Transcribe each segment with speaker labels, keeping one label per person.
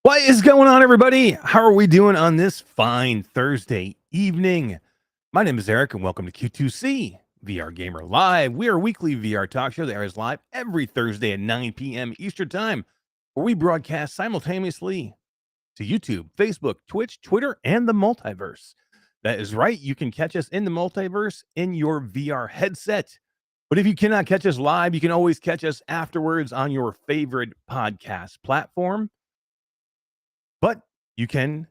Speaker 1: What is going on, everybody? How are we doing on this fine Thursday evening? My name is Eric, and welcome to Q2C VR Gamer Live. We are a weekly VR talk show that airs live every Thursday at 9 p.m. Eastern Time, where we broadcast simultaneously to YouTube, Facebook, Twitch, Twitter, and the multiverse. That is right. You can catch us in the multiverse in your VR headset. But if you cannot catch us live, you can always catch us afterwards on your favorite podcast platform. But you can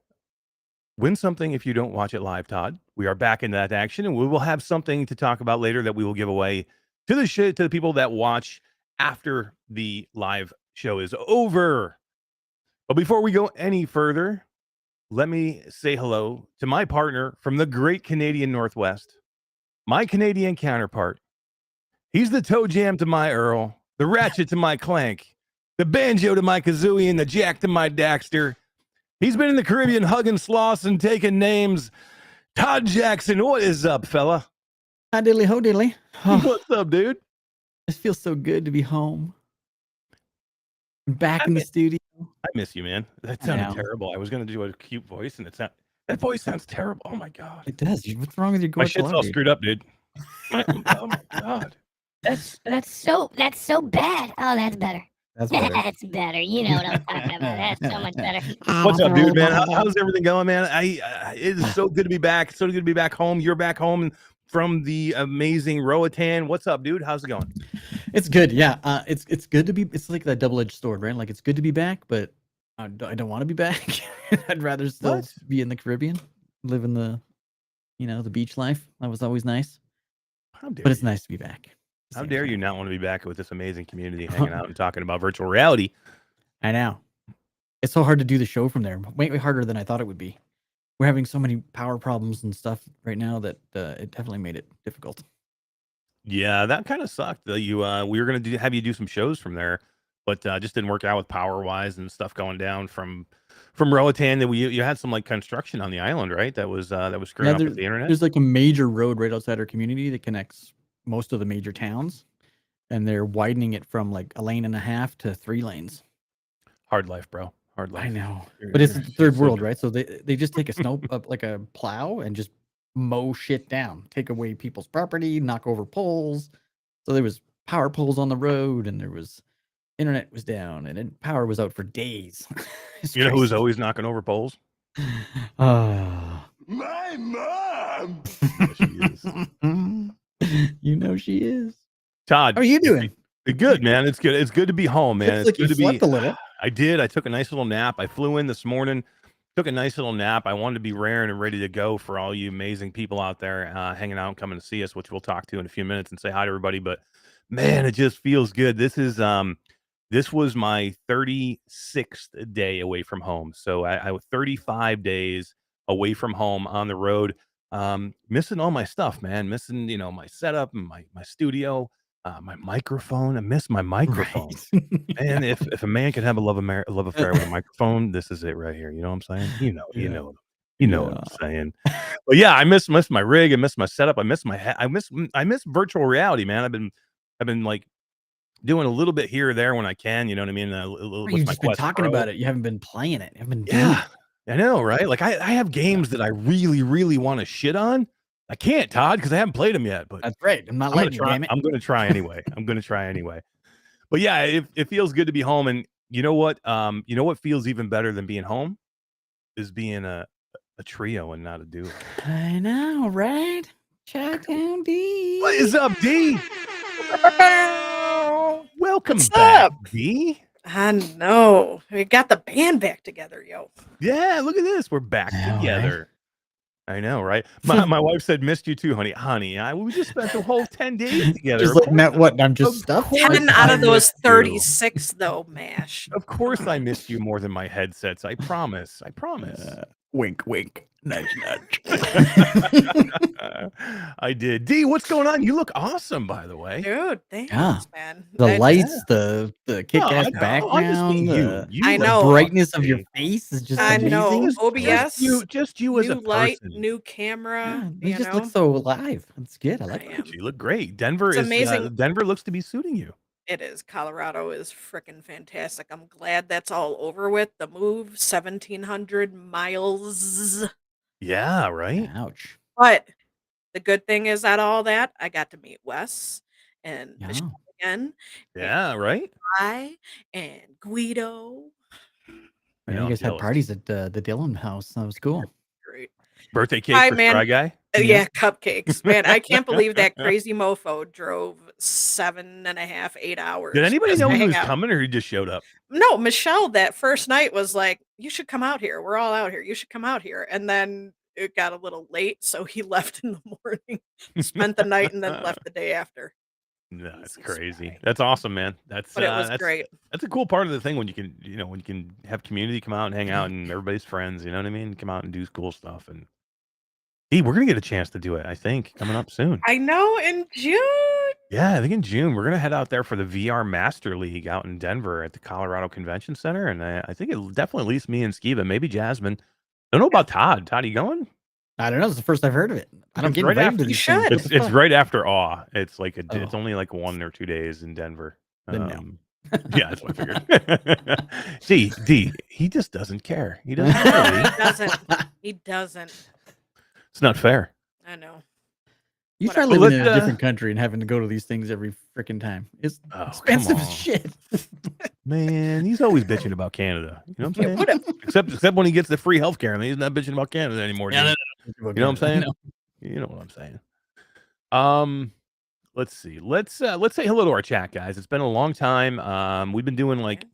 Speaker 1: win something if you don't watch it live, Todd. We are back in that action, and we will have something to talk about later that we will give away to the people that watch after the live show is over. But before we go any further, let me say hello to my partner from the great Canadian Northwest, my Canadian counterpart. He's the toe jam to my Earl, the ratchet to my Clank, the banjo to my Kazooie, and the jack to my Daxter. He's been in the Caribbean hugging sloths and taking names. Todd Jackson, what is up, fella?
Speaker 2: Hi, diddly ho, diddly. Oh,
Speaker 1: What's up, dude?
Speaker 2: it feels so good to be home. Back in the studio.
Speaker 1: I miss you, man. That sounded terrible. I was going to do a cute voice, and that voice sounds terrible. Oh, my God.
Speaker 2: It does. What's wrong with your
Speaker 1: My shit's all screwed up, dude. Oh, my God.
Speaker 3: That's so bad. Oh, that's better.
Speaker 2: That's better.
Speaker 3: That's better. You know what I'm talking about. That's so much better.
Speaker 1: What's up, dude, man? How's everything going, man? It is so good to be back. So good to be back home. You're back home from the amazing Roatan. What's up, dude? How's it going?
Speaker 2: It's good. Yeah. It's good to be. It's like that double-edged sword, right? Like it's good to be back, but I don't want to be back. I'd rather still be in the Caribbean, live in the beach life. That was always nice. But it's nice to be back.
Speaker 1: How dare you not want to be back with this amazing community hanging out and talking about virtual reality?
Speaker 2: I know. It's so hard to do the show from there. Way harder than I thought it would be. We're having so many power problems and stuff right now that it definitely made it difficult.
Speaker 1: Yeah, that kind of sucked. We were going to have you do some shows from there, but just didn't work out with power-wise and stuff going down from Roatan. That you had some like construction on the island, right? That was screwing up with the internet.
Speaker 2: There's like a major road right outside our community that connects most of the major towns, and they're widening it from like 1.5 lanes to 3 lanes.
Speaker 1: Hard life, bro. Hard life.
Speaker 2: I know, but it's the third world, right? So they just take a snow like a plow and just mow shit down, take away people's property, knock over poles. So there was power poles on the road, and there was internet was down, and then power was out for days.
Speaker 1: You know who was always knocking over poles?
Speaker 2: My
Speaker 1: mom. She is.
Speaker 2: You know she is.
Speaker 1: Todd,
Speaker 2: how are you doing?
Speaker 1: Good, man. It's good. It's good to be home, man. It's
Speaker 2: like
Speaker 1: good
Speaker 2: you
Speaker 1: to be.
Speaker 2: slept a little.
Speaker 1: I did. I took a nice little nap. I flew in this morning, took a nice little nap. I wanted to be raring and ready to go for all you amazing people out there hanging out and coming to see us, which we'll talk to in a few minutes and say hi to everybody. But man, it just feels good. This was my 36th day away from home. So I was 35 days away from home on the road. Missing all my stuff, man. Missing, my setup and my studio, my microphone. I miss my microphone. Right. And if a man could have a love affair with a microphone, this is it right here. You know what I'm saying? You know what I'm saying. But yeah, I miss my rig. I miss my setup. I miss I miss virtual reality, man. I've been like doing a little bit here or there when I can. You know what I mean?
Speaker 2: You've just been talking about it. You haven't been playing it. You haven't been doing it.
Speaker 1: I know, right? Like I have games that I really, really want to shit on. I can't, Todd, because I haven't played them yet. But
Speaker 2: That's right. I'm not
Speaker 1: I'm gonna
Speaker 2: letting you,
Speaker 1: try.
Speaker 2: damn it.
Speaker 1: I'm gonna try anyway. But yeah, it feels good to be home. And you know what? You know what feels even better than being home is being a trio and not a duo.
Speaker 2: I know, right? Chi-Town D.
Speaker 1: What is up, D? Welcome
Speaker 4: What's
Speaker 1: back,
Speaker 4: up?
Speaker 1: D.
Speaker 4: I know. We got the band back together, yo.
Speaker 1: Yeah, look at this. We're back
Speaker 2: I know, right?
Speaker 1: together. I know, right? My wife said, "Missed you too, honey." We just spent the whole 10 days together.
Speaker 2: Just
Speaker 1: Of
Speaker 2: looking at
Speaker 1: course-
Speaker 2: what I'm just
Speaker 1: of
Speaker 2: stuffed.
Speaker 1: course
Speaker 4: 10 out
Speaker 1: I
Speaker 4: of those
Speaker 1: missed you.
Speaker 4: 36, though, MASH.
Speaker 1: Of course, I missed you more than my headsets. I promise. I promise.
Speaker 2: Wink, wink. Nudge, nudge.
Speaker 1: I did. D, what's going on? You look awesome, by the way.
Speaker 4: Dude, thanks,
Speaker 2: Yeah.
Speaker 4: man.
Speaker 2: The
Speaker 4: I-
Speaker 2: lights, the kick-ass
Speaker 1: I just
Speaker 2: background,
Speaker 1: mean
Speaker 2: the
Speaker 4: I
Speaker 1: look
Speaker 4: know.
Speaker 2: brightness of your
Speaker 1: awesome.
Speaker 2: face is just
Speaker 4: I
Speaker 2: amazing.
Speaker 4: know.
Speaker 1: Just
Speaker 4: OBS,
Speaker 1: just you as a
Speaker 4: new light,
Speaker 1: person.
Speaker 4: new camera.
Speaker 2: Yeah, you just look so alive. That's good. I like
Speaker 4: I
Speaker 2: that.
Speaker 4: am.
Speaker 1: You look great. Denver
Speaker 4: It's
Speaker 1: is
Speaker 4: amazing.
Speaker 1: Denver looks to be suiting you.
Speaker 4: It is. Colorado is freaking fantastic. I'm glad that's all over with. The move, 1,700 miles.
Speaker 1: Yeah, right.
Speaker 2: Ouch.
Speaker 4: But the good thing is out of all that, I got to meet Wes and
Speaker 2: Yeah.
Speaker 4: Michelle again.
Speaker 1: Yeah, right.
Speaker 4: I and Guido.
Speaker 2: I know
Speaker 1: I'm
Speaker 2: you guys had
Speaker 1: jealous.
Speaker 2: parties at the Dillon house. That was cool.
Speaker 4: Great.
Speaker 1: Birthday cake
Speaker 4: Hi,
Speaker 1: for
Speaker 4: man.
Speaker 1: Spry Guy.
Speaker 4: Yeah, cupcakes. Man, I can't believe that crazy mofo drove 7.5, 8 hours.
Speaker 1: Did anybody
Speaker 4: just
Speaker 1: know
Speaker 4: to
Speaker 1: he
Speaker 4: hang
Speaker 1: was
Speaker 4: out.
Speaker 1: coming, or he just showed up?
Speaker 4: No, Michelle that first night was like, "You should come out here. We're all out here. You should come out here." And then it got a little late, so he left in the morning, spent the night, and then left the day after.
Speaker 1: No, that's
Speaker 4: Jesus
Speaker 1: crazy.
Speaker 4: Christ.
Speaker 1: That's awesome, man. That's
Speaker 4: But it was
Speaker 1: that's
Speaker 4: great.
Speaker 1: that's a cool part of the thing when you can, when you can have community come out and hang out and everybody's friends. You know what I mean? Come out and do cool stuff. And we're gonna get a chance to do it. I think coming up soon.
Speaker 4: I know, in June.
Speaker 1: Yeah, I think in June we're gonna head out there for the VR Master League out in Denver at the Colorado Convention Center, and I think it definitely at least me and Skiba, maybe Jasmine. I don't know about Todd. Todd, you going?
Speaker 2: I don't know. It's the first I've heard of it. I don't
Speaker 1: It's
Speaker 2: get
Speaker 1: right
Speaker 2: invited
Speaker 1: after-
Speaker 2: to
Speaker 4: You
Speaker 2: these things.
Speaker 4: should.
Speaker 2: What
Speaker 1: It's
Speaker 2: the
Speaker 1: it's
Speaker 2: fuck?
Speaker 1: right after Awe. It's like it's
Speaker 2: Oh.
Speaker 1: only like 1 or 2 days in Denver.
Speaker 2: Then no.
Speaker 1: Yeah, that's what I figured. D, he just doesn't care. He doesn't
Speaker 4: No,
Speaker 1: care.
Speaker 4: he
Speaker 1: D.
Speaker 4: doesn't. He doesn't.
Speaker 1: It's not fair.
Speaker 4: I know.
Speaker 2: You try
Speaker 4: Whatever.
Speaker 2: living in a
Speaker 1: Let's,
Speaker 2: different country and having to go to these things every freaking time. It's
Speaker 1: Oh, come
Speaker 2: expensive as
Speaker 1: on.
Speaker 2: shit.
Speaker 1: Man, he's always bitching about Canada. You know what I'm
Speaker 4: Yeah,
Speaker 1: saying?
Speaker 4: whatever.
Speaker 1: Except when he gets the free healthcare, and he's not bitching about Canada anymore.
Speaker 2: Yeah,
Speaker 1: dude.
Speaker 2: You
Speaker 1: You know what I'm saying? You know what I'm saying. Let's see. Let's say hello to our chat, guys. It's been a long time. We've been doing like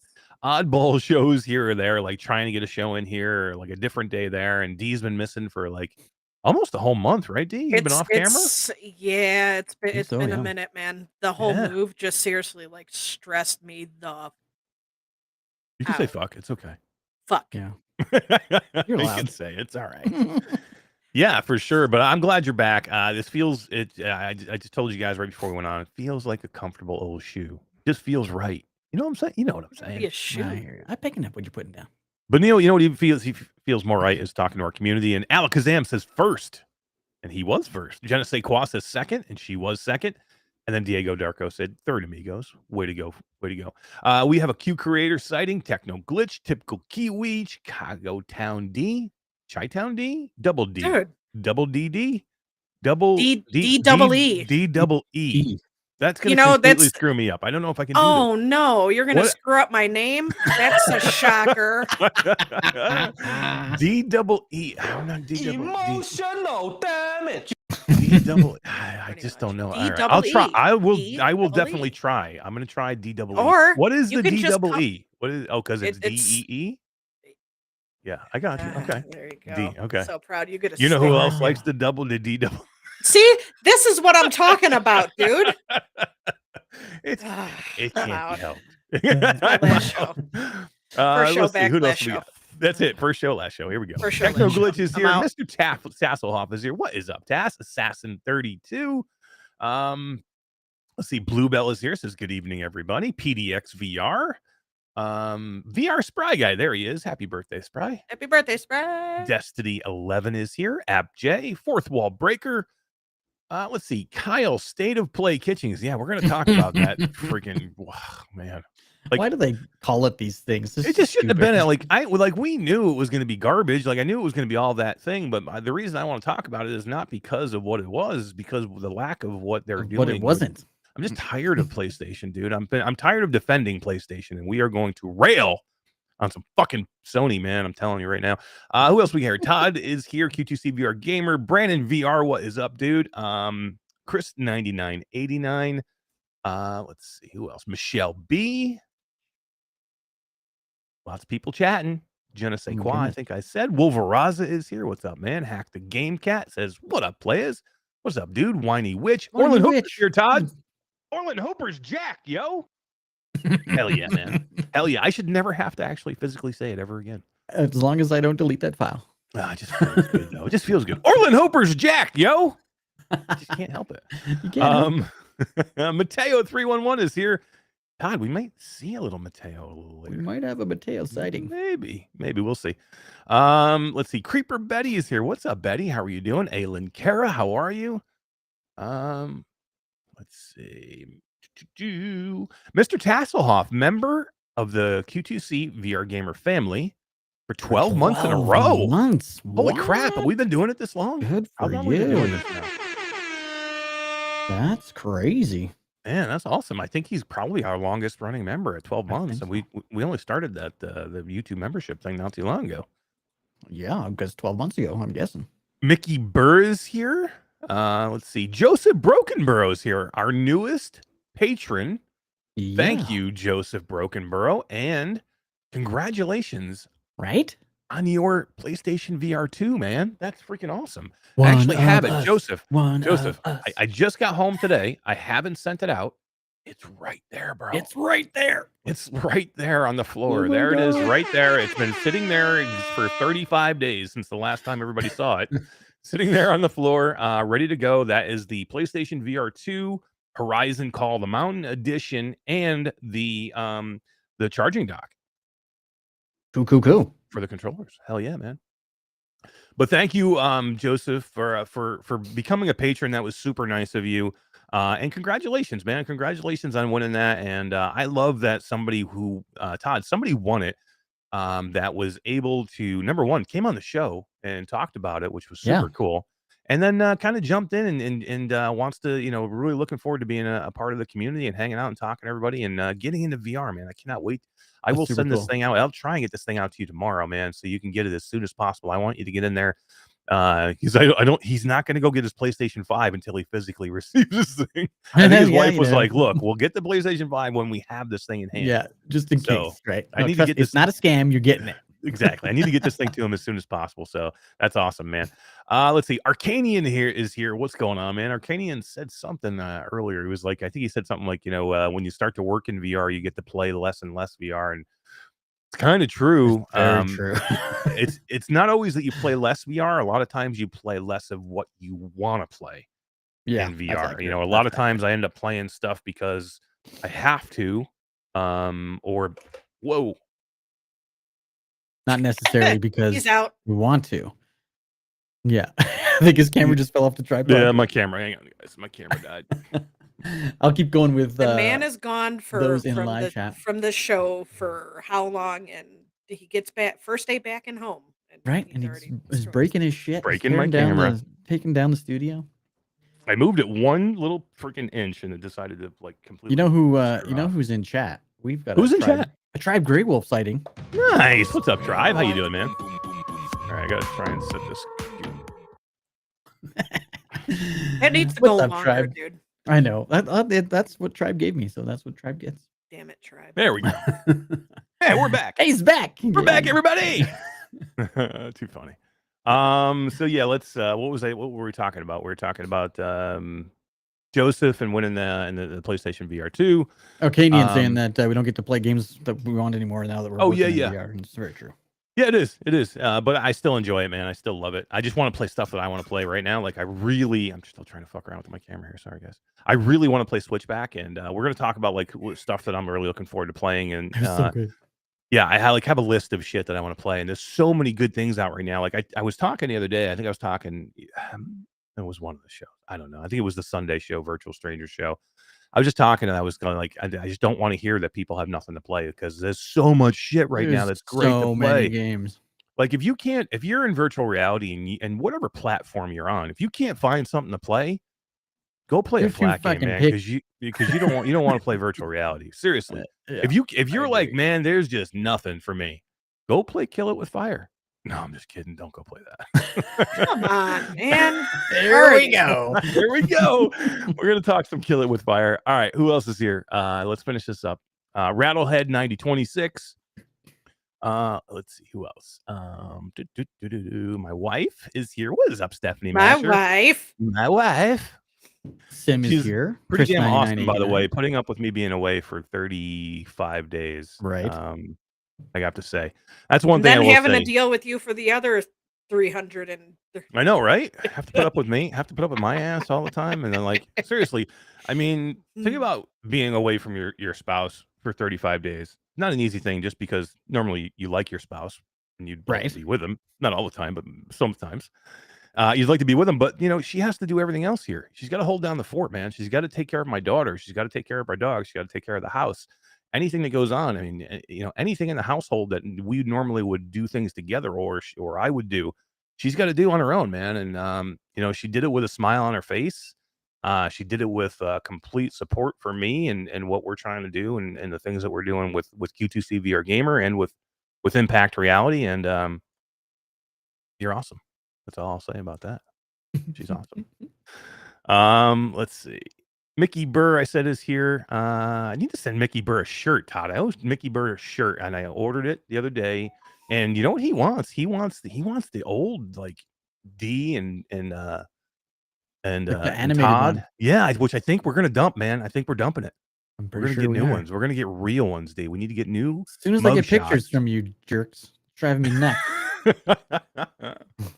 Speaker 1: oddball shows here or there, like trying to get a show in here or like a different day there. And D's been missing for like almost a whole month, right? D, you've been off camera.
Speaker 4: Yeah, it's
Speaker 2: Think so,
Speaker 4: been
Speaker 2: yeah.
Speaker 4: a minute, man. The whole
Speaker 1: Yeah.
Speaker 4: move just seriously like stressed me the
Speaker 1: You can say
Speaker 4: out.
Speaker 1: fuck. It's okay.
Speaker 4: fuck.
Speaker 2: Yeah.
Speaker 1: You
Speaker 2: allowed.
Speaker 1: can say it's all right. Yeah, for sure. But I'm glad you're back. This feels it. I just told you guys right before we went on. It feels like a comfortable old shoe. Just feels right. You know what I'm saying? You know what I'm saying?
Speaker 4: Be a shoe.
Speaker 2: I hear you. I'm picking up what you're putting down.
Speaker 1: But Neil, you know what he feels? He feels more right is talking to our community. And Alakazam says first, and he was first. Genesee Qua says second, and she was second. And then Diego Darko said third, amigos. Way to go. Way to go. We have a Q creator sighting, Techno Glitch, Typical Kiwi, Chicago Town D, Chi-Town D, Double D,
Speaker 4: Dude,
Speaker 1: Double DD, Double
Speaker 4: D double E.
Speaker 1: D double E. That's going
Speaker 4: You
Speaker 1: to
Speaker 4: know,
Speaker 1: completely
Speaker 4: that's-
Speaker 1: screw me up. I don't know if I can do
Speaker 4: oh no, you're gonna
Speaker 1: What-
Speaker 4: screw up my name? That's a shocker.
Speaker 1: this. D double E. I'm not D double D.
Speaker 5: Emotional damage.
Speaker 1: D double. I
Speaker 4: Pretty
Speaker 1: just
Speaker 4: much.
Speaker 1: don't know.
Speaker 4: D
Speaker 1: All right.
Speaker 4: double
Speaker 1: I'll try.
Speaker 4: E.
Speaker 1: I will.
Speaker 4: D
Speaker 1: I will
Speaker 4: double
Speaker 1: definitely
Speaker 4: E.
Speaker 1: try. I'm going to try D double E.
Speaker 4: Or
Speaker 1: What is
Speaker 4: you
Speaker 1: the
Speaker 4: can
Speaker 1: D
Speaker 4: just
Speaker 1: double
Speaker 4: call-
Speaker 1: E? What is? Oh, because it's D
Speaker 4: It's-
Speaker 1: E E. Yeah, I got you. Okay.
Speaker 4: There you go.
Speaker 1: D, okay.
Speaker 4: So proud. You get a
Speaker 1: You know who
Speaker 4: sticker.
Speaker 1: else likes the D double?
Speaker 4: See, this is what I'm talking about, dude.
Speaker 1: It
Speaker 4: I'm
Speaker 1: can't be
Speaker 4: out.
Speaker 1: helped.
Speaker 4: My last show. First show
Speaker 1: let's see,
Speaker 4: back,
Speaker 1: who else
Speaker 4: last
Speaker 1: do we
Speaker 4: show.
Speaker 1: got? That's it. First show, last show. Here we go.
Speaker 4: First show,
Speaker 1: Techno
Speaker 4: last show.
Speaker 1: Glitch is
Speaker 4: I'm
Speaker 1: here.
Speaker 4: out.
Speaker 1: Mr. Tasselhoff is here. What is up, Tass? Assassin 32. Let's see. Bluebell is here. Says good evening, everybody. PDX VR. VR Spry Guy. There he is. Happy birthday, Spry.
Speaker 4: Happy birthday, Spray.
Speaker 1: Destiny 11 is here. App J. Fourth Wall Breaker. Let's see. Kyle, State of Play Kitchens. Yeah, we're gonna talk about that. Freaking man. Like,
Speaker 2: why do they call it these things? This
Speaker 1: it
Speaker 2: is
Speaker 1: just shouldn't have
Speaker 2: stupid.
Speaker 1: been we knew it was going to be garbage. Like I knew it was going to be all that thing, but the reason I want to talk about it is not because of what it was, it's because of the lack of what they're doing.
Speaker 2: But it wasn't.
Speaker 1: I'm just tired of PlayStation, dude. I'm tired of defending PlayStation, and we are going to rail on some fucking Sony, man. I'm telling you right now. Who else we here? Todd is here. Q2C VR gamer. Brandon VR. What is up, dude? Chris 9989. Let's see who else. Michelle B. Lots of people chatting. Je ne sais quoi, I think I said. Wolveraza is here. What's up, man? Hack the Game Cat says, what up, players? What's up, dude? Whiny Witch.
Speaker 2: Whiny
Speaker 1: Orland Hooper's
Speaker 2: Witch.
Speaker 1: here, Todd. Orland Hooper's Jack, yo. Hell yeah, man. Hell yeah. I should never have to actually physically say it ever again.
Speaker 2: As long as I don't delete that file.
Speaker 1: It just feels good, though. It just feels good. Orland Hooper's Jack, yo. I just can't help it.
Speaker 2: You can't.
Speaker 1: Mateo 311 is here. Todd, we might see a little Mateo a little later.
Speaker 2: We might have a Mateo sighting.
Speaker 1: Maybe we'll see. Let's see. Creeper Betty is here. What's up, Betty? How are you doing? Aylin Kara, how are you? Let's see. Mr. Tasselhoff, member of the Q2C VR gamer family for 12 months in a row.
Speaker 2: Months.
Speaker 1: Holy crap! Have we been doing it this long?
Speaker 2: Good
Speaker 1: How
Speaker 2: for
Speaker 1: long have we been doing
Speaker 2: you.
Speaker 1: this now?
Speaker 2: That's crazy.
Speaker 1: Man, that's awesome. I think he's probably our longest running member at 12
Speaker 2: I
Speaker 1: months.
Speaker 2: think
Speaker 1: And we only started that the YouTube membership thing not too long ago.
Speaker 2: Yeah, because 12 months ago, I'm guessing.
Speaker 1: Mickey Burr is here. Let's see. Joseph Brokenborough is here, our newest patron. Thank
Speaker 2: Yeah.
Speaker 1: you, Joseph Brokenborough, and congratulations
Speaker 2: Right?
Speaker 1: on your PlayStation VR 2, man. That's freaking awesome. I actually have it, Joseph. Joseph, I just got home today. I haven't sent it out. It's right there, bro.
Speaker 2: It's right there.
Speaker 1: It's right there on the floor.
Speaker 2: Oh my
Speaker 1: There it is,
Speaker 2: God.
Speaker 1: right there. It's been sitting there for 35 days since the last time everybody saw it. Sitting there on the floor, ready to go. That is the PlayStation VR 2 Horizon Call the Mountain Edition and the charging dock
Speaker 2: Cool.
Speaker 1: for the controllers. Hell yeah, man. But thank you, Joseph, for becoming a patron. That was super nice of you. And congratulations, man. Congratulations on winning that. And I love that somebody who, Todd, somebody won it that was able to, number one, came on the show and talked about it, which was super cool. And then kind of jumped in and wants to, really looking forward to being a part of the community and hanging out and talking to everybody and getting into VR, man. I cannot wait. I will send this thing out. I'll try and get this thing out to you tomorrow, man, so you can get it as soon as possible. I want you to get in there because he's not going to go get his PlayStation 5 until he physically receives this thing. I think his wife was like, look, we'll get the PlayStation 5 when we have this thing in hand.
Speaker 2: Yeah, just in case, right?
Speaker 1: I need to get this.
Speaker 2: It's not a scam. You're getting it.
Speaker 1: Exactly. I need to get this thing to him as soon as possible. So that's awesome, man. Let's see. Arcanian is here. What's going on, man? Arcanian said something earlier. He was like, I think he said something like, when you start to work in VR, you get to play less and less VR. And it's kind of true.
Speaker 2: Very true.
Speaker 1: It's not always that you play less VR. A lot of times you play less of what you want to play in VR. A lot of times I end up playing stuff because I have to, or whoa.
Speaker 2: Not necessarily because
Speaker 4: He's out.
Speaker 2: we want to. Yeah. I think his camera just fell off the tripod.
Speaker 1: Yeah, my camera. Hang on, guys. My camera died.
Speaker 2: I'll keep going with
Speaker 4: The man is gone
Speaker 2: those in live chat.
Speaker 4: from the show for how long, and he gets back first day back in home.
Speaker 2: Right, and he's breaking his shit.
Speaker 1: Breaking my camera.
Speaker 2: Taking down the studio.
Speaker 1: I moved it one little freaking inch and it decided to completely.
Speaker 2: You know who's in chat? We've got
Speaker 1: who's in chat?
Speaker 2: A Tribe Grey Wolf sighting.
Speaker 1: Nice. What's up, Tribe? How you doing, man? All right, I gotta try and set this.
Speaker 4: It needs to go
Speaker 2: What's up,
Speaker 4: longer,
Speaker 2: Tribe?
Speaker 4: dude.
Speaker 2: I know. That's what Tribe gave me, so that's what Tribe gets.
Speaker 4: Damn it, Tribe.
Speaker 1: There we go. Hey, we're back.
Speaker 2: He's back.
Speaker 1: We're back, everybody. Too funny. So yeah, let's what were we talking about? We were talking about Joseph and winning the PlayStation VR 2.
Speaker 2: Arcadian saying that we don't get to play games that we want anymore now that we're working in VR, and it's very true.
Speaker 1: Yeah, it is. It is. But I still enjoy it, man. I still love it. I just want to play stuff that I want to play right now. Like I'm still trying to fuck around with my camera here. Sorry, guys. I really want to play Switchback, and we're going to talk about stuff that I'm really looking forward to playing. And
Speaker 2: So good.
Speaker 1: yeah, I have a list of shit that I want to play, and there's so many good things out right now. Like I was talking the other day. I think I was talking. It was one of the shows. I don't know. I think it was the Sunday show, Virtual Stranger show. I was just talking and I was going like, I just don't want to hear that people have nothing to play because there's so much shit right now
Speaker 2: There's
Speaker 1: that's great to
Speaker 2: so many
Speaker 1: play.
Speaker 2: games.
Speaker 1: Like if you're in virtual reality and whatever platform you're on, if you can't find something to play, go play a
Speaker 2: You're too
Speaker 1: flat game,
Speaker 2: fucking
Speaker 1: man,
Speaker 2: picky.
Speaker 1: because you don't want to play virtual reality. Seriously.
Speaker 2: Yeah,
Speaker 1: If you're like,
Speaker 2: agree.
Speaker 1: man, there's just nothing for me, go play Kill It With Fire. No, I'm just kidding. Don't go play that.
Speaker 4: Come on, man.
Speaker 2: There we
Speaker 4: Alrighty.
Speaker 2: go.
Speaker 1: There we go. We're gonna talk some Kill It With Fire. All right, who else is here? Let's finish this up. Rattlehead 9026. Let's see who else. My wife is here. What is up, Stephanie
Speaker 4: My
Speaker 1: Masher?
Speaker 4: wife.
Speaker 1: My wife.
Speaker 2: Sim is
Speaker 1: She's
Speaker 2: here.
Speaker 1: Pretty
Speaker 2: Chris
Speaker 1: damn awesome, by the
Speaker 2: 9989.
Speaker 1: way, putting up with me being away for 35 days.
Speaker 2: Right.
Speaker 1: I have to say. That's one
Speaker 4: And
Speaker 1: thing I
Speaker 4: then
Speaker 1: will
Speaker 4: having
Speaker 1: say.
Speaker 4: to deal with you for the other 300 and
Speaker 1: I know, right? Have to put up with me. Have to put up with my ass all the time. And then, like, seriously, I mean, think about being away from your spouse for 35 days. Not an easy thing, just because normally you like your spouse and you'd like to be with them. Not all the time, but sometimes. You'd like to be with them, but she has to do everything else here. She's got to hold down the fort, man. She's got to take care of my daughter. She's got to take care of our dog. She's got to take care of the house. Anything that goes on, I mean, anything in the household that we normally would do things together, or I would do, she's got to do on her own, man. And she did it with a smile on her face. She did it with complete support for me and what we're trying to do and the things that we're doing with Q2C VR Gamer and with Impact Reality. And you're awesome. That's all I'll say about that. She's awesome. Let's see. Mickey Burr, I said, is here. I need to send Mickey Burr a shirt, Todd. I owe Mickey Burr a shirt, and I ordered it the other day. And you know what he wants? He wants the old like D and
Speaker 2: animated
Speaker 1: Todd.
Speaker 2: one.
Speaker 1: Yeah, which I think we're gonna dump, man. I think we're dumping it.
Speaker 2: I'm
Speaker 1: We're
Speaker 2: pretty
Speaker 1: gonna
Speaker 2: sure
Speaker 1: get
Speaker 2: we
Speaker 1: new
Speaker 2: are.
Speaker 1: ones. We're gonna get real ones, D. We need to get new.
Speaker 2: As soon as I
Speaker 1: mug
Speaker 2: get pictures
Speaker 1: shots.
Speaker 2: from you jerks, it's driving me nuts.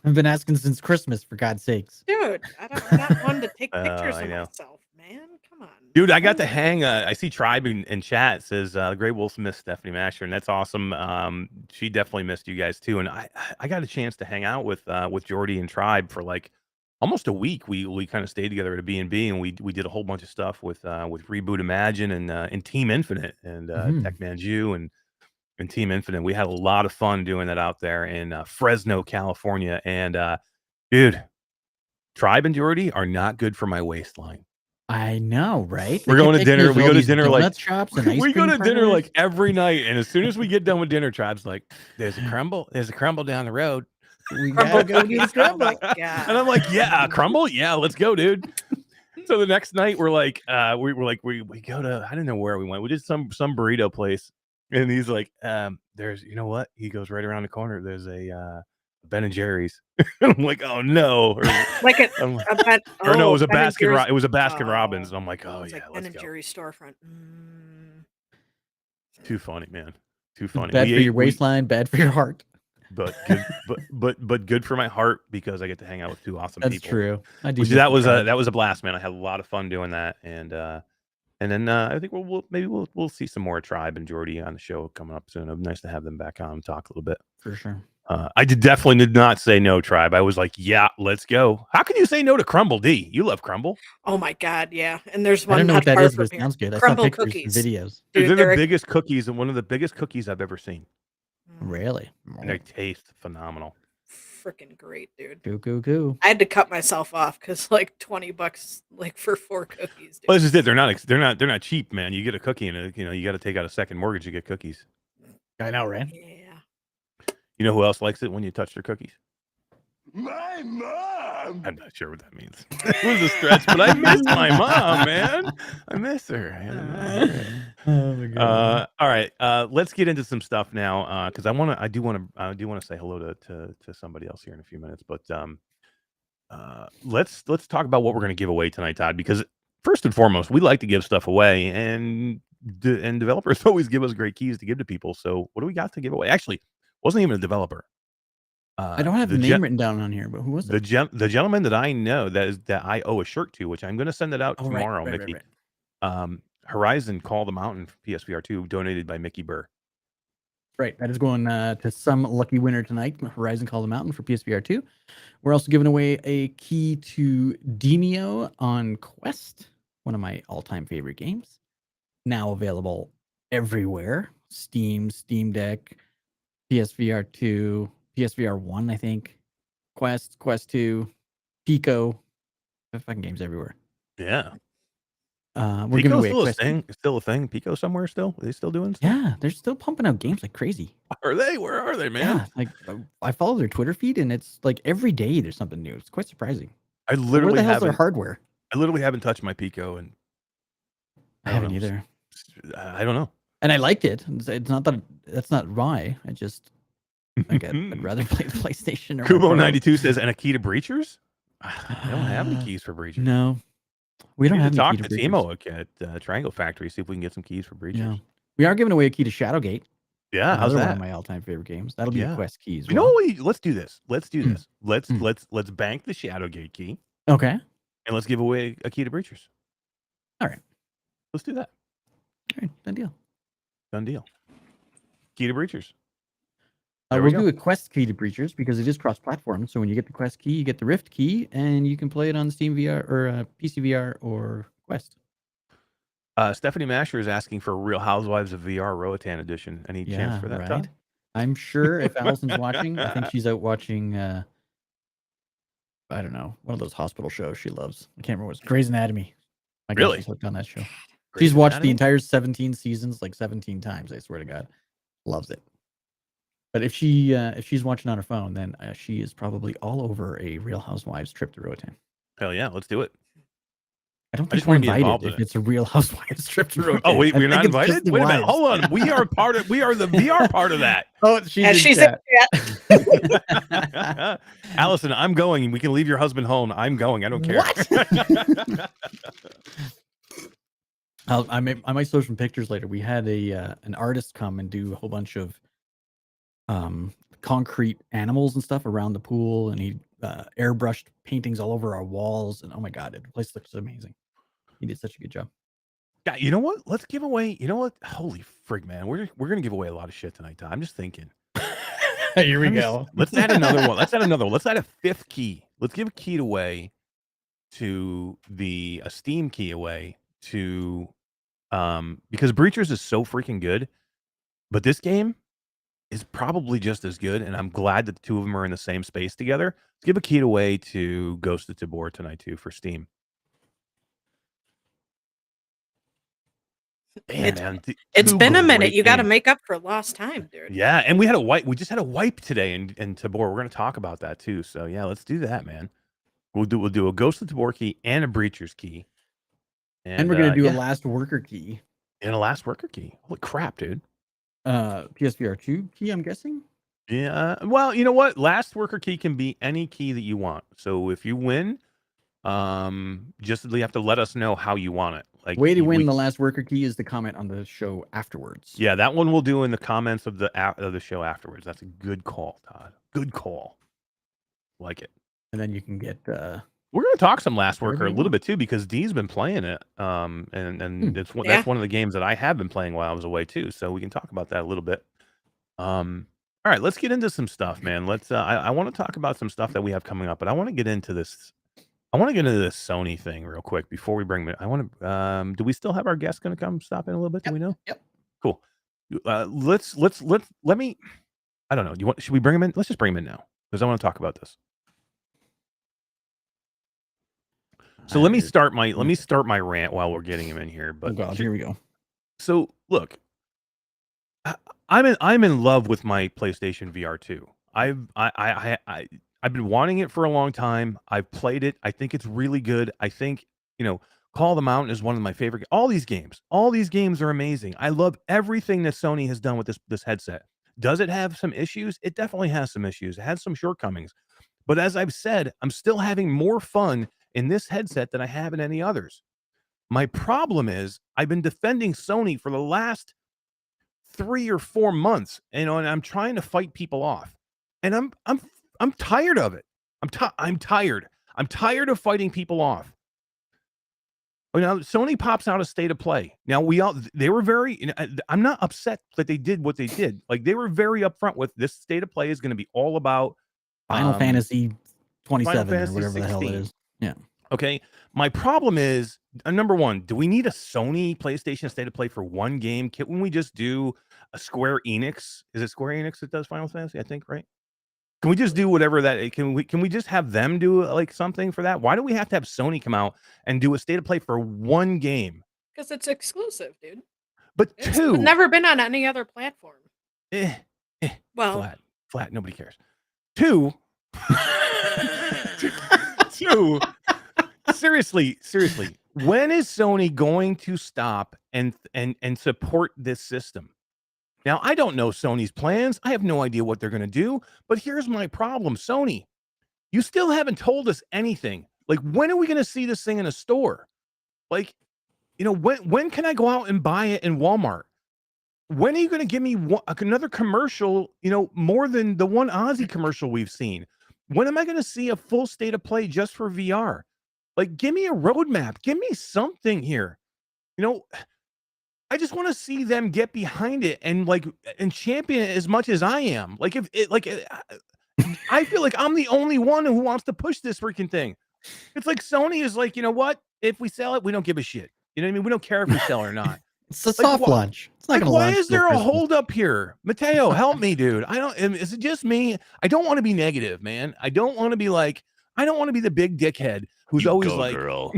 Speaker 2: I've been asking since Christmas, for God's sakes.
Speaker 4: dude, I'm not one to take pictures
Speaker 1: I
Speaker 4: of
Speaker 1: know.
Speaker 4: myself, man. Come on.
Speaker 1: Dude, I got to hang. I see Tribe in chat. It says Gray Wolf missed Stephanie Masher, and that's awesome. She definitely missed you guys too. And I got a chance to hang out with Jordy and Tribe for like almost a week. We kind of stayed together at a B&B, and we did a whole bunch of stuff with Reboot Imagine and Team Infinite and Tech Manju and Team Infinite. We had a lot of fun doing that out there in Fresno, California. And dude, Tribe and Jordy are not good for my waistline.
Speaker 2: I know, right?
Speaker 1: We're
Speaker 2: They
Speaker 1: going
Speaker 2: kept
Speaker 1: to
Speaker 2: taking
Speaker 1: dinner.
Speaker 2: us
Speaker 1: We
Speaker 2: all
Speaker 1: go to
Speaker 2: these
Speaker 1: dinner
Speaker 2: donut
Speaker 1: like
Speaker 2: shops and ice
Speaker 1: we go
Speaker 2: cream
Speaker 1: to dinner
Speaker 2: parlors.
Speaker 1: like every night. And as soon as we get done with dinner, Tribe's like, "There's a crumble. There's a crumble down the road.
Speaker 2: We gotta go do the
Speaker 4: Oh
Speaker 2: crumble.
Speaker 4: my God.
Speaker 1: And I'm like, "Yeah, crumble. Yeah, let's go, dude." So the next night we're like, we go to, I don't know where we went. We did some burrito place, and he's like, "There's, you know what?" He goes right around the corner. There's a Ben and Jerry's. And I'm like, "Oh no!" Or,
Speaker 4: Like a Ben,
Speaker 1: or no, it was a
Speaker 4: Ben and Jerry's.
Speaker 1: it was a Baskin Robbins, and I'm like, "Oh
Speaker 4: It's
Speaker 1: yeah,
Speaker 4: like Ben
Speaker 1: let's
Speaker 4: and
Speaker 1: go."
Speaker 4: Jerry's storefront.
Speaker 1: Too funny, man. Too funny.
Speaker 2: Bad for your waistline, bad for your heart.
Speaker 1: But good, but good for my heart because I get to hang out with two awesome
Speaker 2: That's
Speaker 1: people.
Speaker 2: true. I do.
Speaker 1: Which
Speaker 2: miss
Speaker 1: that
Speaker 2: the
Speaker 1: was
Speaker 2: Tribe.
Speaker 1: a blast, man. I had a lot of fun doing that, and then I think we'll see some more Tribe and Jordy on the show coming up soon. It'd be nice to have them back on and talk a little bit.
Speaker 2: For sure.
Speaker 1: I definitely did not say no, Tribe. I was like, yeah, let's go. How can you say no to Crumble, D? You love Crumble.
Speaker 4: Oh my God, yeah. And there's
Speaker 2: I
Speaker 4: one
Speaker 2: don't know
Speaker 4: not
Speaker 2: what that
Speaker 4: far
Speaker 2: is,
Speaker 4: from
Speaker 2: but it
Speaker 4: here.
Speaker 2: sounds good. I saw
Speaker 4: Crumble
Speaker 2: pictures
Speaker 4: cookies.
Speaker 2: and videos.
Speaker 4: Dude,
Speaker 1: They're
Speaker 4: they're
Speaker 1: the biggest cookies and one of the biggest cookies I've ever seen.
Speaker 2: Really?
Speaker 1: And they taste phenomenal.
Speaker 4: freaking great, dude.
Speaker 2: Go.
Speaker 4: I had to cut myself off because like $20 like for 4 cookies. Dude.
Speaker 1: Well, this is it. They're not cheap, man. You get a cookie and you got to take out a second mortgage to get cookies.
Speaker 2: I know, right?
Speaker 4: Yeah.
Speaker 1: You know who else likes it when you touch their cookies?
Speaker 5: My mom.
Speaker 1: I'm not sure what that means. It was a stretch, but I miss my mom, man. I miss her.
Speaker 2: Oh my God.
Speaker 1: All right, let's get into some stuff now because I do want to say hello to somebody else here in a few minutes. But let's talk about what we're going to give away tonight, Todd. Because first and foremost, we like to give stuff away, and developers always give us great keys to give to people. So what do we got to give away? Actually, wasn't even a developer.
Speaker 2: I don't have the name written down on here, but who was it?
Speaker 1: The gentleman that I know that I owe a shirt to, which I'm going to send it out tomorrow, Mickey.
Speaker 2: Right.
Speaker 1: Horizon Call the Mountain for PSVR 2, donated by Mickey Burr.
Speaker 2: Right, that is going to some lucky winner tonight. Horizon Call the Mountain for PSVR 2. We're also giving away a key to Demeo on Quest, one of my all-time favorite games. Now available everywhere. Steam, Steam Deck, PSVR 2, PSVR 1, I think. Quest, Quest 2, Pico. Fucking games everywhere.
Speaker 1: Yeah.
Speaker 2: We're giving
Speaker 1: Pico's
Speaker 2: away a
Speaker 1: still a
Speaker 2: Quest.
Speaker 1: thing. Still a thing. Pico somewhere still? Are they still doing stuff?
Speaker 2: Yeah, they're still pumping out games like crazy.
Speaker 1: Are they? Where are they, man?
Speaker 2: Yeah, like I follow their Twitter feed and it's like every day there's something new. It's quite surprising.
Speaker 1: I
Speaker 2: But where
Speaker 1: literally
Speaker 2: the hell's their
Speaker 1: haven't.
Speaker 2: hardware?
Speaker 1: I literally haven't touched my Pico, and
Speaker 2: I
Speaker 1: I don't
Speaker 2: haven't
Speaker 1: know.
Speaker 2: either.
Speaker 1: I don't know.
Speaker 2: And I liked it. It's not that that's not why. I just like I'd rather play the PlayStation or my Pro.
Speaker 1: Kubo92 says, and a key to breachers? I don't have any keys for breachers.
Speaker 2: No, we don't
Speaker 1: need
Speaker 2: have
Speaker 1: to
Speaker 2: any
Speaker 1: talk
Speaker 2: key
Speaker 1: to
Speaker 2: to breachers.
Speaker 1: Timo at Triangle Factory, see if we can get some keys for breachers.
Speaker 2: Yeah. We are giving away a key to Shadowgate.
Speaker 1: Yeah, how's
Speaker 2: Another one
Speaker 1: that?
Speaker 2: of my all-time favorite games. That'll be a
Speaker 1: Yeah.
Speaker 2: Quest key as
Speaker 1: You
Speaker 2: well.
Speaker 1: know what? Let's do this. Let's do this. Let's
Speaker 2: Mm.
Speaker 1: let's bank the Shadowgate key,
Speaker 2: Okay.
Speaker 1: and let's give away a key to breachers.
Speaker 2: All right.
Speaker 1: Let's do that.
Speaker 2: All right. Done deal.
Speaker 1: Done deal. Key to breachers. There we
Speaker 2: We'll
Speaker 1: go.
Speaker 2: do a Quest key to breachers because it is cross-platform. So when you get the Quest key, you get the Rift key, and you can play it on Steam VR or PC VR or Quest.
Speaker 1: Stephanie Masher is asking for Real Housewives of VR Roatan edition. Any chance for that, Todd?
Speaker 2: I'm sure if Allison's watching, I think she's out watching. I don't know, one of those hospital shows she loves. I can't remember what it's Grey's Anatomy. My gosh,
Speaker 1: Really?
Speaker 2: she's hooked on that show.
Speaker 1: Grey's
Speaker 2: She's watched
Speaker 1: Anatomy?
Speaker 2: the entire 17 seasons like 17 times. I swear to God, loves it. But if she's watching on her phone, then she is probably all over a Real Housewives trip to Roatan.
Speaker 1: Hell yeah, let's do it.
Speaker 2: I don't
Speaker 1: I
Speaker 2: think
Speaker 1: just
Speaker 2: we're
Speaker 1: wanna be involved
Speaker 2: invited
Speaker 1: in
Speaker 2: if it's a Real Housewives trip to Roatan.
Speaker 1: Oh wait,
Speaker 2: I
Speaker 1: we're not
Speaker 2: think it's just
Speaker 1: invited.
Speaker 2: the
Speaker 1: Wait a minute,
Speaker 2: wives.
Speaker 1: hold on. We are part of. We are the VR part of that.
Speaker 2: Oh, she's
Speaker 4: And
Speaker 2: in
Speaker 4: she's
Speaker 2: chat.
Speaker 4: in chat.
Speaker 1: Allison, I'm going. We can leave your husband home. I'm going. I don't care.
Speaker 2: What? I might show some pictures later. We had an artist come and do a whole bunch of concrete animals and stuff around the pool, and he airbrushed paintings all over our walls. And oh my God, the place looks amazing. He did such a good job.
Speaker 1: Yeah, you know what? Let's give away. You know what? Holy frig, man! We're gonna give away a lot of shit tonight. Todd. I'm just thinking.
Speaker 2: Here we
Speaker 1: I'm just-
Speaker 2: go.
Speaker 1: Let's add another one. Let's add another one. Let's add a fifth key. Let's give a key away to a Steam key away to because Breachers is so freaking good, but this game is probably just as good, and I'm glad that the two of them are in the same space together. Let's give a key away to Ghosts of Tabor tonight too for Steam. Man, man,
Speaker 4: It's
Speaker 1: two
Speaker 4: been a minute.
Speaker 1: great
Speaker 4: You got to
Speaker 1: games.
Speaker 4: make up for lost time, dude.
Speaker 1: Yeah, and we had a wipe. We just had a wipe today in Tabor. We're going to talk about that too. So yeah, let's do that, man. We'll do a Ghost of Tabor key and a Breachers key,
Speaker 2: And we're gonna do a
Speaker 1: yeah,
Speaker 2: last worker key.
Speaker 1: and a last worker key. Holy crap, dude!
Speaker 2: PSVR 2 key, I'm guessing.
Speaker 1: Yeah. Well, you know what? Last worker key can be any key that you want. So if you win, just you have to let us know how you want it. Like
Speaker 2: Way to win
Speaker 1: we-
Speaker 2: the last worker key is to comment on the show afterwards.
Speaker 1: Yeah, that one we'll do in the comments of the show afterwards. That's a good call, Todd. Good call. Like it.
Speaker 2: And then you can get
Speaker 1: We're going to talk some Last Worker a
Speaker 2: Whatever you
Speaker 1: little
Speaker 2: want.
Speaker 1: bit too because Dee's been playing it. And that's
Speaker 4: Yeah.
Speaker 1: one of the games that I have been playing while I was away too. So we can talk about that a little bit. All right, let's get into some stuff, man. Let's. I want to talk about some stuff that we have coming up, but I want to get into this. I want to get into this Sony thing real quick before we bring. I want to. Do we still have our guest going to come stop in a little bit? Do we know?
Speaker 2: Yep.
Speaker 1: Cool. Let me. I don't know. Should we bring him in? Let's just bring him in now because I want to talk about this. So let me start my rant while we're getting him in here. But
Speaker 2: oh God, here we go.
Speaker 1: so look, I'm in love with my PlayStation VR 2. I've been wanting it for a long time. I've played it. I think it's really good. I think, Call of the Mountain is one of my favorite. All these games are amazing. I love everything that Sony has done with this headset. Does it have some issues? It definitely has some issues. It has some shortcomings. But as I've said, I'm still having more fun in this headset than I have in any others. My problem is I've been defending Sony for the last 3 or 4 months, and I'm trying to fight people off, and I'm tired of it. I'm tired. I'm tired of fighting people off. Now Sony pops out a state of play. Now they were very. I'm not upset that they did what they did. Like they were very upfront with this state of play is going to be all about
Speaker 2: Final Fantasy 27
Speaker 1: Fantasy
Speaker 2: or whatever the hell it
Speaker 1: 16.
Speaker 2: is. Yeah.
Speaker 1: Okay. My problem is number one, do we need a Sony PlayStation State of Play for one game? Can we just do a Square Enix? Is it Square Enix that does Final Fantasy? I think, right? Can we just do whatever that can we just have them do like something for that? Why do we have to have Sony come out and do a State of Play for one game?
Speaker 4: Because it's exclusive, dude.
Speaker 1: But
Speaker 4: It's
Speaker 1: two,
Speaker 4: never been on any other platform.
Speaker 1: well, flat, nobody cares. Two, two, seriously, when is Sony going to stop and support this system? Now, I don't know Sony's plans. I have no idea what they're going to do, but here's my problem. Sony, you still haven't told us anything. Like, when are we going to see this thing in a store? Like, when can I go out and buy it in Walmart? When are you going to give me another commercial, more than the one Aussie commercial we've seen? When am I going to see a full State of Play just for VR? Like, give me a roadmap. Give me something here. I just want to see them get behind it and champion it as much as I am. Like, I feel like I'm the only one who wants to push this freaking thing. It's like Sony is like, you know what? If we sell it, we don't give a shit. You know what I mean? We don't care if we sell or not.
Speaker 2: It's a soft launch. It's not gonna
Speaker 1: why
Speaker 2: launch
Speaker 1: is
Speaker 2: till
Speaker 1: there a
Speaker 2: Christmas.
Speaker 1: hold up here? Mateo, help me, dude. Is it just me? I don't want to be negative, man. I don't want to be the big dickhead who's always like,
Speaker 6: girl.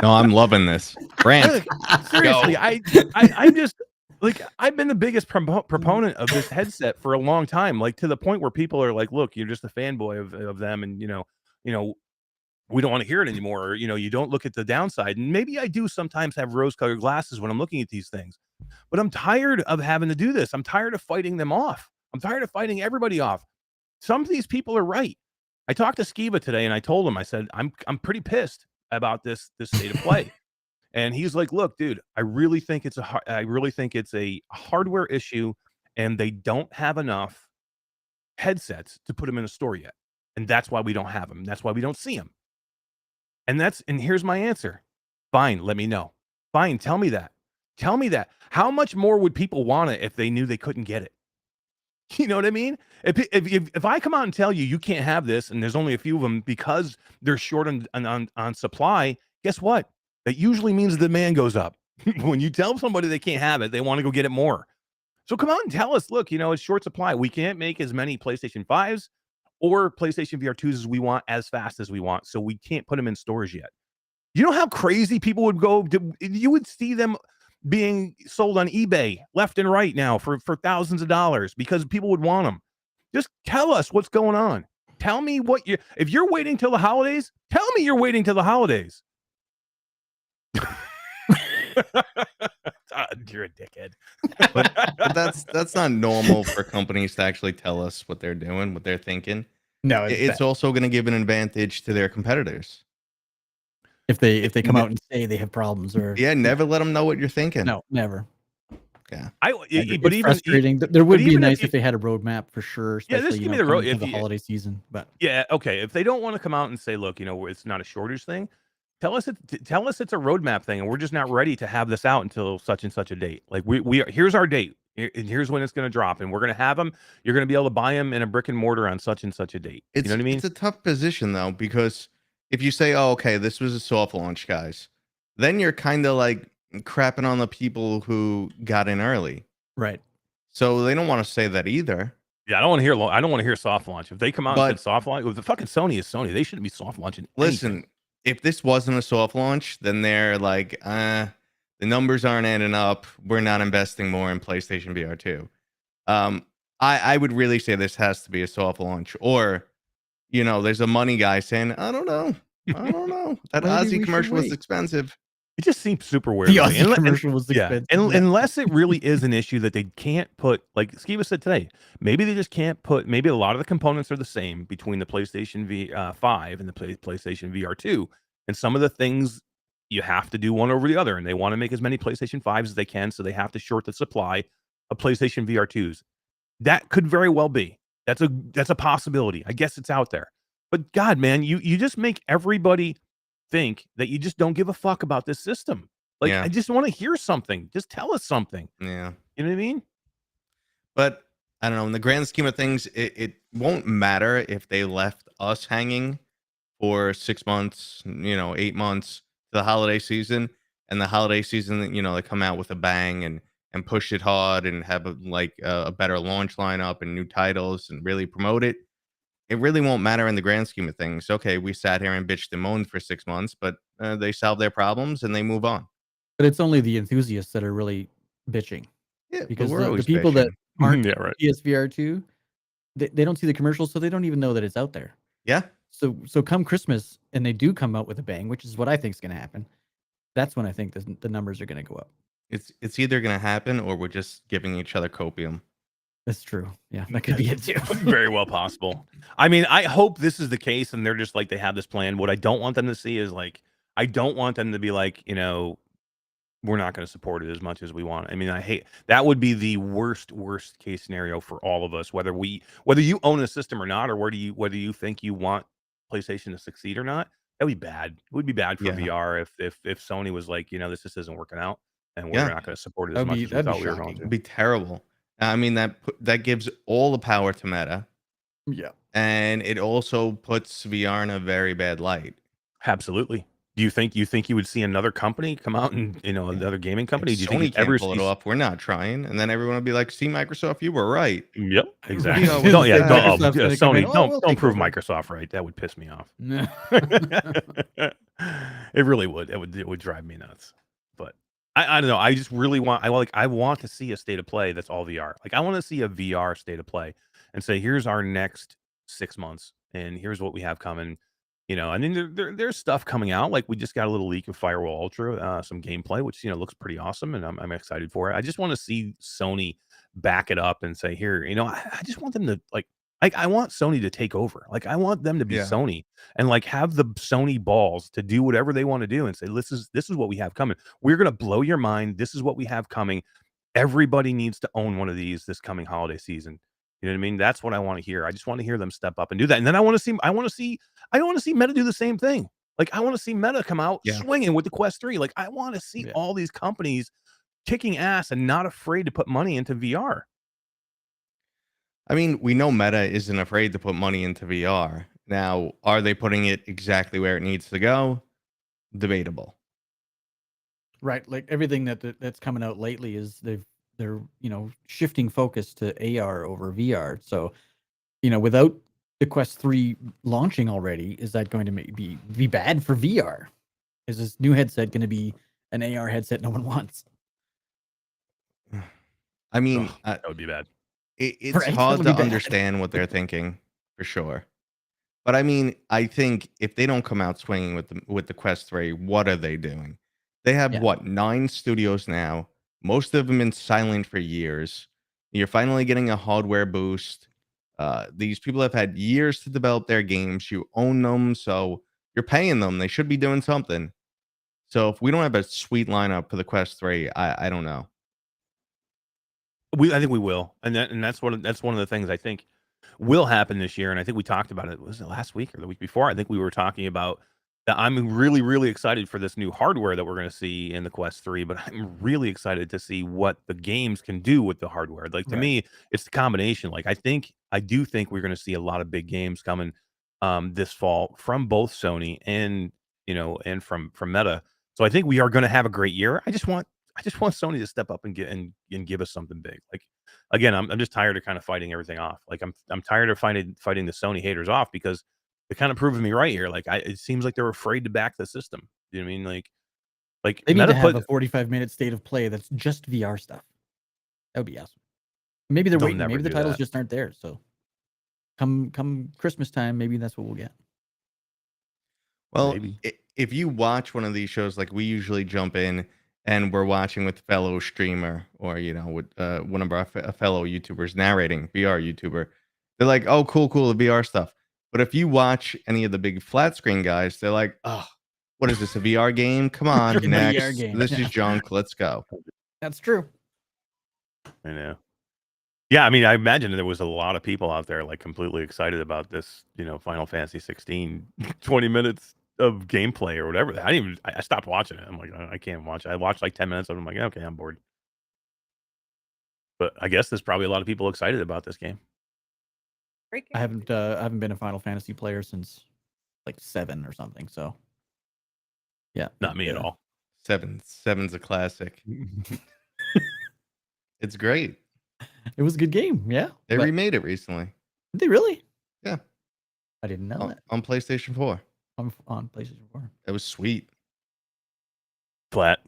Speaker 6: No, I'm loving this. Brand.
Speaker 1: Seriously, I'm just like, I've been the biggest proponent of this headset for a long time, like to the point where people are like, look, you're just a fanboy of them, and we don't want to hear it anymore, or you don't look at the downside. And maybe I do sometimes have rose-colored glasses when I'm looking at these things, but I'm tired of having to do this. I'm tired of fighting them off. I'm tired of fighting everybody off. Some of these people are right. I talked to Skiba today, and I told him, I said, I'm pretty pissed about this State of Play. And he's like, look, dude, I really think it's a hardware issue, and they don't have enough headsets to put them in a store yet. And that's why we don't have them. That's why we don't see them. And here's my answer. Fine, let me know. Fine, tell me that. Tell me that. How much more would people want it if they knew they couldn't get it? You know what I mean? If I come out and tell you you can't have this, and there's only a few of them because they're short on supply, guess what? That usually means the demand goes up. When you tell somebody they can't have it, they want to go get it more. So come out and tell us, look, it's short supply. We can't make as many PlayStation 5s or PlayStation VR 2s as we want as fast as we want. So we can't put them in stores yet. You know how crazy people would go? You would see them being sold on eBay left and right now for thousands of dollars because people would want them. Just tell us what's going on. Tell me if you're waiting till the holidays, tell me you're waiting till the holidays. You're a dickhead.
Speaker 6: But that's not normal for companies to actually tell us what they're doing, what they're thinking.
Speaker 2: No,
Speaker 6: It's also going to give an advantage to their competitors.
Speaker 2: if they come out and say they have problems or
Speaker 6: Yeah, never let them know what you're thinking.
Speaker 2: no, never.
Speaker 6: Yeah.
Speaker 1: But
Speaker 2: It's
Speaker 1: even
Speaker 2: frustrating. There would be
Speaker 1: even
Speaker 2: nice
Speaker 1: if
Speaker 2: if they had a roadmap for sure.
Speaker 1: Yeah,
Speaker 2: Especially
Speaker 1: just give me the road
Speaker 2: coming
Speaker 1: if
Speaker 2: to the
Speaker 1: you-
Speaker 2: holiday season. But
Speaker 1: yeah, okay. If they don't want to come out and say, look, it's not a shortage thing, tell us it's a roadmap thing, and we're just not ready to have this out until such and such a date. Like we are, here's our date, and here's when it's going to drop, and we're going to have them. You're going to be able to buy them in a brick and mortar on such and such a date. You know what I mean?
Speaker 6: It's a tough position though, because if you say, "Oh, okay, this was a soft launch, guys," then you're kind of like crapping on the people who got in early.
Speaker 2: right.
Speaker 6: So they don't want to say that either.
Speaker 1: Yeah, I don't want to hear soft launch. If they come out and said soft launch, the fucking Sony is Sony. They shouldn't be soft launching.
Speaker 6: Listen, if this wasn't a soft launch, then they're like, the numbers aren't adding up. We're not investing more in PlayStation VR 2. I would really say this has to be a soft launch, or there's a money guy saying, I don't know. That
Speaker 2: Maybe we
Speaker 6: Aussie
Speaker 2: should
Speaker 6: commercial was
Speaker 2: wait.
Speaker 6: expensive.
Speaker 1: It just seems super weird.
Speaker 2: The
Speaker 1: to me.
Speaker 2: Aussie commercial was expensive.
Speaker 1: And unless it really is an issue that they can't put, like Skiba said today, maybe they just can't put. Maybe a lot of the components are the same between the PlayStation 5 and the PlayStation VR 2, and some of the things you have to do one over the other, and they want to make as many PlayStation 5s as they can, so they have to short the supply of PlayStation VR 2s. That could very well be. That's a possibility. I guess it's out there. But God, man, you just make everybody think that you just don't give a fuck about this system. Like,
Speaker 6: Yeah.
Speaker 1: I just want to hear something. Just tell us something.
Speaker 6: Yeah.
Speaker 1: You know what I mean?
Speaker 6: But I don't know. In the grand scheme of things, it won't matter if they left us hanging for 6 months, 8 months to the holiday season, and the holiday season, they come out with a bang and push it hard and have a better launch lineup and new titles and really promote it. It really won't matter in the grand scheme of things. Okay, we sat here and bitched and moaned for 6 months, but they solve their problems and they move on.
Speaker 2: But it's only the enthusiasts that are really bitching
Speaker 6: Yeah, but
Speaker 2: because
Speaker 6: we're
Speaker 2: the
Speaker 6: always
Speaker 2: people that
Speaker 6: bitching.
Speaker 2: aren't
Speaker 1: Yeah, right.
Speaker 2: PSVR 2, they don't see the commercials, so they don't even know that it's out there.
Speaker 6: Yeah.
Speaker 2: So come Christmas and they do come out with a bang, which is what I think is going to happen. That's when I think the numbers are going to go up.
Speaker 6: It's either gonna happen or we're just giving each other copium.
Speaker 2: That's true. Yeah, that could be it too.
Speaker 1: Very well possible. I mean, I hope this is the case and they're just like they have this plan. What I don't want them to see is like I don't want them to be like, we're not going to support it as much as we want. I mean, I hate that would be the worst case scenario for all of us, whether you own a system or not, or whether you think you want PlayStation to succeed or not. That would be bad. It would be bad for
Speaker 6: Yeah.
Speaker 1: VR if Sony was like, this just isn't working out and we're
Speaker 6: Yeah.
Speaker 1: not going to support it as much as we
Speaker 2: That'd be
Speaker 1: thought we were going
Speaker 2: shocking.
Speaker 1: to.
Speaker 6: It'd be terrible. I mean, that gives all the power to Meta,
Speaker 2: Yeah.
Speaker 6: and it also puts VR in a very bad light.
Speaker 1: Absolutely. Do you think you would see another company come out and another gaming company?
Speaker 6: If
Speaker 1: Do you think
Speaker 6: Sony
Speaker 1: you'd ever
Speaker 6: can't pull it
Speaker 1: see?
Speaker 6: off, we're not trying, and then everyone will be like, "See, Microsoft, you were right."
Speaker 1: Yep, exactly.
Speaker 6: You know,
Speaker 1: Don't, yeah,
Speaker 6: Microsoft's
Speaker 1: don't,
Speaker 2: gonna come in,
Speaker 1: Sony,
Speaker 2: "Oh,
Speaker 1: don't
Speaker 2: we'll
Speaker 1: don't
Speaker 2: take
Speaker 1: prove
Speaker 2: over."
Speaker 1: Microsoft right. That would piss me off.
Speaker 2: No.
Speaker 1: It really would. It would drive me nuts. But I don't know. I just really want. I want to see a state of play that's all VR. Like I want to see a VR state of play and say, here's our next 6 months, and here's what we have coming. And then there's stuff coming out. Like we just got a little leak of Firewall Ultra, some gameplay, which looks pretty awesome, and I'm excited for it. I just want to see Sony back it up and say, here, I just want them to like I want Sony to take over. Like I want them to be
Speaker 6: Yeah.
Speaker 1: Sony and like have the Sony balls to do whatever they want to do and say, this is what we have coming. We're gonna blow your mind. This is what we have coming. Everybody needs to own one of these this coming holiday season. You know what I mean? That's what I want to hear. I just want to hear them step up and do that. And then I want to see Meta do the same thing. Like I want to see Meta come out
Speaker 6: Yeah.
Speaker 1: swinging with the Quest 3. Like I want to see all these companies kicking ass and not afraid to put money into VR.
Speaker 6: I mean, we know Meta isn't afraid to put money into VR. Now, are they putting it exactly where it needs to go? Debatable.
Speaker 2: Right, like everything that's coming out lately is they're shifting focus to AR over VR. So, without the Quest 3 launching already, is that going to be bad for VR? Is this new headset going to be an AR headset no one wants?
Speaker 6: I mean,
Speaker 1: That would be bad.
Speaker 6: it's
Speaker 2: Right, that
Speaker 6: hard
Speaker 2: would
Speaker 6: to
Speaker 2: be bad.
Speaker 6: understand what they're thinking, for sure. But I mean, I think if they don't come out swinging with the Quest 3, what are they doing? They have
Speaker 2: Yeah.
Speaker 6: 9 studios now. Most of them been silent for years. You're finally getting a hardware boost. These people have had years to develop their games. You own them, so you're paying them. They should be doing something. So if we don't have a sweet lineup for the Quest 3, I don't know.
Speaker 1: I think we will, and that's one of the things I think will happen this year. And I think we talked about it. Was it last week or the week before? I think we were talking about that. I'm really, really excited for this new hardware that we're going to see in the Quest 3. But I'm really excited to see what the games can do with the hardware. Like to
Speaker 2: Right.
Speaker 1: me, it's the combination. Like I do think we're going to see a lot of big games coming this fall from both Sony and and from Meta. So I think we are going to have a great year. I just want Sony to step up and give us something big. Like again, I'm just tired of kind of fighting everything off. Like I'm tired of fighting the Sony haters off because it kind of proving me right here. Like it seems like they're afraid to back the system. You know what I mean? Like
Speaker 2: They need
Speaker 1: Meta
Speaker 2: to have
Speaker 1: put
Speaker 2: a 45-minute state of play that's just VR stuff. That would be awesome. Maybe they're
Speaker 1: They'll
Speaker 2: waiting.
Speaker 1: never
Speaker 2: Maybe the
Speaker 1: do
Speaker 2: titles
Speaker 1: that.
Speaker 2: just aren't there. So come Christmas time, maybe that's what we'll get.
Speaker 6: Well,
Speaker 1: Maybe.
Speaker 6: if you watch one of these shows, like we usually jump in and we're watching with fellow streamer or with one of our fellow YouTubers narrating, VR YouTuber, they're like, "Oh, cool, the VR stuff." But if you watch any of the big flat screen guys, they're like, "Oh, what is this, a VR game? Come on,
Speaker 2: VR
Speaker 6: next.
Speaker 2: game,
Speaker 6: This
Speaker 2: yeah.
Speaker 6: is junk. Let's go."
Speaker 2: That's true.
Speaker 1: I know. Yeah, I mean, I imagine there was a lot of people out there like completely excited about this, Final Fantasy 16, 20 minutes of gameplay or whatever. I stopped watching it. I'm like, I can't watch it. I watched like 10 minutes of it. I'm like, okay, I'm bored. But I guess there's probably a lot of people excited about this game.
Speaker 4: Great
Speaker 2: I
Speaker 4: game.
Speaker 2: haven't been a Final Fantasy player since like 7 or something. So yeah,
Speaker 1: Not me at all.
Speaker 6: Seven's a classic. It's great.
Speaker 2: It was a good game. Yeah,
Speaker 6: They
Speaker 2: but
Speaker 6: remade it recently.
Speaker 2: did they really?
Speaker 6: Yeah.
Speaker 2: I didn't know that
Speaker 6: On PlayStation 4.
Speaker 2: on PlayStation 4.
Speaker 6: It was sweet.
Speaker 1: Flat.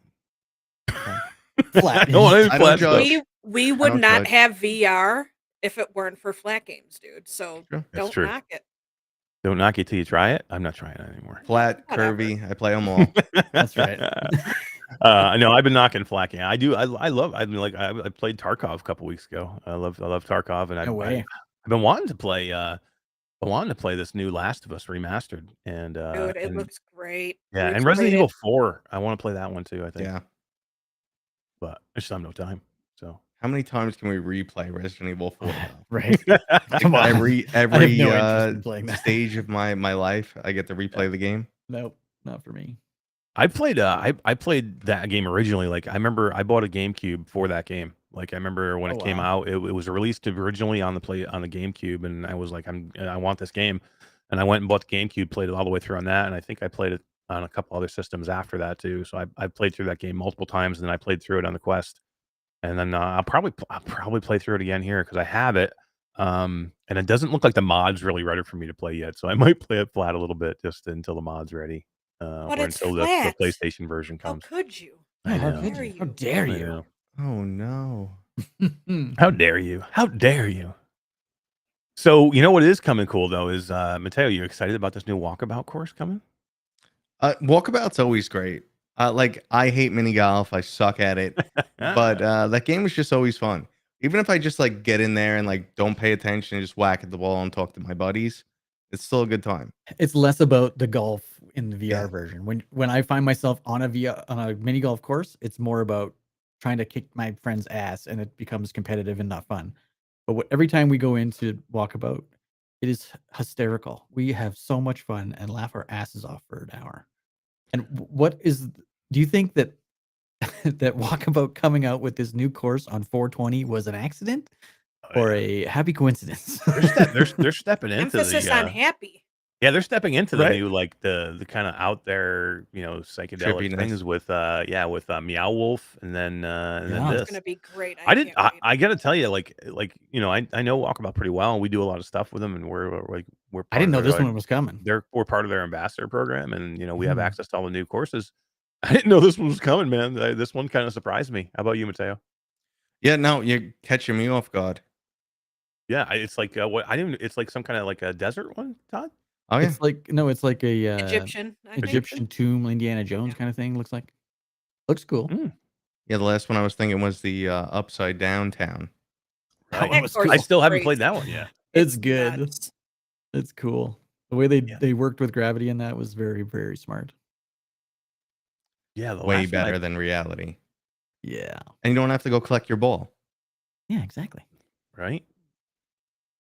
Speaker 2: Flat.
Speaker 1: I don't want any
Speaker 6: I don't
Speaker 1: flat
Speaker 6: judge.
Speaker 1: stuff.
Speaker 4: We would
Speaker 6: don't
Speaker 4: not
Speaker 6: judge.
Speaker 4: have VR if it weren't for flat games, dude. So
Speaker 6: True.
Speaker 1: That's
Speaker 4: don't
Speaker 1: true.
Speaker 4: knock it.
Speaker 1: Don't knock it till you try it. I'm not trying it anymore.
Speaker 6: Flat,
Speaker 4: Whatever.
Speaker 6: curvy. I play them all.
Speaker 2: That's right.
Speaker 1: No, I've been knocking flat game. I do. I love. I mean, like I played Tarkov a couple weeks ago. I love Tarkov, and
Speaker 2: No way.
Speaker 1: I've been wanting to play. I wanted to play this new Last of Us remastered, and
Speaker 4: Dude, it
Speaker 1: and
Speaker 4: looks great.
Speaker 1: yeah, and
Speaker 4: Looks
Speaker 1: Resident
Speaker 4: great.
Speaker 1: Evil 4. I want to play that one too. I think,
Speaker 6: Yeah.
Speaker 1: but I just have no time. So
Speaker 6: How many times can we replay Resident Evil 4?
Speaker 2: Right.
Speaker 6: Like,
Speaker 2: Come on.
Speaker 6: every
Speaker 2: no interest in playing that.
Speaker 6: stage of my life, I get to replay the game.
Speaker 2: Nope, not for me.
Speaker 1: I played. I played that game originally. Like I remember, I bought a GameCube for that game. Like I remember when
Speaker 2: Oh,
Speaker 1: it came
Speaker 2: wow.
Speaker 1: out, it was released originally on the GameCube, and I was like, I want this game, and I went and bought the GameCube, played it all the way through on that, and I think I played it on a couple other systems after that too. So I played through that game multiple times, and then I played through it on the Quest, and then I'll probably play through it again here because I have it. And it doesn't look like the mod's really ready for me to play yet, so I might play it flat a little bit just until the mod's ready,
Speaker 4: But
Speaker 1: or
Speaker 4: it's
Speaker 1: until the
Speaker 4: flat.
Speaker 1: PlayStation version
Speaker 4: How
Speaker 1: comes.
Speaker 4: could you?
Speaker 1: I
Speaker 2: How
Speaker 1: know.
Speaker 2: could
Speaker 4: dare
Speaker 2: you? How
Speaker 4: you?
Speaker 2: dare
Speaker 1: I
Speaker 2: you?
Speaker 1: know.
Speaker 6: Oh no.
Speaker 1: How dare you? How dare you? So you know what is coming cool though is Mateo, you excited about this new walkabout course coming?
Speaker 6: Walkabout's always great. Like I hate mini golf. I suck at it. But that game was just always fun. Even if I just like get in there and like don't pay attention and just whack at the ball and talk to my buddies, it's still a good time.
Speaker 2: It's less about the golf in the VR
Speaker 6: Yeah.
Speaker 2: version. When I find myself on a mini golf course, it's more about trying to kick my friend's ass, and it becomes competitive and not fun. But every time we go into walkabout, it is hysterical. We have so much fun and laugh our asses off for an hour. And do you think that that walkabout coming out with this new course on 420 was an accident or a happy coincidence?
Speaker 1: They're stepping into
Speaker 4: Emphasis
Speaker 1: the
Speaker 4: on happy.
Speaker 1: yeah, they're stepping into the
Speaker 2: Right.
Speaker 1: new like the kind of out there, psychedelic
Speaker 6: Trippiness.
Speaker 1: things with Meow Wolf and then
Speaker 2: Yeah.
Speaker 1: this.
Speaker 4: It's gonna be great.
Speaker 1: I
Speaker 4: can't wait.
Speaker 1: I gotta tell you, I know Walkabout pretty well, and we do a lot of stuff with them, and we're
Speaker 2: I
Speaker 1: part
Speaker 2: didn't know
Speaker 1: of
Speaker 2: this
Speaker 1: their,
Speaker 2: one was coming.
Speaker 1: we're part of their ambassador program, and we have
Speaker 2: Mm.
Speaker 1: access to all the new courses. I didn't know this one was coming, man. This one kind of surprised me. How about you, Mateo?
Speaker 6: Yeah, no, you're catching me off guard.
Speaker 1: Yeah, it's like what I didn't. It's like some kind of like a desert one, Todd.
Speaker 6: Oh yeah.
Speaker 2: It's like a
Speaker 4: Egyptian. I think.
Speaker 2: Egyptian tomb, Indiana Jones
Speaker 4: Yeah.
Speaker 2: kind of thing. Looks cool.
Speaker 1: Mm,
Speaker 6: Yeah, the last one I was thinking was the upside down town.
Speaker 2: That
Speaker 1: right.
Speaker 2: one was
Speaker 4: course
Speaker 2: cool.
Speaker 1: I
Speaker 4: is
Speaker 1: still haven't
Speaker 4: crazy.
Speaker 1: played that one yet.
Speaker 2: It's good.
Speaker 4: nuts.
Speaker 2: It's cool. The way
Speaker 1: Yeah.
Speaker 2: they worked with gravity in that was very, very smart.
Speaker 1: Yeah, the
Speaker 6: Way
Speaker 1: last one
Speaker 6: better than reality.
Speaker 2: Yeah.
Speaker 6: And you don't have to go collect your ball.
Speaker 2: Yeah, exactly.
Speaker 1: right?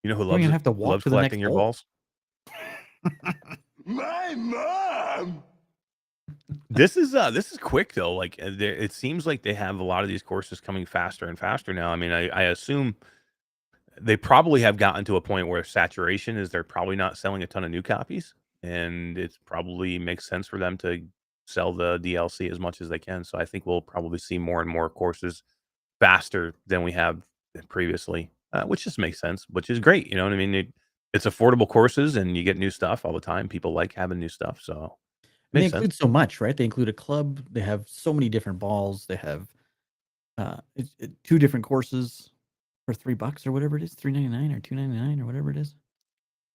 Speaker 1: You know who
Speaker 2: don't
Speaker 1: loves
Speaker 2: even
Speaker 1: it?
Speaker 2: have to walk
Speaker 1: Loves
Speaker 2: to the
Speaker 1: collecting
Speaker 2: next
Speaker 1: your
Speaker 2: hole.
Speaker 1: balls.
Speaker 5: My mom!
Speaker 1: This is quick though. Like it seems like they have a lot of these courses coming faster and faster now. I mean, I assume they probably have gotten to a point where saturation is they're probably not selling a ton of new copies, and it probably makes sense for them to sell the DLC as much as they can. So I think we'll probably see more and more courses faster than we have previously, which just makes sense, which is great. You know what I mean? It's affordable courses, and you get new stuff all the time. People like having new stuff, so
Speaker 2: And they
Speaker 1: makes sense.
Speaker 2: include so much, right? They include a club. They have so many different balls. They have 2 different courses for $3 or whatever it is, $3.99 or $2.99 or whatever it is.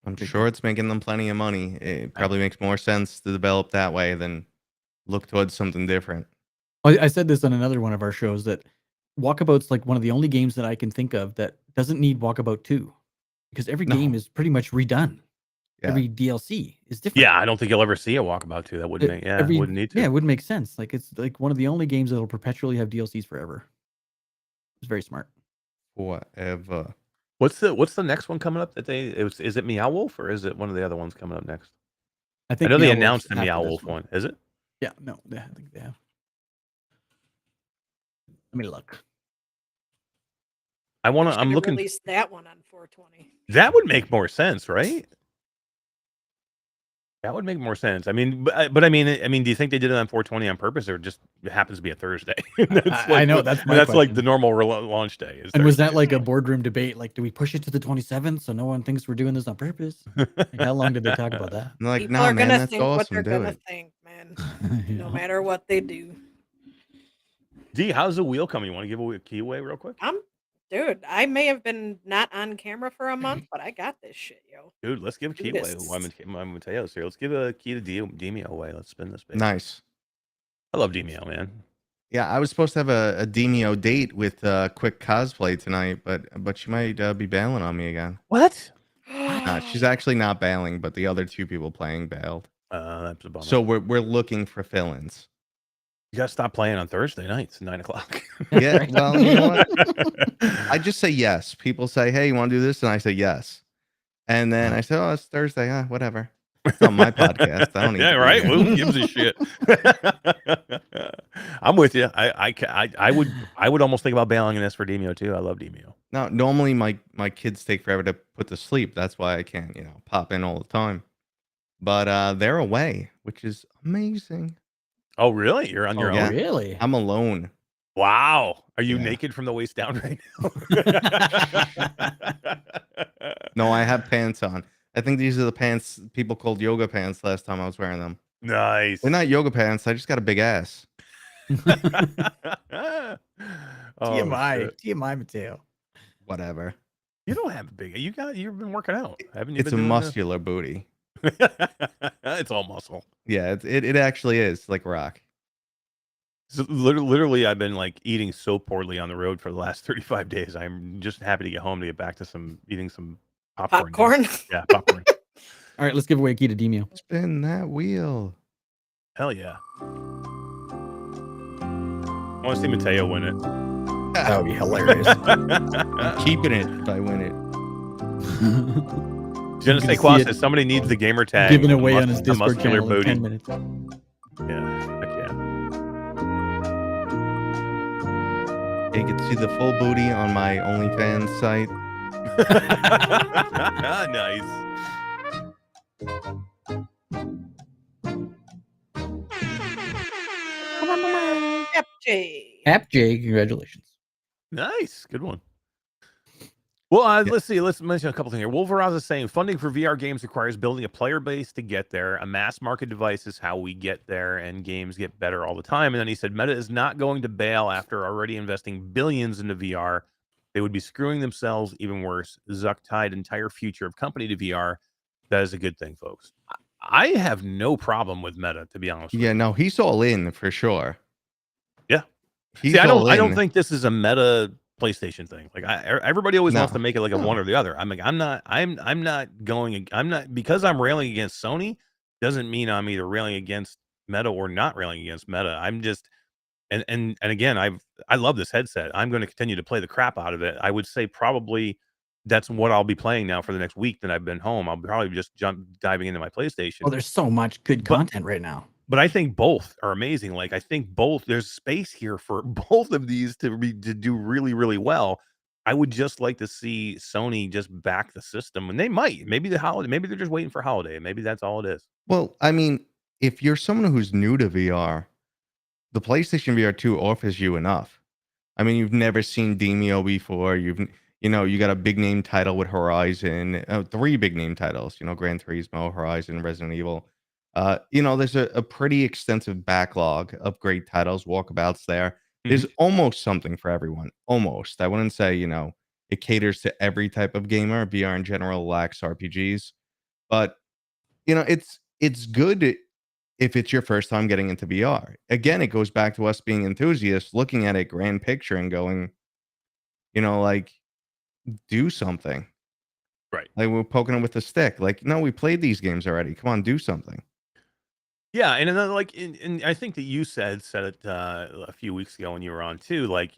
Speaker 6: I'm
Speaker 2: Big
Speaker 6: sure it's making them plenty of money. It probably makes more sense to develop that way than look towards something different.
Speaker 2: I said this on another one of our shows that Walkabout's like one of the only games that I can think of that doesn't need Walkabout 2 because every
Speaker 6: No.
Speaker 2: game is pretty much redone.
Speaker 6: Yeah.
Speaker 2: Every DLC is different.
Speaker 1: Yeah, I don't think you'll ever see a Walkabout 2. That wouldn't wouldn't need to.
Speaker 2: Yeah, it wouldn't make sense. Like it's like one of the only games that'll perpetually have DLCs forever. It's very smart.
Speaker 6: Whatever.
Speaker 1: What's the next one coming up that is it Meow Wolf or is it one of the other ones coming up next?
Speaker 2: I
Speaker 1: I
Speaker 2: think
Speaker 1: know they
Speaker 2: Meow Wolf's
Speaker 1: announced the
Speaker 2: after
Speaker 1: Meow
Speaker 2: this
Speaker 1: Wolf one. Is it?
Speaker 2: Yeah, no, I think they have. Let me look.
Speaker 1: I want
Speaker 4: Wish
Speaker 1: to.
Speaker 4: they
Speaker 1: I'm
Speaker 4: could
Speaker 1: looking.
Speaker 4: release that one on 420.
Speaker 1: That would make more sense, right? That would make more sense. I mean, but I mean, do you think they did it on 420 on purpose, or just it happens to be a Thursday?
Speaker 2: I know, that's my
Speaker 1: that's like
Speaker 2: question.
Speaker 1: the normal launch day.
Speaker 2: And was that like a boardroom debate? Like, do we push it to the 27th so no one thinks we're doing this on purpose? Like, how long did they talk about that?
Speaker 6: I'm like,
Speaker 4: People
Speaker 6: nah,
Speaker 4: are
Speaker 6: man,
Speaker 4: gonna
Speaker 6: that's
Speaker 4: think what
Speaker 6: awesome.
Speaker 4: they're
Speaker 6: Do
Speaker 4: gonna
Speaker 6: it.
Speaker 4: think, man.
Speaker 2: You
Speaker 4: No
Speaker 2: know?
Speaker 4: matter what they do.
Speaker 1: D, how's the wheel coming? You want to give a key away real quick?
Speaker 4: Dude, I may have been not on camera for a month, but I got this shit, yo.
Speaker 1: Dude, let's give a key
Speaker 4: Do
Speaker 1: away.
Speaker 4: this.
Speaker 1: I'm Mateos here. Let's give a key to Demeo away. Let's spin this baby.
Speaker 6: Nice.
Speaker 1: I love Demeo, man.
Speaker 6: Yeah, I was supposed to have a Demeo date with Quick Cosplay tonight, but she might be bailing on me again.
Speaker 1: What?
Speaker 6: She's actually not bailing, but the other two people playing bailed.
Speaker 1: That's a bummer.
Speaker 6: So we're looking for fill-ins.
Speaker 1: You gotta stop playing on Thursday nights, 9:00.
Speaker 6: Yeah, well, you know what? I just say yes. People say, "Hey, you want to do this?" And I say yes. And then I say, "Oh, it's Thursday. Whatever." It's on my podcast. I don't need.
Speaker 1: Yeah,
Speaker 6: to be
Speaker 1: right.
Speaker 6: here.
Speaker 1: Who gives a shit? I'm with you. I would almost think about bailing in this for Demeo too. I love Demeo.
Speaker 6: No, normally my kids take forever to put to sleep. That's why I can't, pop in all the time. But they're away, which is amazing.
Speaker 1: Oh, really? You're on your
Speaker 6: yeah.
Speaker 1: own?
Speaker 2: Really?
Speaker 6: I'm alone.
Speaker 1: Wow. Are you
Speaker 6: Yeah.
Speaker 1: naked from the waist down right now?
Speaker 6: No, I have pants on. I think these are the pants people called yoga pants last time I was wearing them.
Speaker 1: Nice.
Speaker 6: They're not yoga pants. I just got a big ass.
Speaker 1: Oh,
Speaker 2: TMI,
Speaker 1: shit.
Speaker 2: TMI, Mateo.
Speaker 6: Whatever.
Speaker 1: You don't have a big. You've been working out, haven't you?
Speaker 6: It's a
Speaker 1: been doing
Speaker 6: muscular booty.
Speaker 1: It's all muscle.
Speaker 6: Yeah, it actually is like rock.
Speaker 1: So literally, I've been like eating so poorly on the road for the last 35 days. I'm just happy to get home to get back to eating some popcorn.
Speaker 4: Popcorn?
Speaker 1: Yeah, popcorn.
Speaker 2: All right, let's give away a key to Demeo.
Speaker 6: Spin that wheel.
Speaker 1: Hell yeah. I want to see Mateo win it.
Speaker 2: That would be hilarious.
Speaker 6: I'm keeping it if I win it.
Speaker 1: Je ne sais quoi says somebody needs the gamer tag.
Speaker 2: Giving
Speaker 1: the
Speaker 2: away on his
Speaker 1: the
Speaker 2: Discord
Speaker 1: muscular
Speaker 2: channel in
Speaker 1: booty.
Speaker 2: 10 minutes.
Speaker 1: Yeah, heck yeah.
Speaker 6: You can see the full booty on my OnlyFans site.
Speaker 1: Nice.
Speaker 4: Yep, Jay.
Speaker 2: App J, congratulations.
Speaker 1: Nice. Good one. Well, let's see. Let's mention a couple things here. Wolveraz is saying funding for VR games requires building a player base to get there. A mass market device is how we get there, and games get better all the time. And then he said, Meta is not going to bail after already investing billions into VR. They would be screwing themselves even worse. Zuck tied entire future of company to VR. That is a good thing, folks. I have no problem with Meta, to be honest.
Speaker 6: Yeah, no, he's all in for sure.
Speaker 1: Yeah.
Speaker 6: He's
Speaker 1: See, I
Speaker 6: all
Speaker 1: don't
Speaker 6: in.
Speaker 1: think this is a Meta PlayStation thing. Like everybody always wants
Speaker 6: No.
Speaker 1: to make it like a one or the other. I'm not because I'm railing against Sony doesn't mean I'm either railing against Meta or not railing against Meta. I'm just and again, I love this headset. I'm going to continue to play the crap out of it. I would say probably that's what I'll be playing now for the next week that I've been home. I'll probably just diving into my PlayStation.
Speaker 2: Oh, there's so much good content right now.
Speaker 1: But I think both are amazing. Like I think there's space here for both of these to do really, really well. I would just like to see Sony just back the system, and they might. Maybe maybe they're just waiting for holiday. Maybe that's all it is.
Speaker 6: Well, I mean, if you're someone who's new to VR, the PlayStation VR 2 offers you enough. I mean, you've never seen Demeo before. You got a big name title with Horizon, 3 big name titles, Gran Turismo, Horizon, Resident Evil. There's a pretty extensive backlog of great titles, walkabouts there. There's almost something for everyone. Almost. I wouldn't say, it caters to every type of gamer. VR in general lacks RPGs. But, it's good if it's your first time getting into VR. Again, it goes back to us being enthusiasts, looking at it grand picture and going, do something.
Speaker 1: Right.
Speaker 6: Like we're poking them with a stick. Like, no, we played these games already. Come on, do something.
Speaker 1: Yeah, and then and I think that you said it a few weeks ago when you were on too. Like,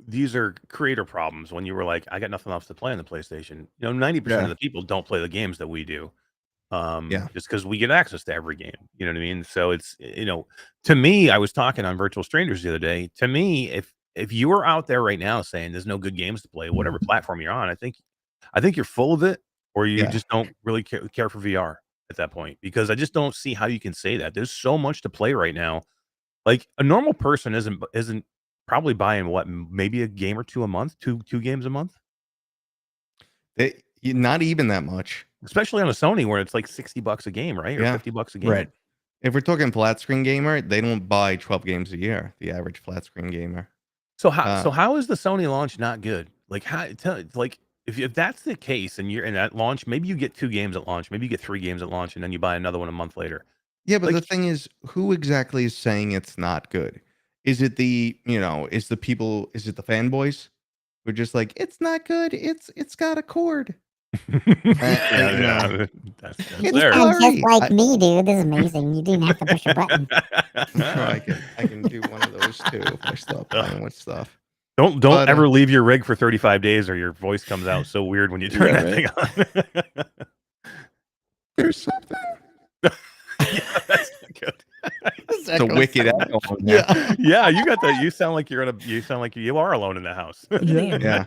Speaker 1: these are creator problems. When you were like, I got nothing else to play on the PlayStation. 90% of the people don't play the games that we do. Just because we get access to every game. You know what I mean? So it's to me, I was talking on Virtual Strangers the other day. To me, if you are out there right now saying there's no good games to play, whatever platform you're on, I think you're full of it, or you just don't really care for VR. at that point, because I just don't see how you can say that. There's so much to play right now. Like a normal person isn't probably buying what, maybe a game or two a month, two games a month,
Speaker 6: Not even that much.
Speaker 1: especially on a Sony where it's like $60 a game, right? Or
Speaker 6: Yeah.
Speaker 1: $50 a game.
Speaker 2: Right.
Speaker 6: If we're talking flat screen gamer, they don't buy 12 games a year. The average flat screen gamer.
Speaker 1: So how is the Sony launch not good? Like if that's the case and you're in at launch, maybe you get 2 games at launch, maybe you get 3 games at launch, and then you buy another one a month later.
Speaker 6: Yeah, but
Speaker 1: Like-
Speaker 6: the thing is, who exactly is saying it's not good? Is it the fanboys who are just like, it's not good, it's got a cord.
Speaker 1: That's
Speaker 6: It's
Speaker 3: You
Speaker 1: there.
Speaker 3: sound
Speaker 6: blurry.
Speaker 3: just like me, dude. This is amazing. You didn't have to push a button.
Speaker 6: I'm sure I can do one of those too if I stop playing with stuff.
Speaker 1: Don't
Speaker 6: But,
Speaker 1: ever leave your rig for 35 days or your voice comes out so weird when you turn
Speaker 6: Yeah,
Speaker 1: that thing on.
Speaker 6: There's something.
Speaker 1: Yeah, that's good.
Speaker 6: It's a wicked echo. Yeah.
Speaker 1: Yeah, you got that. You sound like you sound like you are alone in the house.
Speaker 2: Yeah.
Speaker 6: Yeah.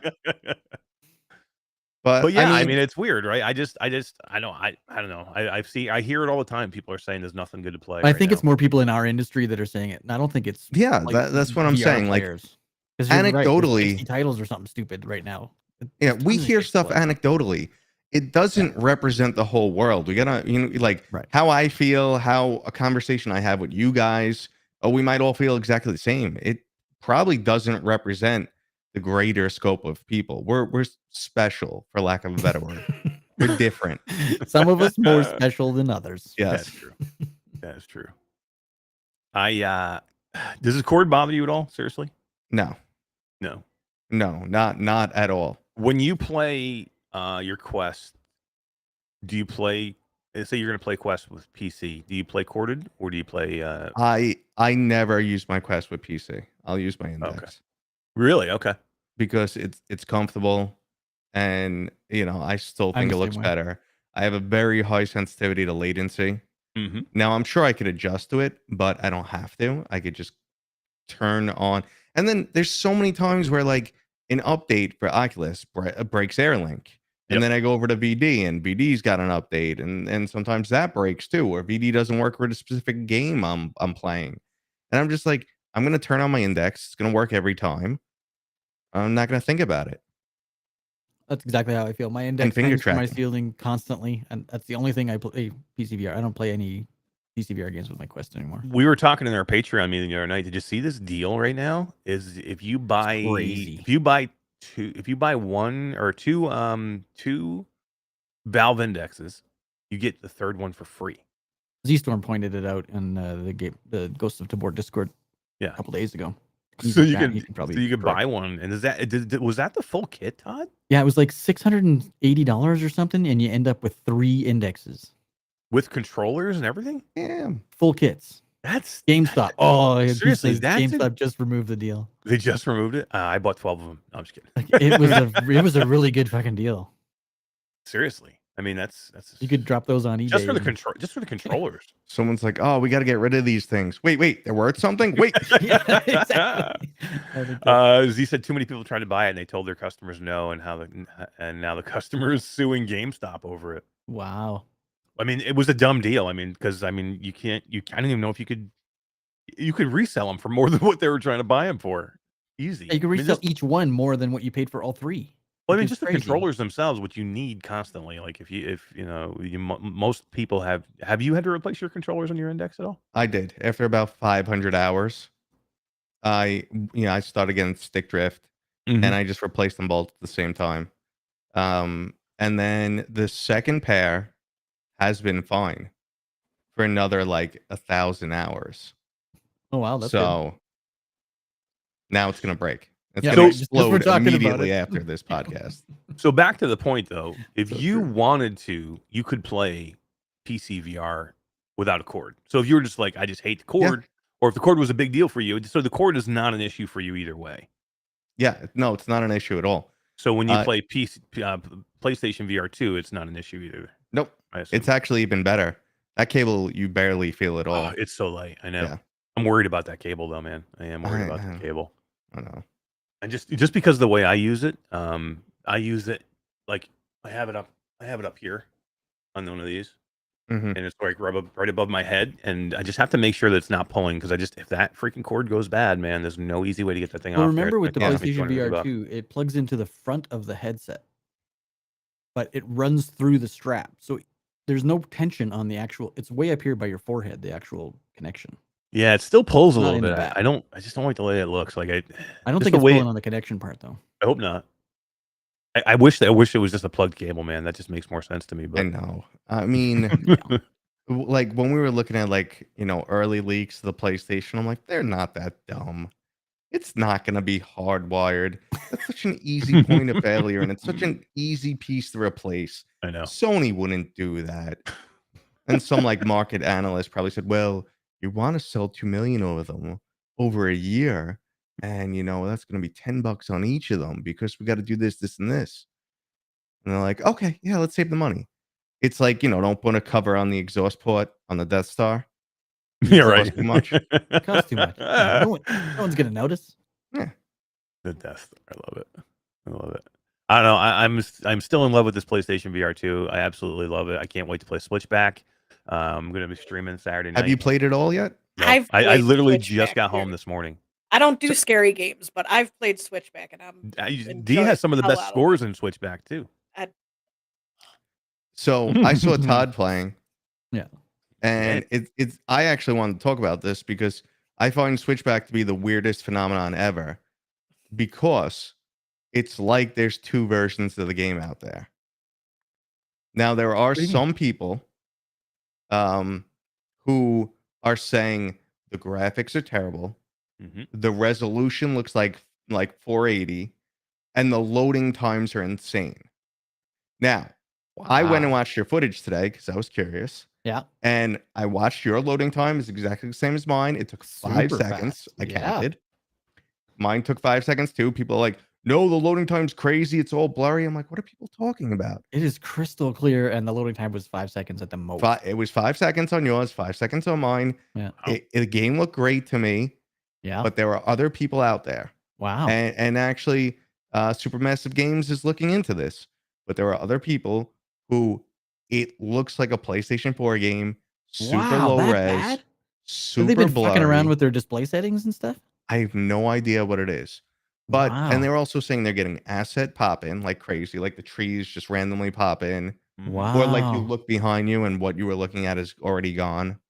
Speaker 1: But yeah, I
Speaker 6: mean,
Speaker 1: mean, it's weird, right? I don't know. I hear it all the time. People are saying there's nothing good to play.
Speaker 2: I think it's more people in our industry that are saying it. And I don't think it's
Speaker 6: yeah,
Speaker 2: like,
Speaker 6: that's what I'm
Speaker 2: VR
Speaker 6: saying. Like,
Speaker 2: players. 'Cause you're right, there's
Speaker 6: anecdotally-
Speaker 2: 60 titles or something stupid right now.
Speaker 6: yeah,
Speaker 2: There's
Speaker 6: we
Speaker 2: tons of
Speaker 6: hear
Speaker 2: shit to
Speaker 6: stuff
Speaker 2: play.
Speaker 6: anecdotally. It doesn't represent the whole world. We gotta, like
Speaker 2: Right.
Speaker 6: how I feel, how a conversation I have with you guys. Oh, we might all feel exactly the same. It probably doesn't represent the greater scope of people. We're special, for lack of a better word. We're different.
Speaker 2: Some of us more special than others.
Speaker 1: That's
Speaker 6: Yes.
Speaker 1: true. That is true. Does this cord bother you at all? Seriously?
Speaker 6: No,
Speaker 1: No.
Speaker 6: not at all.
Speaker 1: When you play your Quest, do you play? Say you're going to play Quest with PC. Do you play corded or do you play?
Speaker 6: I never use my Quest with PC. I'll use my index
Speaker 1: Really? Okay.
Speaker 6: because it's comfortable, and I still
Speaker 2: I'm
Speaker 6: think
Speaker 2: the
Speaker 6: it looks
Speaker 2: same way.
Speaker 6: better. I have a very high sensitivity to latency.
Speaker 1: Mm-hmm.
Speaker 6: Now I'm sure I could adjust to it, but I don't have to. I could just turn on. And then there's so many times where like an update for Oculus breaks AirLink. And
Speaker 1: Yep.
Speaker 6: then I go over to VD and VD's got an update, and sometimes that breaks too, or VD doesn't work for the specific game I'm playing. And I'm just like, I'm gonna turn on my index. It's gonna work every time. I'm not gonna think about it.
Speaker 2: That's exactly how I feel. My index
Speaker 6: finger
Speaker 2: hangs from my
Speaker 6: tracking.
Speaker 2: ceiling constantly, and that's the only thing I play PCVR. I don't play any PCVR games with my Quest anymore.
Speaker 1: We were talking in our Patreon meeting the other night. Did you see this deal right now? Is if you buy
Speaker 2: crazy.
Speaker 1: if you buy one or two Valve indexes, you get the third one for free.
Speaker 2: Z-Storm pointed it out in the Ghosts of Tabor Discord
Speaker 1: Yeah.
Speaker 2: a couple days ago. He's
Speaker 1: So
Speaker 2: in
Speaker 1: you
Speaker 2: chat,
Speaker 1: can
Speaker 2: he probably
Speaker 1: so you can
Speaker 2: correct.
Speaker 1: buy one, and was that the full kit, Todd?
Speaker 2: Yeah, it was like $680 or something, and you end up with 3 indexes,
Speaker 1: With controllers and everything?
Speaker 6: Yeah.
Speaker 2: full kits.
Speaker 1: That's
Speaker 2: GameStop. Oh, he
Speaker 1: Seriously,
Speaker 2: says
Speaker 1: that's
Speaker 2: GameStop just removed the deal.
Speaker 1: they just removed it. I bought 12 of them. No, I'm just kidding.
Speaker 2: Like, it was a really good fucking deal.
Speaker 1: Seriously, I mean that's
Speaker 2: You could drop those on eBay.
Speaker 1: just for the
Speaker 2: and-
Speaker 1: just for the controllers.
Speaker 6: Someone's like, oh, we got to get rid of these things. Wait, they're worth something? Wait.
Speaker 2: Yeah, exactly. I think that's-
Speaker 1: Z said too many people tried to buy it and they told their customers no, and now the customer is suing GameStop over it.
Speaker 2: wow.
Speaker 1: I mean, it was a dumb deal. I mean, because I mean, I don't even know if you could resell them for more than what they were trying to buy them for. Easy.
Speaker 2: You can
Speaker 1: I mean,
Speaker 2: resell
Speaker 1: just-
Speaker 2: each one more than what you paid for all 3.
Speaker 1: Well, I mean,
Speaker 2: which is
Speaker 1: just the
Speaker 2: crazy.
Speaker 1: controllers themselves, which you need constantly. Like if most people have you had to replace your controllers on your index at all?
Speaker 6: I did. After about 500 hours, I started getting stick drift, and I just replaced them both at the same time. And then the second pair has been fine for another like 1,000 hours.
Speaker 2: Oh wow, that's good.
Speaker 6: So now it's gonna break. It's
Speaker 2: Yeah,
Speaker 6: gonna
Speaker 2: just 'cause we're
Speaker 6: explode
Speaker 2: talking about
Speaker 6: immediately
Speaker 2: it.
Speaker 6: after this podcast.
Speaker 1: So back to the point though, if
Speaker 6: So
Speaker 1: you
Speaker 6: true.
Speaker 1: wanted to, you could play PC VR without a cord. So if you were just like, I just hate the cord, or if the cord was a big deal for you, so the cord is not an issue for you either way.
Speaker 6: Yeah, no, it's not an issue at all.
Speaker 1: So when you
Speaker 6: Uh,
Speaker 1: play PlayStation VR 2, it's not an issue either.
Speaker 6: Nope,
Speaker 1: I assume.
Speaker 6: it's actually even better. That cable you barely feel at all.
Speaker 1: Oh, it's so light. I know.
Speaker 6: Yeah.
Speaker 1: I'm worried about that cable though, man. I am worried about the cable.
Speaker 6: I don't know.
Speaker 1: And just because of the way I use it, I use it like I have it up here on one of these.
Speaker 6: Mhm.
Speaker 1: and it's like right above my head, and I just have to make sure that it's not pulling because if that freaking cord goes bad, man, there's no easy way to get that thing
Speaker 2: Well,
Speaker 1: off there.
Speaker 2: remember
Speaker 1: It's
Speaker 2: with the
Speaker 1: gonna cost me
Speaker 2: PlayStation VR
Speaker 1: $250.
Speaker 2: 2, it plugs into the front of the headset, but it runs through the strap. So there's no tension on the actual. It's way up here by your forehead, the actual connection.
Speaker 1: Yeah, it still pulls a
Speaker 2: Not
Speaker 1: little
Speaker 2: in the
Speaker 1: bit.
Speaker 2: back.
Speaker 1: I just don't like the way it looks. Like
Speaker 2: I don't
Speaker 1: just
Speaker 2: think
Speaker 1: the
Speaker 2: it's
Speaker 1: way.
Speaker 2: pulling on the connection part though.
Speaker 1: I hope not. I wish it was just a plugged cable, man. That just makes more sense to me.
Speaker 6: I
Speaker 1: But
Speaker 6: know. I mean, like when we were looking at like early leaks of the PlayStation, I'm like, they're not that dumb. It's not going to be hardwired. That's such an easy point of failure, and it's such an easy piece to replace.
Speaker 1: I know.
Speaker 6: Sony wouldn't do that. And some like market analyst probably said, "Well, you want to sell 2 million of them over a year, and that's going to be $10 on each of them because we got to do this, this, and this." And they're like, "Okay, yeah, let's save the money." It's like don't put a cover on the exhaust port on the Death Star.
Speaker 1: Yeah,
Speaker 6: It
Speaker 1: right.
Speaker 6: costs too much.
Speaker 2: It costs too much. Yeah, no one's gonna notice.
Speaker 6: Yeah.
Speaker 1: The Death Star. I love it. I love it. I don't know. I'm still in love with this PlayStation VR 2. I absolutely love it. I can't wait to play Switchback. I'm gonna be streaming Saturday night.
Speaker 6: Have you played it all yet?
Speaker 1: No,
Speaker 4: I've
Speaker 1: I
Speaker 4: played
Speaker 1: literally
Speaker 4: Switchback
Speaker 1: just got home
Speaker 4: too.
Speaker 1: this morning.
Speaker 4: I don't do scary games, but I've played Switchback, and
Speaker 1: D
Speaker 4: enjoying
Speaker 1: has some of the
Speaker 4: hell
Speaker 1: best
Speaker 4: out of
Speaker 1: scores in Switchback too.
Speaker 6: So I saw Todd playing.
Speaker 2: Yeah.
Speaker 6: And it's I actually wanted to talk about this because I find Switchback to be the weirdest phenomenon ever because it's like there's two versions of the game out there. Now there are
Speaker 2: What do you mean?
Speaker 6: some people who are saying the graphics are terrible,
Speaker 1: Mhm.
Speaker 6: the resolution looks like 480, and the loading times are insane. Now, I went and
Speaker 2: Wow.
Speaker 6: watched your footage today because I was curious.
Speaker 2: Yeah.
Speaker 6: And I watched your loading time is exactly the same as mine. It took 5
Speaker 2: Super
Speaker 6: seconds.
Speaker 2: fast.
Speaker 6: I
Speaker 2: Yeah.
Speaker 6: counted. Mine took 5 seconds too. People are like, no, the loading time's crazy. It's all blurry. I'm like, what are people talking about?
Speaker 2: It is crystal clear, and the loading time was 5 seconds at the most.
Speaker 6: It was 5 seconds on yours, 5 seconds on mine.
Speaker 2: Yeah.
Speaker 6: The game looked great to me,
Speaker 2: Yeah.
Speaker 6: but there are other people out there.
Speaker 2: Wow.
Speaker 6: And actually, Supermassive Games is looking into this. But there are other people who it looks like a PlayStation 4 game, super
Speaker 2: Wow,
Speaker 6: low
Speaker 2: that
Speaker 6: res,
Speaker 2: bad? Have
Speaker 6: super
Speaker 2: they been
Speaker 6: blurry.
Speaker 2: fucking around with their display settings and stuff?
Speaker 6: I have no idea what it is. But
Speaker 2: Wow.
Speaker 6: and they're also saying they're getting asset pop in like crazy, like the trees just randomly pop in,
Speaker 1: Mhm.
Speaker 2: Wow.
Speaker 6: or like you look behind you and what you were looking at is already gone.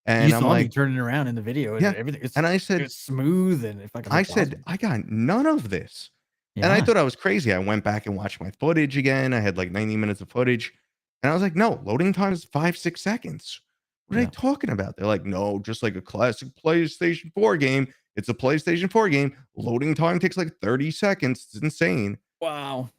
Speaker 6: And
Speaker 2: You
Speaker 6: I'm
Speaker 2: saw me
Speaker 6: like,
Speaker 2: turning around in the video, and
Speaker 6: Yeah,
Speaker 2: everything.
Speaker 6: and I
Speaker 2: It
Speaker 6: said,
Speaker 2: was smooth, and it fucking.
Speaker 6: I
Speaker 2: looked
Speaker 6: said,
Speaker 2: awesome.
Speaker 6: I got none of this. And I
Speaker 2: Yeah.
Speaker 6: thought I was crazy. I went back and watched my footage again. I had like 90 minutes of footage. And I was like, no, loading time is 5-6 seconds. What are
Speaker 2: Yeah.
Speaker 6: they talking about? They're like, no, just like a classic PlayStation 4 game. It's a PlayStation 4 game. Loading time takes like 30 seconds. It's insane.
Speaker 2: Wow.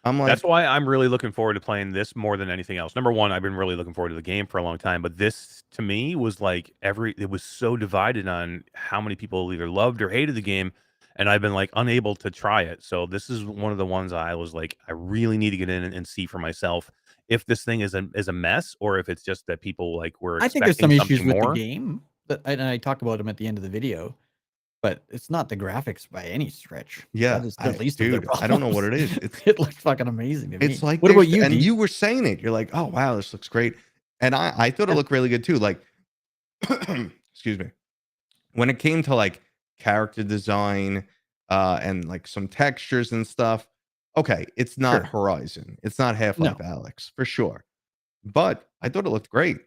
Speaker 6: I'm like,
Speaker 1: That's why I'm really looking forward to playing this more than anything else. Number one, I've been really looking forward to the game for a long time, but this to me was like it was so divided on how many people either loved or hated the game, and I've been like unable to try it. So this is one of the ones I was like, I really need to get in and see for myself if this thing is a mess or if it's just that people like were
Speaker 2: I think there's some
Speaker 1: expecting
Speaker 2: issues
Speaker 1: something
Speaker 2: with
Speaker 1: more.
Speaker 2: the game, and I talk about them at the end of the video, but it's not the graphics by any stretch.
Speaker 6: yeah,
Speaker 2: That is the least of their
Speaker 6: dude, I don't know what it
Speaker 2: problems.
Speaker 6: is. It's
Speaker 2: It looks fucking amazing to me.
Speaker 6: It's like
Speaker 2: What about
Speaker 6: there's-
Speaker 2: you,
Speaker 6: and
Speaker 2: D?
Speaker 6: you were saying it. You're like, oh wow, this looks great. And I thought it looked really good too. Like, excuse me. When it came to like character design and like some textures and stuff, okay, it's not
Speaker 2: Sure.
Speaker 6: Horizon. It's not Half-Life Alyx for sure. But I thought it looked great.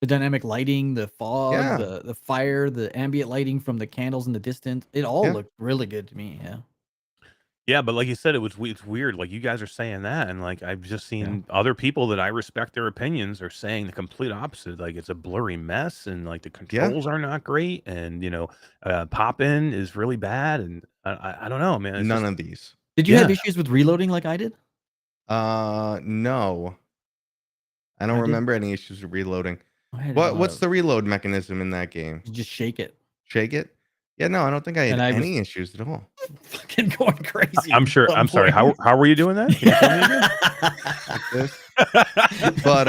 Speaker 2: The dynamic lighting, the fog,
Speaker 6: Yeah.
Speaker 2: the fire, the ambient lighting from the candles in the distance, it all
Speaker 6: Yeah.
Speaker 2: looked really good to me. Yeah.
Speaker 1: Yeah, but like you said, it's weird. Like you guys are saying that, and like I've just seen other people that I respect their opinions are saying the complete opposite. Like it's a blurry mess, and like the controls are not great, and pop in is really bad, and I don't know, man. It's
Speaker 6: None
Speaker 1: just,
Speaker 6: of these.
Speaker 2: Did you have
Speaker 1: Yeah.
Speaker 2: issues with reloading like I did?
Speaker 6: No. I don't
Speaker 2: I did.
Speaker 6: remember any issues with reloading.
Speaker 2: I had a lot
Speaker 6: What's
Speaker 2: of-
Speaker 6: the reload mechanism in that game?
Speaker 2: You just shake it.
Speaker 6: Shake it? Yeah, no, I don't think I had
Speaker 2: And I was-
Speaker 6: any issues at all.
Speaker 2: Fucking going crazy.
Speaker 1: I'm sure.
Speaker 2: at
Speaker 1: I'm sorry.
Speaker 2: one point.
Speaker 1: How were you doing that? Can you tell me again?
Speaker 6: This. But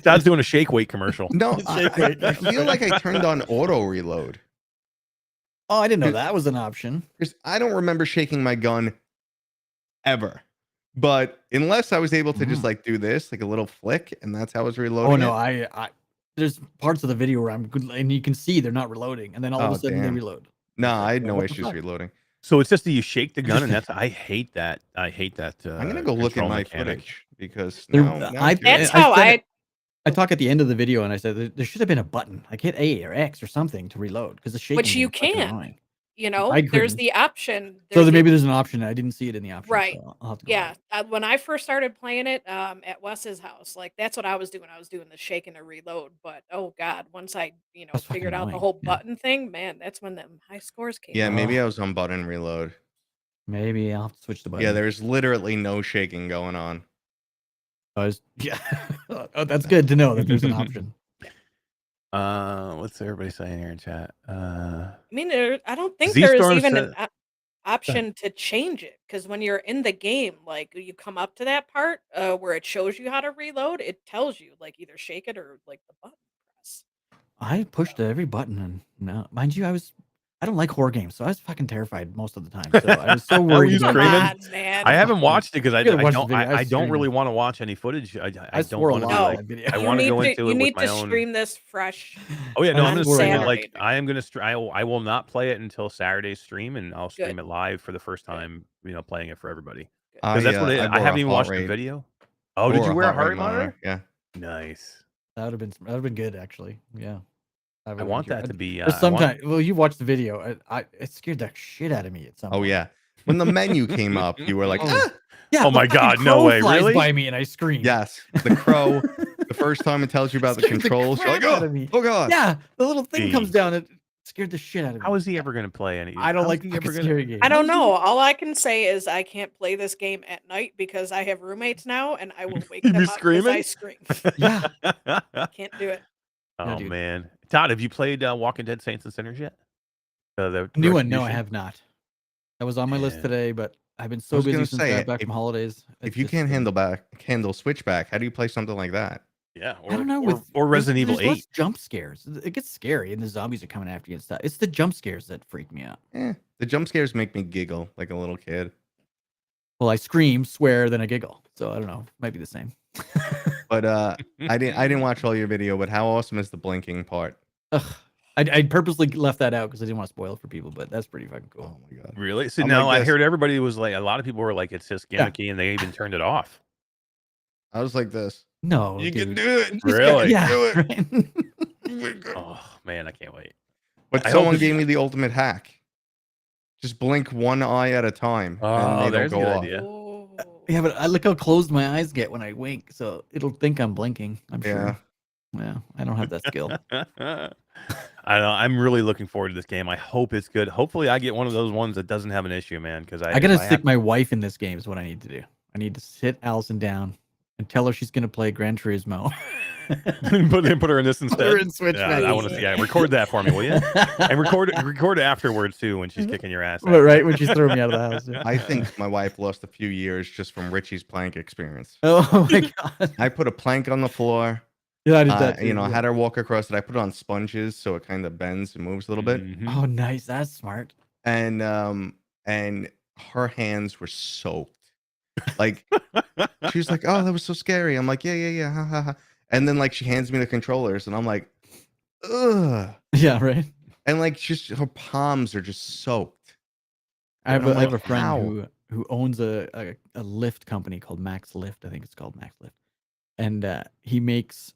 Speaker 1: Todd's doing a shake weight commercial.
Speaker 6: no,
Speaker 2: Shake weight.
Speaker 6: I feel like I turned on auto reload
Speaker 2: Oh, I didn't know that was an option.
Speaker 6: because I don't remember shaking my gun ever. But unless I was able to just
Speaker 2: Mhm.
Speaker 6: like do this, like a little flick, and that's how I was reloading.
Speaker 2: Oh no,
Speaker 6: it.
Speaker 2: I there's parts of the video where I'm good, and you can see they're not reloading, and then all of a
Speaker 6: Oh,
Speaker 2: sudden they
Speaker 6: damn.
Speaker 2: reload.
Speaker 6: No,
Speaker 2: It's like,
Speaker 6: I had
Speaker 2: well,
Speaker 6: no
Speaker 2: what the
Speaker 6: issues
Speaker 2: fuck?
Speaker 6: reloading.
Speaker 1: So it's just that you shake the gun, and
Speaker 2: Interesting.
Speaker 1: that's I hate that. I hate that.
Speaker 6: I'm gonna go look at
Speaker 1: control
Speaker 6: my
Speaker 1: mechanic.
Speaker 6: footage because
Speaker 2: There-
Speaker 6: now I'm
Speaker 2: I-
Speaker 6: curious.
Speaker 4: That's how
Speaker 2: said
Speaker 4: I
Speaker 2: I talk at the end of the video, and I said there should have been a button, like hit A or X or something to reload, because the shaking
Speaker 4: which you
Speaker 2: thing is fucking
Speaker 4: can.
Speaker 2: annoying.
Speaker 4: You know,
Speaker 2: I
Speaker 4: there's
Speaker 2: couldn't.
Speaker 4: the option.
Speaker 2: So
Speaker 4: There's
Speaker 2: maybe there's an option. I didn't see it in the options.
Speaker 4: Right.
Speaker 2: So I'll have to go
Speaker 4: Yeah,
Speaker 2: back.
Speaker 4: when I first started playing it at Wes's house, like that's what I was doing. I was doing the shake and the reload. But oh god, once I
Speaker 2: That's fucking
Speaker 4: figured out the
Speaker 2: annoying.
Speaker 4: whole
Speaker 2: Yeah.
Speaker 4: button thing, man, that's when them high scores came.
Speaker 6: Yeah,
Speaker 4: out.
Speaker 6: maybe
Speaker 2: Ugh.
Speaker 6: I was on button reload.
Speaker 2: Maybe I'll have to switch the button.
Speaker 6: Yeah, there's literally no shaking going on.
Speaker 2: Yeah. Oh, that's good to know that there's an option.
Speaker 1: What's everybody saying here in chat?
Speaker 4: I mean, I don't think
Speaker 1: Z
Speaker 4: there is
Speaker 1: Storm
Speaker 4: even
Speaker 1: said-
Speaker 4: an option to change it because when you're in the game, like you come up to that part where it shows you how to reload, it tells you like either shake it or like the button press.
Speaker 2: I pushed every button, and no, mind you, I don't like horror games, so I was fucking terrified most of the time. So I was so
Speaker 1: Were
Speaker 2: worried.
Speaker 1: you
Speaker 2: about
Speaker 4: Come
Speaker 1: screaming?
Speaker 4: on, man.
Speaker 1: I haven't watched it because I
Speaker 2: You gotta watch the
Speaker 1: don't
Speaker 2: video. I
Speaker 1: I don't really
Speaker 2: screamed.
Speaker 1: want to watch any footage. I don't
Speaker 2: swore a
Speaker 1: want to
Speaker 2: lot
Speaker 1: be
Speaker 2: in
Speaker 4: No,
Speaker 1: like.
Speaker 2: that video.
Speaker 1: I
Speaker 4: you
Speaker 1: want to
Speaker 4: need
Speaker 1: go
Speaker 4: to
Speaker 1: into
Speaker 4: you
Speaker 1: it with
Speaker 4: need
Speaker 1: my
Speaker 4: to
Speaker 1: own.
Speaker 4: stream this fresh.
Speaker 1: Oh yeah, no, I'm
Speaker 2: I
Speaker 1: gonna
Speaker 2: swore
Speaker 1: stream
Speaker 2: a
Speaker 1: it
Speaker 2: lot.
Speaker 1: like I am gonna. I will not play it until Saturday's stream, and I'll stream
Speaker 4: Good.
Speaker 1: it live for the first
Speaker 4: Good.
Speaker 1: time. Playing it for everybody
Speaker 6: I
Speaker 1: because that's what
Speaker 6: I
Speaker 1: I
Speaker 6: wore
Speaker 1: haven't
Speaker 6: a
Speaker 1: even
Speaker 6: heart
Speaker 1: watched the
Speaker 6: rate.
Speaker 1: video. Oh, did you wear a heart rate monitor?
Speaker 6: Yeah.
Speaker 1: Nice.
Speaker 2: That would have been good, actually. Yeah.
Speaker 1: I want that to be.
Speaker 2: But sometimes, well, you watched the video. It scared the shit out of me at some
Speaker 6: Oh
Speaker 2: point.
Speaker 6: yeah. When the menu came up, you were like,
Speaker 2: Oh.
Speaker 6: ah!
Speaker 2: Yeah.
Speaker 1: Oh
Speaker 2: the
Speaker 1: my
Speaker 2: fucking
Speaker 1: God, no
Speaker 2: crow
Speaker 1: way,
Speaker 2: flies
Speaker 1: really?
Speaker 2: by me, and I scream.
Speaker 6: Yes. The crow. The first time it tells you about the
Speaker 2: Scared the
Speaker 6: controls, you're like,
Speaker 2: crap out
Speaker 6: oh,
Speaker 2: of me.
Speaker 6: oh god.
Speaker 2: Yeah, the little thing comes
Speaker 1: Jeez.
Speaker 2: down. It scared the shit out of me.
Speaker 1: How is he ever gonna play any?
Speaker 2: I don't
Speaker 1: how is
Speaker 2: like
Speaker 1: he
Speaker 2: fucking
Speaker 1: ever gonna-
Speaker 2: scary games.
Speaker 4: I don't know. All I can say is I can't play this game at night because I have roommates now, and I will wake
Speaker 1: You
Speaker 4: them
Speaker 1: be
Speaker 4: up because I
Speaker 1: screaming?
Speaker 4: scream.
Speaker 2: Yeah.
Speaker 4: Can't do it.
Speaker 1: Oh
Speaker 2: dude.
Speaker 1: man, Todd, have you played Walking Dead: Saints and Sinners yet? The
Speaker 2: New one? No, I
Speaker 1: Retribution?
Speaker 2: have not. That was on my list
Speaker 1: Yeah.
Speaker 2: today, but I've been so
Speaker 6: was
Speaker 2: busy
Speaker 6: gonna
Speaker 2: since I
Speaker 6: say,
Speaker 2: got back
Speaker 6: if-
Speaker 2: from holidays.
Speaker 6: If
Speaker 2: It's
Speaker 6: you
Speaker 2: just
Speaker 6: can't
Speaker 2: been-
Speaker 6: handle Switchback, how do you play something like that?
Speaker 1: Yeah,
Speaker 2: I don't know.
Speaker 1: or Resident Evil
Speaker 2: there's less
Speaker 1: 8.
Speaker 2: jump scares. It gets scary, and the zombies are coming after you and stuff. It's the jump scares that freak me out.
Speaker 6: The jump scares make me giggle like a little kid.
Speaker 2: Well, I scream, swear, then I giggle. So I don't know. Might be the same.
Speaker 6: But I didn't watch all your video, but how awesome is the blinking part?
Speaker 2: Ugh. I purposely left that out because I didn't want to spoil it for people, but that's pretty fucking cool.
Speaker 6: Oh my god.
Speaker 1: Really? So
Speaker 6: I'm
Speaker 1: now
Speaker 6: like
Speaker 1: I
Speaker 6: this.
Speaker 1: heard everybody was like, a lot of people were like, it's just
Speaker 2: Yeah.
Speaker 1: gimmicky, and they even turned it off.
Speaker 6: I was like this.
Speaker 2: No,
Speaker 6: You can
Speaker 2: dude.
Speaker 6: do it.
Speaker 1: Really?
Speaker 2: Yeah.
Speaker 6: Do it.
Speaker 2: right?
Speaker 1: Oh man, I can't wait.
Speaker 6: But
Speaker 1: I hope
Speaker 6: someone
Speaker 1: it's-
Speaker 6: gave me the ultimate hack. Just blink one eye at a time,
Speaker 1: Oh,
Speaker 6: and they don't
Speaker 1: there's a
Speaker 6: go
Speaker 1: good
Speaker 6: off.
Speaker 1: idea.
Speaker 4: Oh.
Speaker 2: Yeah, but I look how closed my eyes get when I wink, so it'll think I'm blinking. I'm
Speaker 6: Yeah.
Speaker 2: sure. Yeah, I don't have that skill.
Speaker 1: I don't know. I'm really looking forward to this game. I hope it's good. Hopefully, I get one of those ones that doesn't have an issue, man. Because
Speaker 2: I gotta stick my wife in this game. Is what I need to do. I need to sit Allison down and tell her she's gonna play Gran Turismo.
Speaker 1: put her in this instead.
Speaker 2: Put her in Switch.
Speaker 1: Yeah,
Speaker 2: back.
Speaker 1: I want to see. Yeah, record that for me, will you? And record it afterwards too when she's kicking your ass.
Speaker 2: But right when she's throwing me out of the house. Yeah.
Speaker 6: I think my wife lost a few years just from Richie's plank experience.
Speaker 2: Oh my god.
Speaker 6: I put a plank on the floor.
Speaker 2: Yeah, I did that.
Speaker 6: You
Speaker 2: too,
Speaker 6: know, I
Speaker 2: yeah.
Speaker 6: had her walk across it. I put it on sponges so it kind of bends and moves a little bit.
Speaker 1: Mhm.
Speaker 2: Oh, nice. That's smart.
Speaker 6: And her hands were soaked. Like she was like, "Oh, that was so scary." I'm like, "Yeah, ha, ha, ha." And then like she hands me the controllers, and I'm like, "Ugh."
Speaker 2: Yeah, right.
Speaker 6: And like just her palms are just soaked.
Speaker 2: I have,
Speaker 6: And I'm
Speaker 2: I have a
Speaker 6: like,
Speaker 2: friend
Speaker 6: "How?"
Speaker 2: who owns a lift company called Max Lift. I think it's called Max Lift, and he makes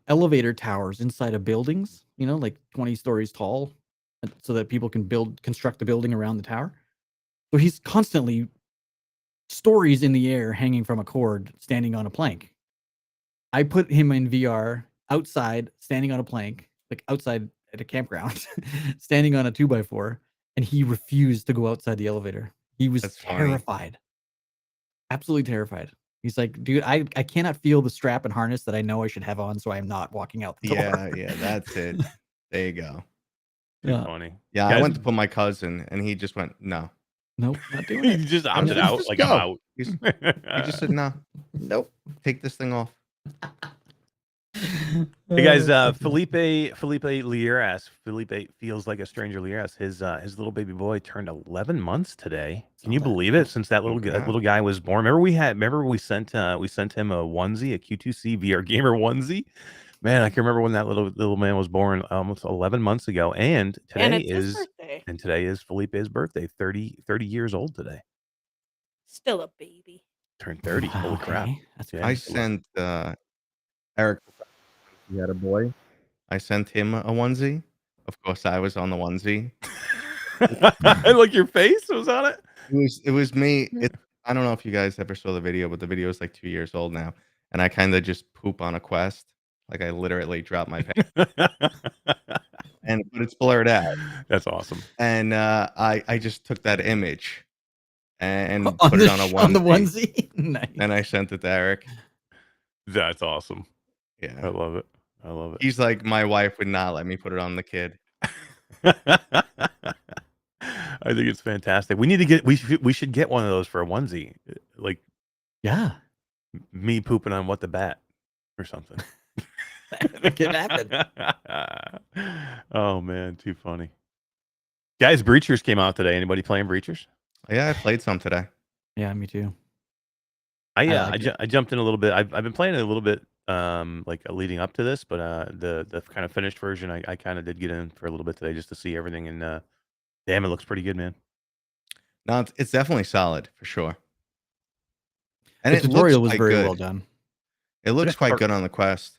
Speaker 2: elevator towers inside of buildings. You know, like 20 stories tall, so that people can construct the building around the tower. So he's constantly stories in the air hanging from a cord, standing on a plank. I put him in VR outside, standing on a plank, like outside at a campground, standing on a 2x4, and he refused to go outside the elevator. He was
Speaker 6: That's funny.
Speaker 2: terrified. Absolutely terrified. He's like, dude, I cannot feel the strap and harness that I know I should have on, so I am not walking out the door.
Speaker 6: Yeah, that's it. There you go.
Speaker 1: Too
Speaker 2: Yeah.
Speaker 1: funny.
Speaker 6: Yeah, I
Speaker 1: Guys-
Speaker 6: went to put my cousin, and he just went, "No."
Speaker 2: Nope, not doing
Speaker 1: You
Speaker 2: it.
Speaker 1: just opted
Speaker 6: just-
Speaker 1: out.
Speaker 6: just
Speaker 1: Like
Speaker 6: go.
Speaker 1: I'm out.
Speaker 6: He just said, "No,
Speaker 2: Nope.
Speaker 6: take this thing off."
Speaker 1: Hey guys,
Speaker 2: Oh,
Speaker 1: Felipe Lieras. Felipe feels like a stranger. Lieras. His little baby boy turned 11 months today. Can
Speaker 2: Saw
Speaker 1: you
Speaker 2: that.
Speaker 1: believe it? Since that
Speaker 6: Congrats.
Speaker 1: little guy was born. Remember we sent him a onesie, a Q2C VR gamer onesie. Man, I can remember when that little man was born almost 11 months ago. And
Speaker 4: And
Speaker 1: today
Speaker 4: it's his
Speaker 1: is
Speaker 4: birthday.
Speaker 1: Felipe's birthday. 30 years old today.
Speaker 4: Still a baby.
Speaker 1: Turned 30. Holy crap!
Speaker 2: Okay, that's
Speaker 1: Yeah.
Speaker 6: I
Speaker 2: crazy.
Speaker 6: sent Eric. He had a boy. I sent him a onesie. Of course, I was on the onesie.
Speaker 1: Like your face was on it.
Speaker 6: It was me. I don't know if you guys ever saw the video, but the video is like 2 years old now, and I kind of just poop on a quest. Like I literally dropped my pants, but it's blurred out.
Speaker 1: That's awesome.
Speaker 6: And I just took that image and
Speaker 2: On
Speaker 6: put
Speaker 2: the
Speaker 6: it on a
Speaker 2: on the
Speaker 6: onesie,
Speaker 2: onesie. Nice.
Speaker 6: and I sent it to Eric.
Speaker 1: That's awesome. I
Speaker 6: Yeah,
Speaker 1: love it. I love it.
Speaker 6: he's like, my wife would not let me put it on the kid.
Speaker 1: I think it's fantastic. We need to get. We should get one of those for a onesie, like
Speaker 2: Yeah,
Speaker 1: me pooping on what the bat or something.
Speaker 2: that could happen.
Speaker 1: Oh man, too funny. Guys, Breachers came out today. Anybody playing Breachers?
Speaker 6: Yeah, I played some today.
Speaker 2: Yeah, me too.
Speaker 1: I
Speaker 2: liked it.
Speaker 1: I jumped in a little bit. I've been playing it a little bit like leading up to this, but the kind of finished version I kind of did get in for a little bit today just to see everything, and damn, it looks pretty good, man.
Speaker 6: No, it's definitely solid for sure. And
Speaker 2: The
Speaker 6: it looks
Speaker 2: tutorial was
Speaker 6: quite
Speaker 2: very
Speaker 6: good.
Speaker 2: well done.
Speaker 6: It looks
Speaker 1: Yeah,
Speaker 6: quite
Speaker 1: part-
Speaker 6: good on the Quest.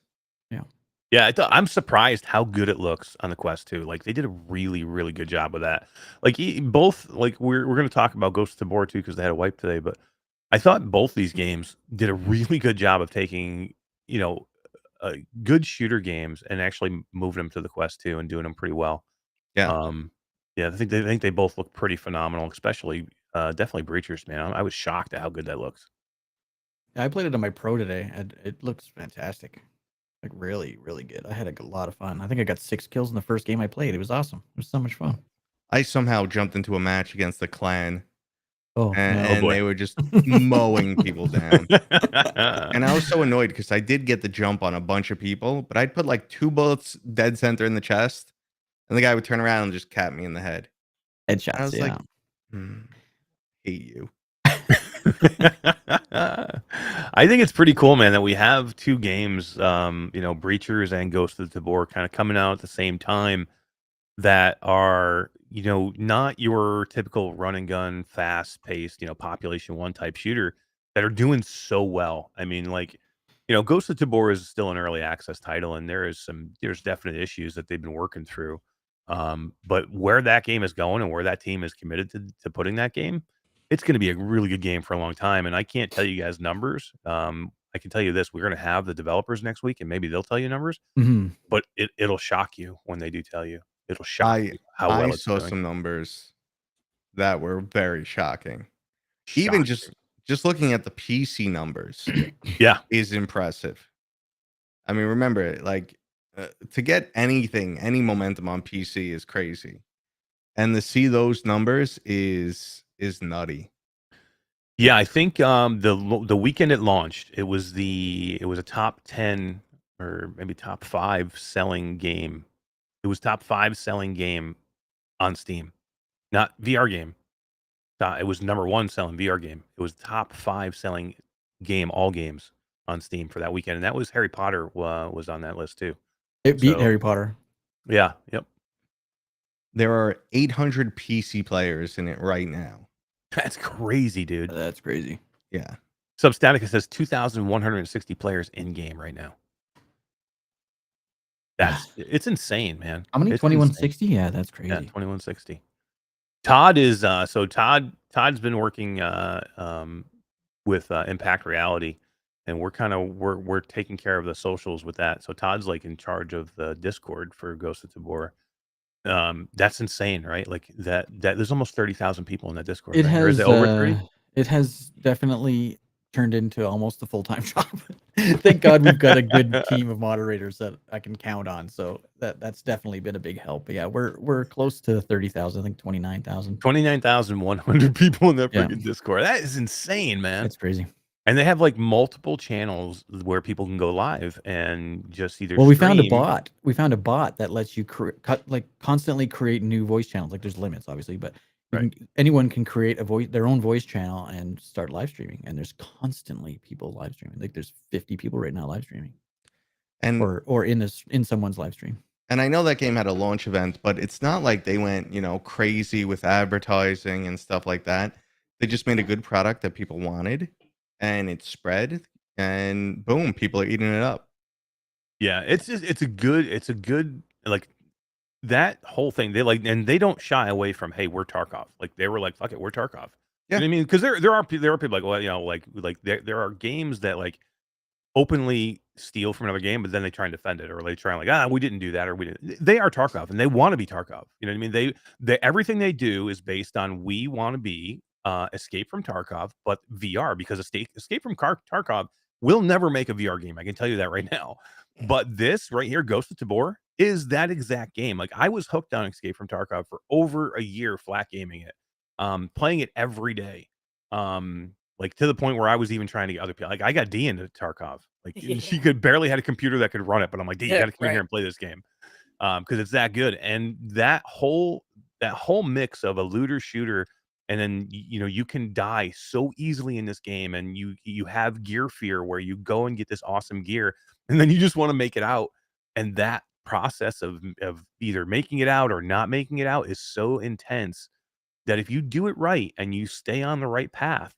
Speaker 1: Yeah, I'm surprised how good it looks on the Quest too. Like they did a really, really good job with that. Like both, like we're going to talk about Ghosts of Tabor too because they had a wipe today, but I thought both these games did a really good job of taking, good shooter games and actually moving them to the Quest too and doing them pretty well.
Speaker 6: Yeah.
Speaker 1: Yeah, I think they both look pretty phenomenal, especially definitely Breachers, man. I was shocked at how good that looks.
Speaker 2: I played it on my Pro today, and it looks fantastic. Like really, really good. I had a lot of fun. I think I got 6 kills in the first game I played. It was awesome. It was so much fun.
Speaker 6: I somehow jumped into a match against the clan,
Speaker 2: Oh,
Speaker 6: and
Speaker 1: boy.
Speaker 6: they were just mowing people down. And I was so annoyed because I did get the jump on a bunch of people, but I'd put like 2 bullets dead center in the chest, and the guy would turn around and just cap me in the head.
Speaker 2: Headshots.
Speaker 6: I was
Speaker 2: Yeah.
Speaker 6: like, hate you.
Speaker 1: I think it's pretty cool, man, that we have 2 games, Breachers and Ghosts of Tabor kind of coming out at the same time that are, not your typical run and gun, fast paced, population 1 type shooter that are doing so well. I mean, like, Ghosts of Tabor is still an early access title, and there's definite issues that they've been working through. But where that game is going and where that team is committed to putting that game, it's going to be a really good game for a long time. And I can't tell you guys numbers. I can tell you this: we're going to have the developers next week, and maybe they'll tell you numbers.
Speaker 2: Mhm.
Speaker 1: But it'll shock you when they do tell you. It'll shock you how well
Speaker 6: I
Speaker 1: it's
Speaker 6: saw
Speaker 1: doing.
Speaker 6: some numbers that were very shocking. Even
Speaker 1: Shocking.
Speaker 6: just looking at the PC numbers
Speaker 1: Yeah.
Speaker 6: is impressive. I mean, remember, like to get any momentum on PC is crazy, and to see those numbers is nutty.
Speaker 1: Yeah, I think the weekend it launched, it was a top 10 or maybe top 5 selling game. It was top 5 selling game on Steam, not VR game. It was number 1 selling VR game. It was top 5 selling game, all games on Steam for that weekend, and that was Harry Potter was on that list too.
Speaker 2: It beat
Speaker 1: So-
Speaker 2: Harry Potter.
Speaker 1: Yeah, yep.
Speaker 6: There are 800 PC players in it right now.
Speaker 1: That's crazy, dude.
Speaker 2: That's crazy.
Speaker 6: Yeah.
Speaker 1: Substatica says 2,160 players in game right now. It's insane, man.
Speaker 2: How many?
Speaker 1: It's
Speaker 2: 2160? Yeah, that's crazy.
Speaker 1: Yeah, 2160. Todd is Todd's been working with Impact Reality, and we're taking care of the socials with that. So Todd's like in charge of the Discord for Ghosts of Tabor. That's insane, right? Like that there's almost 30,000 people in that Discord.
Speaker 2: It
Speaker 1: right? Or is
Speaker 2: has
Speaker 1: it over 30?
Speaker 2: It has definitely turned into almost a full-time job. Thank God we've got a good team of moderators that I can count on. So that's definitely been a big help. But yeah, we're close to 30,000. I think 29,000.
Speaker 1: 29,100 people in that
Speaker 2: Yeah.
Speaker 1: freaking Discord. That is insane, man.
Speaker 2: That's crazy.
Speaker 1: And they have like multiple channels where people can go live and just either
Speaker 2: Well, we found a
Speaker 1: stream.
Speaker 2: bot. We found a bot that lets you constantly create new voice channels. Like there's limits, obviously, but anyone can create their own voice channel and start live streaming. And there's constantly people live streaming. Like there's 50 people right now live streaming,
Speaker 6: And
Speaker 2: or in someone's live stream.
Speaker 6: And I know that game had a launch event, but it's not like they went, crazy with advertising and stuff like that. They just made a good product that people wanted, and it spread, and boom, people are eating it up.
Speaker 1: Yeah, it's a good like that whole thing. And they don't shy away from, hey, we're Tarkov. Like they were like, fuck it, we're Tarkov. You know what I mean? Because there are people like, well, like there are games that like openly steal from another game, but then they try and defend it, or they try and like, we didn't do that, or we didn't. They are Tarkov, and they want to be Tarkov. You know what I mean? They everything they do is based on we want to be Escape from Tarkov, but VR, because Escape from Tarkov will never make a VR game. I can tell you that right now. But this right here, Ghosts of Tabor, is that exact game. Like I was hooked on Escape from Tarkov for over a year, flat gaming it, playing it every day. Like to the point where I was even trying to get other people. Like I got D into Tarkov. Like she could barely had a computer that could run it, but I'm like, D, you got to come in here and play this game, because it's that good. And that whole mix of a looter shooter, and then you can die so easily in this game, and you have gear fear where you go and get this awesome gear, and then you just want to make it out, and that process of either making it out or not making it out is so intense that if you do it right and you stay on the right path,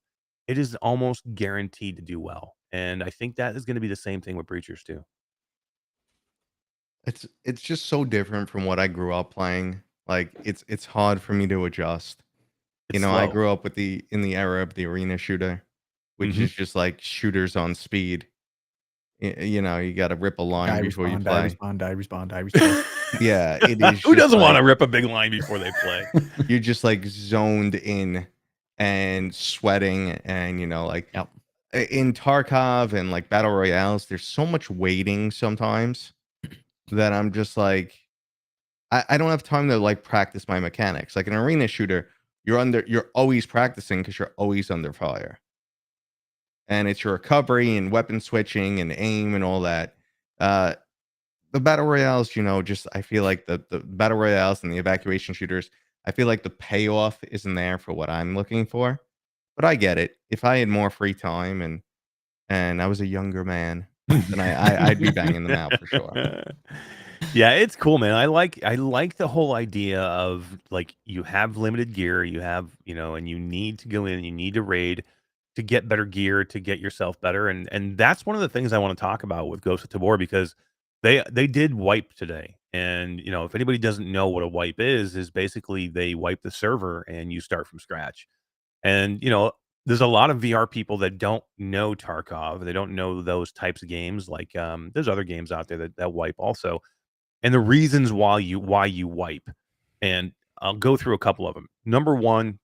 Speaker 1: it is almost guaranteed to do well. And I think that is going to be the same thing with Breachers too.
Speaker 6: It's just so different from what I grew up playing. Like it's hard for me to adjust.
Speaker 1: It's
Speaker 6: I
Speaker 1: slow.
Speaker 6: grew up with in the era of the arena shooter, which is just like shooters on speed. You got to rip a line before you play.
Speaker 2: Die, respawn.
Speaker 6: Yeah, it is.
Speaker 1: Who doesn't want to
Speaker 6: like,
Speaker 1: rip a big line before they play?
Speaker 6: You're just like zoned in and sweating, and
Speaker 2: Yep.
Speaker 6: in Tarkov and like battle royales, there's so much waiting sometimes that I'm just like, I don't have time to like practice my mechanics. Like an arena shooter, you're always practicing because you're always under fire, and it's your recovery and weapon switching and aim and all that. The battle royales, just I feel like the battle royales and the evacuation shooters, I feel like the payoff isn't there for what I'm looking for. But I get it. If I had more free time and I was a younger man, then I'd be banging them out for sure.
Speaker 1: Yeah, it's cool, man. I like the whole idea of like you have limited gear, you have, and you need to go in, you need to raid to get better gear, to get yourself better. And that's one of the things I want to talk about with Ghost of Tabor, because they did wipe today. And if anybody doesn't know what a wipe is basically they wipe the server and you start from scratch. And there's a lot of VR people that don't know Tarkov. They don't know those types of games. Like there's other games out there that wipe also. And the reasons why you wipe. And I'll go through a couple of them. Number one,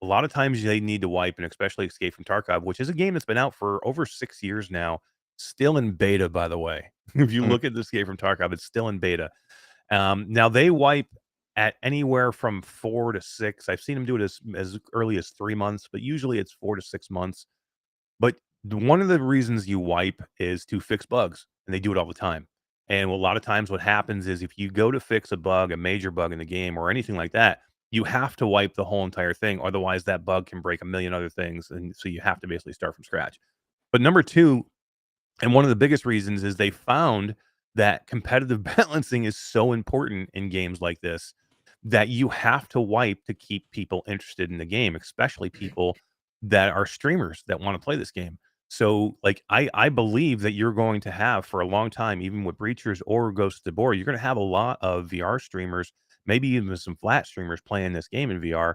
Speaker 1: a lot of times they need to wipe, and especially Escape from Tarkov, which is a game that's been out for over 6 years now, still in beta, by the way. If you look at the Escape from Tarkov, it's still in beta. Now they wipe at anywhere from 4 to 6. I've seen them do it as early as 3 months, but usually it's 4 to 6 months. But one of the reasons you wipe is to fix bugs, and they do it all the time. And a lot of times what happens is if you go to fix a bug, a major bug in the game or anything like that, you have to wipe the whole entire thing. Otherwise, that bug can break a million other things. And so you have to basically start from scratch. But number two, and one of the biggest reasons, is they found that competitive balancing is so important in games like this that you have to wipe to keep people interested in the game, especially people that are streamers that want to play this game. So like I believe that you're going to have for a long time, even with Breachers or Ghost of Tabor, you're going to have a lot of VR streamers, maybe even some flat streamers playing this game in VR,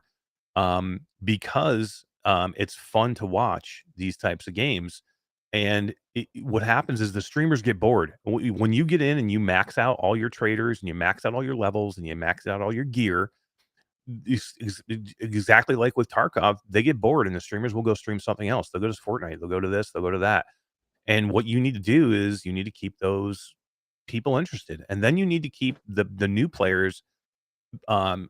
Speaker 1: because it's fun to watch these types of games. And what happens is the streamers get bored. When you get in and you max out all your traders and you max out all your levels and you max out all your gear, exactly like with Tarkov, they get bored and the streamers will go stream something else. They'll go to Fortnite, they'll go to this, they'll go to that. And what you need to do is you need to keep those people interested. And then you need to keep the new players, you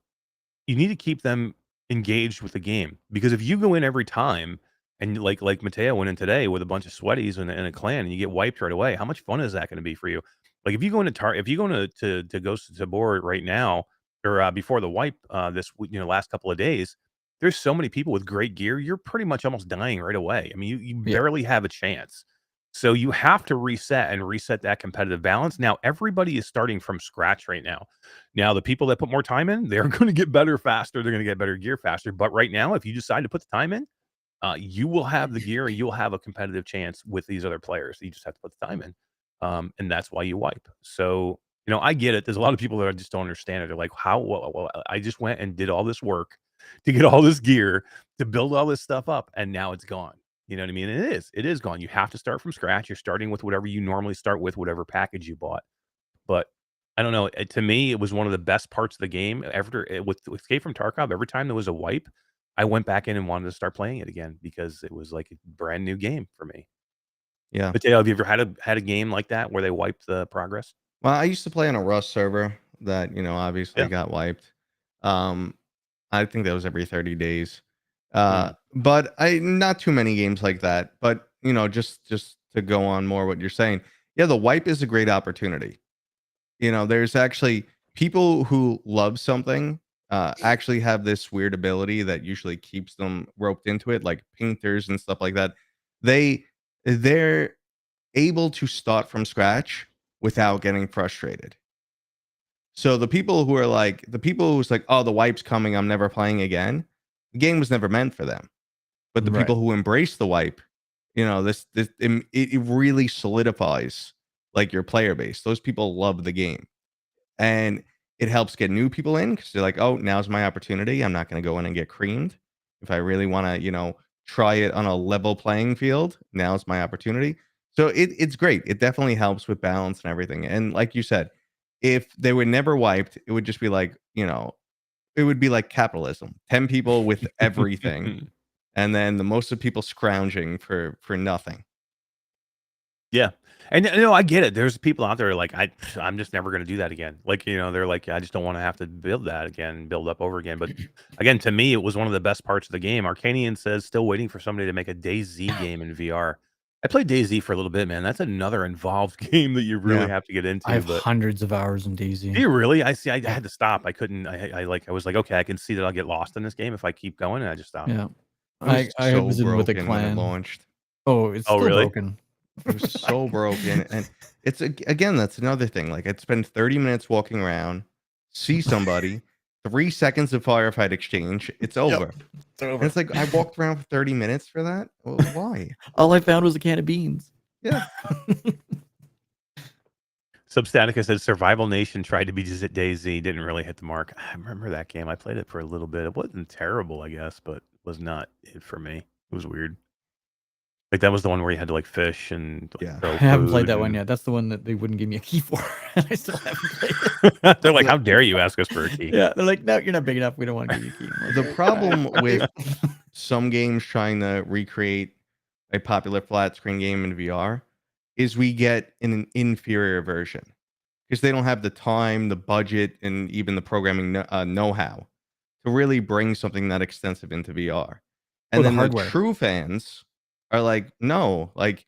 Speaker 1: need to keep them engaged with the game. Because if you go in every time And like Mateo went in today with a bunch of sweaties and a clan, and you get wiped right away. How much fun is that going to be for you? Like if you go into to Ghosts of Tabor right now, or before the wipe last couple of days, there's so many people with great gear. You're pretty much almost dying right away. I mean, you
Speaker 2: Yeah.
Speaker 1: barely have a chance. So you have to reset that competitive balance. Now everybody is starting from scratch right now. Now the people that put more time in, they're going to get better faster. They're going to get better gear faster. But right now, if you decide to put the time in, you will have the gear and you'll have a competitive chance with these other players. You just have to put the time in. And that's why you wipe. So, I get it. There's a lot of people that just don't understand it. They're like, how? Well, I just went and did all this work to get all this gear to build all this stuff up, and now it's gone. You know what I mean? And it is gone. You have to start from scratch. You're starting with whatever you normally start with, whatever package you bought. But I don't know. To me, it was one of the best parts of the game. With Escape from Tarkov, every time there was a wipe, I went back in and wanted to start playing it again because it was like a brand new game for me.
Speaker 6: Yeah.
Speaker 1: But Dale, have you ever had a game like that where they wiped the progress?
Speaker 6: Well, I used to play on a Rust server that, obviously
Speaker 1: Yeah.
Speaker 6: got wiped. I think that was every 30 days. But not too many games like that. But, just to go on more what you're saying. Yeah, the wipe is a great opportunity. There's actually people who love something actually have this weird ability that usually keeps them roped into it, like painters and stuff like that. They're able to start from scratch without getting frustrated. So the people who's like, oh, the wipe's coming, I'm never playing again. The game was never meant for them. But the
Speaker 2: Right.
Speaker 6: people who embrace the wipe, it really solidifies like your player base. Those people love the game, and it helps get new people in because they're like, oh, now's my opportunity. I'm not going to go in and get creamed. If I really want to, try it on a level playing field, now's my opportunity. So it's great. It definitely helps with balance and everything. And like you said, if they were never wiped, it would just be like, it would be like capitalism. 10 people with everything, and then the most of people scrounging for nothing.
Speaker 1: Yeah. And I get it. There's people out there like I'm just never going to do that again. Like, they're like, I just don't want to have to build that again, build up over again. But again, to me, it was one of the best parts of the game. Arcanian says still waiting for somebody to make a DayZ game in VR. I played DayZ for a little bit, man. That's another involved game that you really
Speaker 6: Yeah.
Speaker 1: have to get into.
Speaker 2: I have
Speaker 1: But
Speaker 2: hundreds of hours in
Speaker 1: do
Speaker 2: DayZ.
Speaker 1: you really? I see. I had to stop. I couldn't. I was like, okay, I can see that I'll get lost in this game if I keep going, and I just stopped.
Speaker 2: Yeah.
Speaker 6: It was
Speaker 2: I
Speaker 6: so
Speaker 2: was in with a
Speaker 6: broken when it
Speaker 2: clan.
Speaker 6: launched.
Speaker 2: Oh, it's
Speaker 1: Oh,
Speaker 2: still
Speaker 1: really?
Speaker 2: broken.
Speaker 6: It was so broken. And it's again, that's another thing. Like I'd spend 30 minutes walking around, see somebody, 3 seconds of firefight exchange, it's over.
Speaker 2: It's
Speaker 6: And
Speaker 2: over.
Speaker 6: it's like I walked around for 30 minutes for that. Well, why?
Speaker 2: All I found was a can of beans.
Speaker 6: Yeah.
Speaker 1: Substatica said Survival Nation tried to be DayZ, didn't really hit the mark. I remember that game. I played it for a little bit. It wasn't terrible, I guess, but was not it for me. It was weird. Like that was the one where you had to like fish and like,
Speaker 6: Yeah.
Speaker 1: throw
Speaker 2: I haven't played
Speaker 1: food
Speaker 2: that one
Speaker 1: and-
Speaker 2: yet. That's the one that they wouldn't give me a key for. And I still haven't played it.
Speaker 1: They're like, how dare you ask us for a key?
Speaker 2: Yeah, they're like, no, you're not big enough. We don't want to give you a key. I'm like,
Speaker 6: The problem with some games trying to recreate a popular flat screen game in VR is we get an inferior version because they don't have the time, the budget, and even the programming know-how to really bring something that extensive into VR. And
Speaker 2: the
Speaker 6: then the
Speaker 2: hardware.
Speaker 6: true fans are like, no, like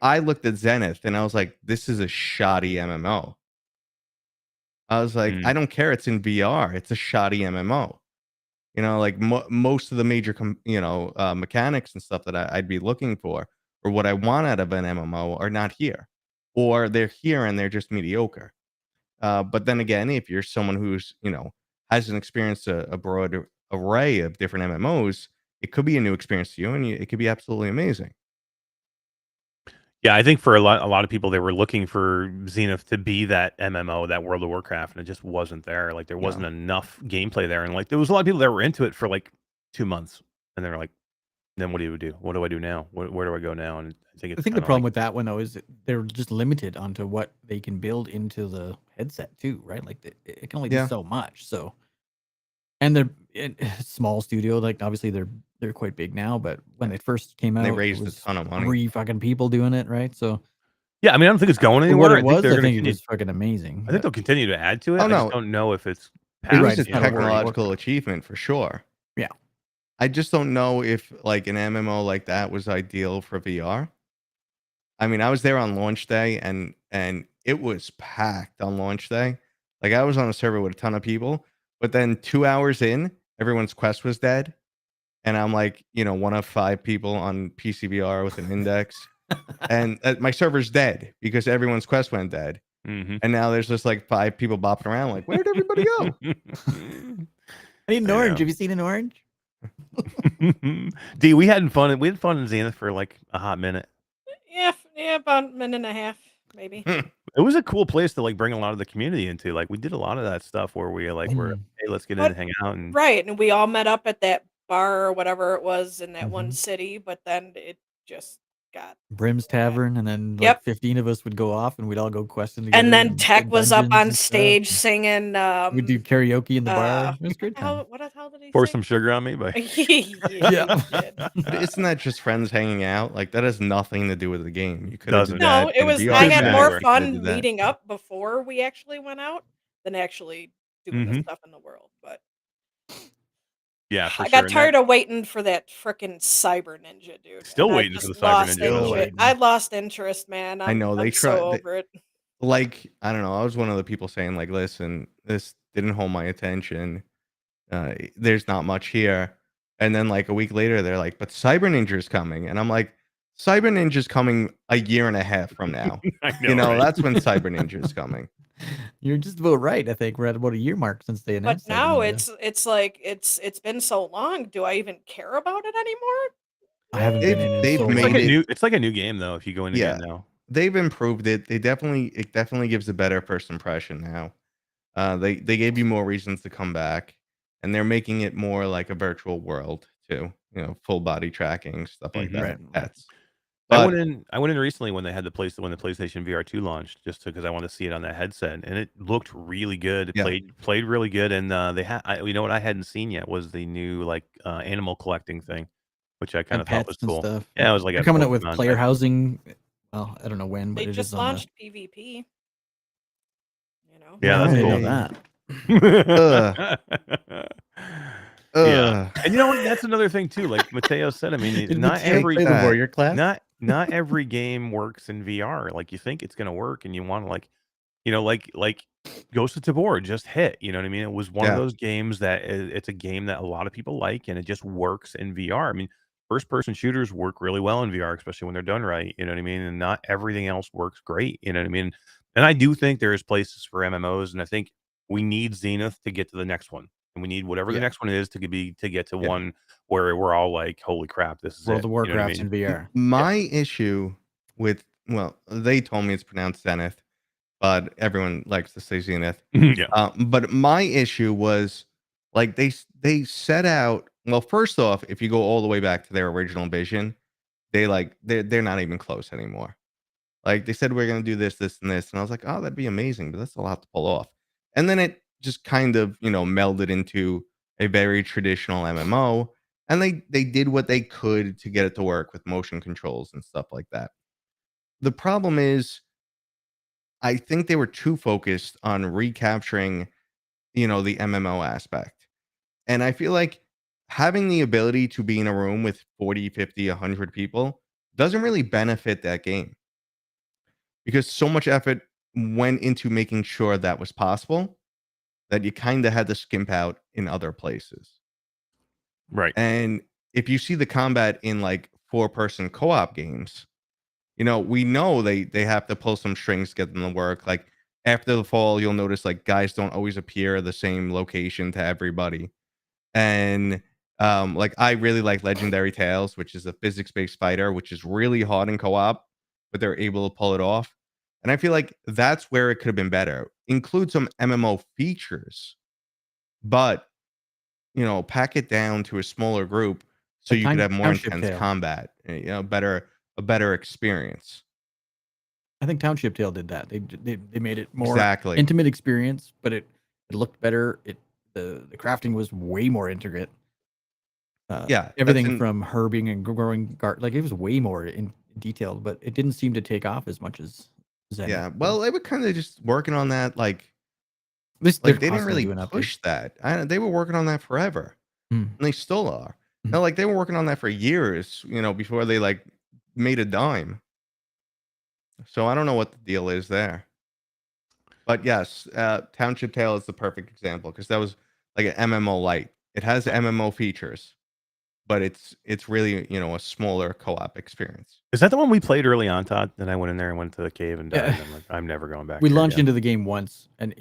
Speaker 6: I looked at Zenith and I was like, this is a shoddy MMO. I was like, I don't care. It's in VR. It's a shoddy MMO. Like most of the major, mechanics and stuff that I'd be looking for or what I want out of an MMO are not here, or they're here and they're just mediocre. But then again, if you're someone who's, hasn't experienced a broad array of different MMOs, it could be a new experience to you, and it could be absolutely amazing.
Speaker 1: Yeah, I think for a lot of people, they were looking for Zenith to be that MMO, that World of Warcraft, and it just wasn't there. Like there wasn't enough gameplay there, and like there was a lot of people that were into it for like 2 months, and they're like, "Then what do you do? What do I do now? Where do I go now?" And I think
Speaker 2: I think the problem with that one though is that they're just limited onto what they can build into the headset too, right? Like it can only do so much. So, and they're small studio. Like obviously they're quite big now, but when they first came out,
Speaker 6: They
Speaker 2: it
Speaker 6: raised a
Speaker 2: was
Speaker 6: ton of money.
Speaker 2: 3 fucking people doing it, right? So
Speaker 1: yeah, I mean, I don't think it's going
Speaker 2: for
Speaker 1: anywhere.
Speaker 2: what it was,
Speaker 1: they're
Speaker 2: I
Speaker 1: gonna
Speaker 2: think it
Speaker 1: continue-
Speaker 2: was fucking amazing.
Speaker 1: I think they'll continue to add to it.
Speaker 6: Oh,
Speaker 1: I
Speaker 6: no.
Speaker 1: just don't know if it's
Speaker 6: It
Speaker 1: past,
Speaker 6: was a
Speaker 2: it's not a worry.
Speaker 6: technological achievement for sure.
Speaker 2: Yeah.
Speaker 6: I just don't know if like an MMO like that was ideal for VR. I mean, I was there on launch day and it was packed on launch day. Like I was on a server with a ton of people, but then 2 hours in, everyone's quest was dead. And I'm like, one of 5 people on PCVR with an index. And my server's dead because everyone's quest went dead.
Speaker 1: Mm-hmm.
Speaker 6: And now there's just like 5 people bopping around like, where'd everybody go?
Speaker 2: I need an
Speaker 1: I
Speaker 2: orange.
Speaker 1: know.
Speaker 2: Have you seen an orange?
Speaker 1: D, we had fun. We had fun in Zenith for like a hot minute.
Speaker 4: Yeah, about a minute and a half, maybe.
Speaker 1: It was a cool place to like bring a lot of the community into. Like we did a lot of that stuff where we like were, hey, let's get in and hang out. And
Speaker 4: Right, and we all met up at that bar or whatever it was in that one
Speaker 2: Mhm.
Speaker 4: city, but then it just got.
Speaker 2: Brim's Tavern, and then like
Speaker 4: Yep.
Speaker 2: 15 of us would go off, and we'd all go questing together.
Speaker 4: And then Tech
Speaker 2: hit
Speaker 4: was up
Speaker 2: dungeons
Speaker 4: on
Speaker 2: and stuff.
Speaker 4: stage singing.
Speaker 2: We'd do karaoke in the bar. It was a great time.
Speaker 4: What the hell did he
Speaker 1: pour
Speaker 4: sing?
Speaker 1: some sugar on me, but
Speaker 4: Yeah.
Speaker 6: But isn't that just friends hanging out? Like that has nothing to do with the game. You could
Speaker 1: Doesn't.
Speaker 6: have
Speaker 4: No, it was. I
Speaker 1: Doesn't
Speaker 4: had
Speaker 1: matter.
Speaker 4: more
Speaker 1: You
Speaker 4: fun meeting up before we actually went out than actually doing the stuff in the world. But
Speaker 1: yeah, for
Speaker 4: I
Speaker 1: sure.
Speaker 4: got tired of waiting for that frickin' Cyber Ninja, dude.
Speaker 1: Still
Speaker 4: And I
Speaker 1: waiting for
Speaker 4: just
Speaker 1: the Cyber
Speaker 4: lost
Speaker 1: Ninja, by the
Speaker 4: interest.
Speaker 1: way.
Speaker 4: I lost interest, man.
Speaker 6: I know, they
Speaker 4: I'm
Speaker 6: try-
Speaker 4: so
Speaker 6: they-
Speaker 4: over it.
Speaker 6: Like, I don't know. I was one of the people saying like, listen, this didn't hold my attention. There's not much here. And then like a week later, they're like, but Cyber Ninja's coming. And I'm like, Cyber Ninja's coming a year and a half from now.
Speaker 1: I know, right?
Speaker 6: That's when Cyber Ninja's coming.
Speaker 2: You're just about right. I think we're at about a year mark since they
Speaker 4: But
Speaker 2: announced. Cyber
Speaker 4: now
Speaker 2: Ninja.
Speaker 4: it's like it's been so long. Do I even care about it anymore?
Speaker 2: I haven't been in
Speaker 6: they've
Speaker 2: so
Speaker 1: It's
Speaker 6: made
Speaker 1: like
Speaker 2: long.
Speaker 1: a new. It's like a new game though. If you go in again now,
Speaker 6: They've improved it. It definitely gives a better first impression now. They gave you more reasons to come back, and they're making it more like a virtual world too. Full body tracking, stuff like that.
Speaker 2: Right.
Speaker 6: Pets.
Speaker 1: I
Speaker 6: But
Speaker 1: went in recently when they had the PlayStation VR 2 launched, just because I wanted to see it on that headset, and it looked really good. It
Speaker 6: Yeah.
Speaker 1: played really good, and they had. You know what I hadn't seen yet was the new like animal collecting thing, which I kind
Speaker 2: And
Speaker 1: of thought was
Speaker 2: pets and
Speaker 1: cool.
Speaker 2: stuff.
Speaker 1: Yeah, it was like
Speaker 2: They're
Speaker 1: a
Speaker 2: coming out with
Speaker 1: Pokemon
Speaker 2: player
Speaker 1: type.
Speaker 2: housing. Well, I don't know when, but
Speaker 4: They
Speaker 2: it
Speaker 4: just
Speaker 2: is on
Speaker 4: launched PvP.
Speaker 1: Yeah,
Speaker 2: I
Speaker 1: that's
Speaker 2: didn't
Speaker 1: cool.
Speaker 2: know that.
Speaker 1: Yeah, and you know what? That's another thing too. Like Mateo said, I mean,
Speaker 2: Did
Speaker 1: not
Speaker 2: Mateo
Speaker 1: every
Speaker 2: play the warrior class?
Speaker 1: not every game works in VR. Like you think it's gonna work, and you want to like Ghosts of Tabor just hit. You know what I mean? It was one of
Speaker 6: Yeah.
Speaker 1: those games that it's a game that a lot of people like, and it just works in VR. I mean, first person shooters work really well in VR, especially when they're done right. You know what I mean? And not everything else works great. You know what I mean? And I do think there is places for MMOs, and I think we need Zenith to get to the next one. And we need whatever the
Speaker 6: Yeah.
Speaker 1: next one is to get to
Speaker 6: Yeah.
Speaker 1: one where we're all like, holy crap, this is
Speaker 2: World
Speaker 1: it.
Speaker 2: of
Speaker 1: You know what I
Speaker 2: Warcraft's
Speaker 1: mean?
Speaker 2: in VR.
Speaker 6: My issue with they told me it's pronounced Zenith, but everyone likes to say Zenith.
Speaker 1: Yeah.
Speaker 6: But my issue was like they set out. Well, first off, if you go all the way back to their original vision, they're not even close anymore. Like they said, we're gonna do this, this, and this, and I was like, oh, that'd be amazing, but that's a lot to pull off. And then it just kind of melded into a very traditional MMO, and they did what they could to get it to work with motion controls and stuff like that. The problem is, I think they were too focused on recapturing the MMO aspect. And I feel like having the ability to be in a room with 40, 50, 100 people doesn't really benefit that game because so much effort went into making sure that was possible that you kind of had to skimp out in other places.
Speaker 1: Right.
Speaker 6: And if you see the combat in like 4-person co-op games, we know they have to pull some strings to get them to work. Like after the fall, you'll notice like guys don't always appear at the same location to everybody. And like I really like Legendary Tales, which is a physics-based fighter, which is really hard in co-op, but they're able to pull it off. And I feel like that's where it could have been better. Include some MMO features, but pack it down to a smaller group so
Speaker 2: Like
Speaker 6: you could have more
Speaker 2: Township
Speaker 6: intense
Speaker 2: Tale.
Speaker 6: combat. A better experience.
Speaker 2: I think Township Tale did that. They made it more
Speaker 6: Exactly.
Speaker 2: intimate experience, but it looked better. The crafting was way more intricate.
Speaker 6: Yeah,
Speaker 2: everything from herbing and growing like it was way more in detailed, but it didn't seem to take off as much as Zen.
Speaker 6: Yeah, well, they were kind of just working on that, like
Speaker 2: They're
Speaker 6: they didn't
Speaker 2: constantly
Speaker 6: really
Speaker 2: doing updates.
Speaker 6: push that. They were working on that forever, and they still are. No, like they were working on that for years, before they like made a dime. So I don't know what the deal is there. But yes, Township Tale is the perfect example because that was like an MMO light. It has MMO features, but it's really a smaller co-op experience.
Speaker 1: Is that the one we played early on, Todd? Then I went in there and went to the cave and died.
Speaker 2: Yeah.
Speaker 1: And I'm like, I'm never going back.
Speaker 2: We
Speaker 1: here
Speaker 2: launched
Speaker 1: again.
Speaker 2: into the game once, and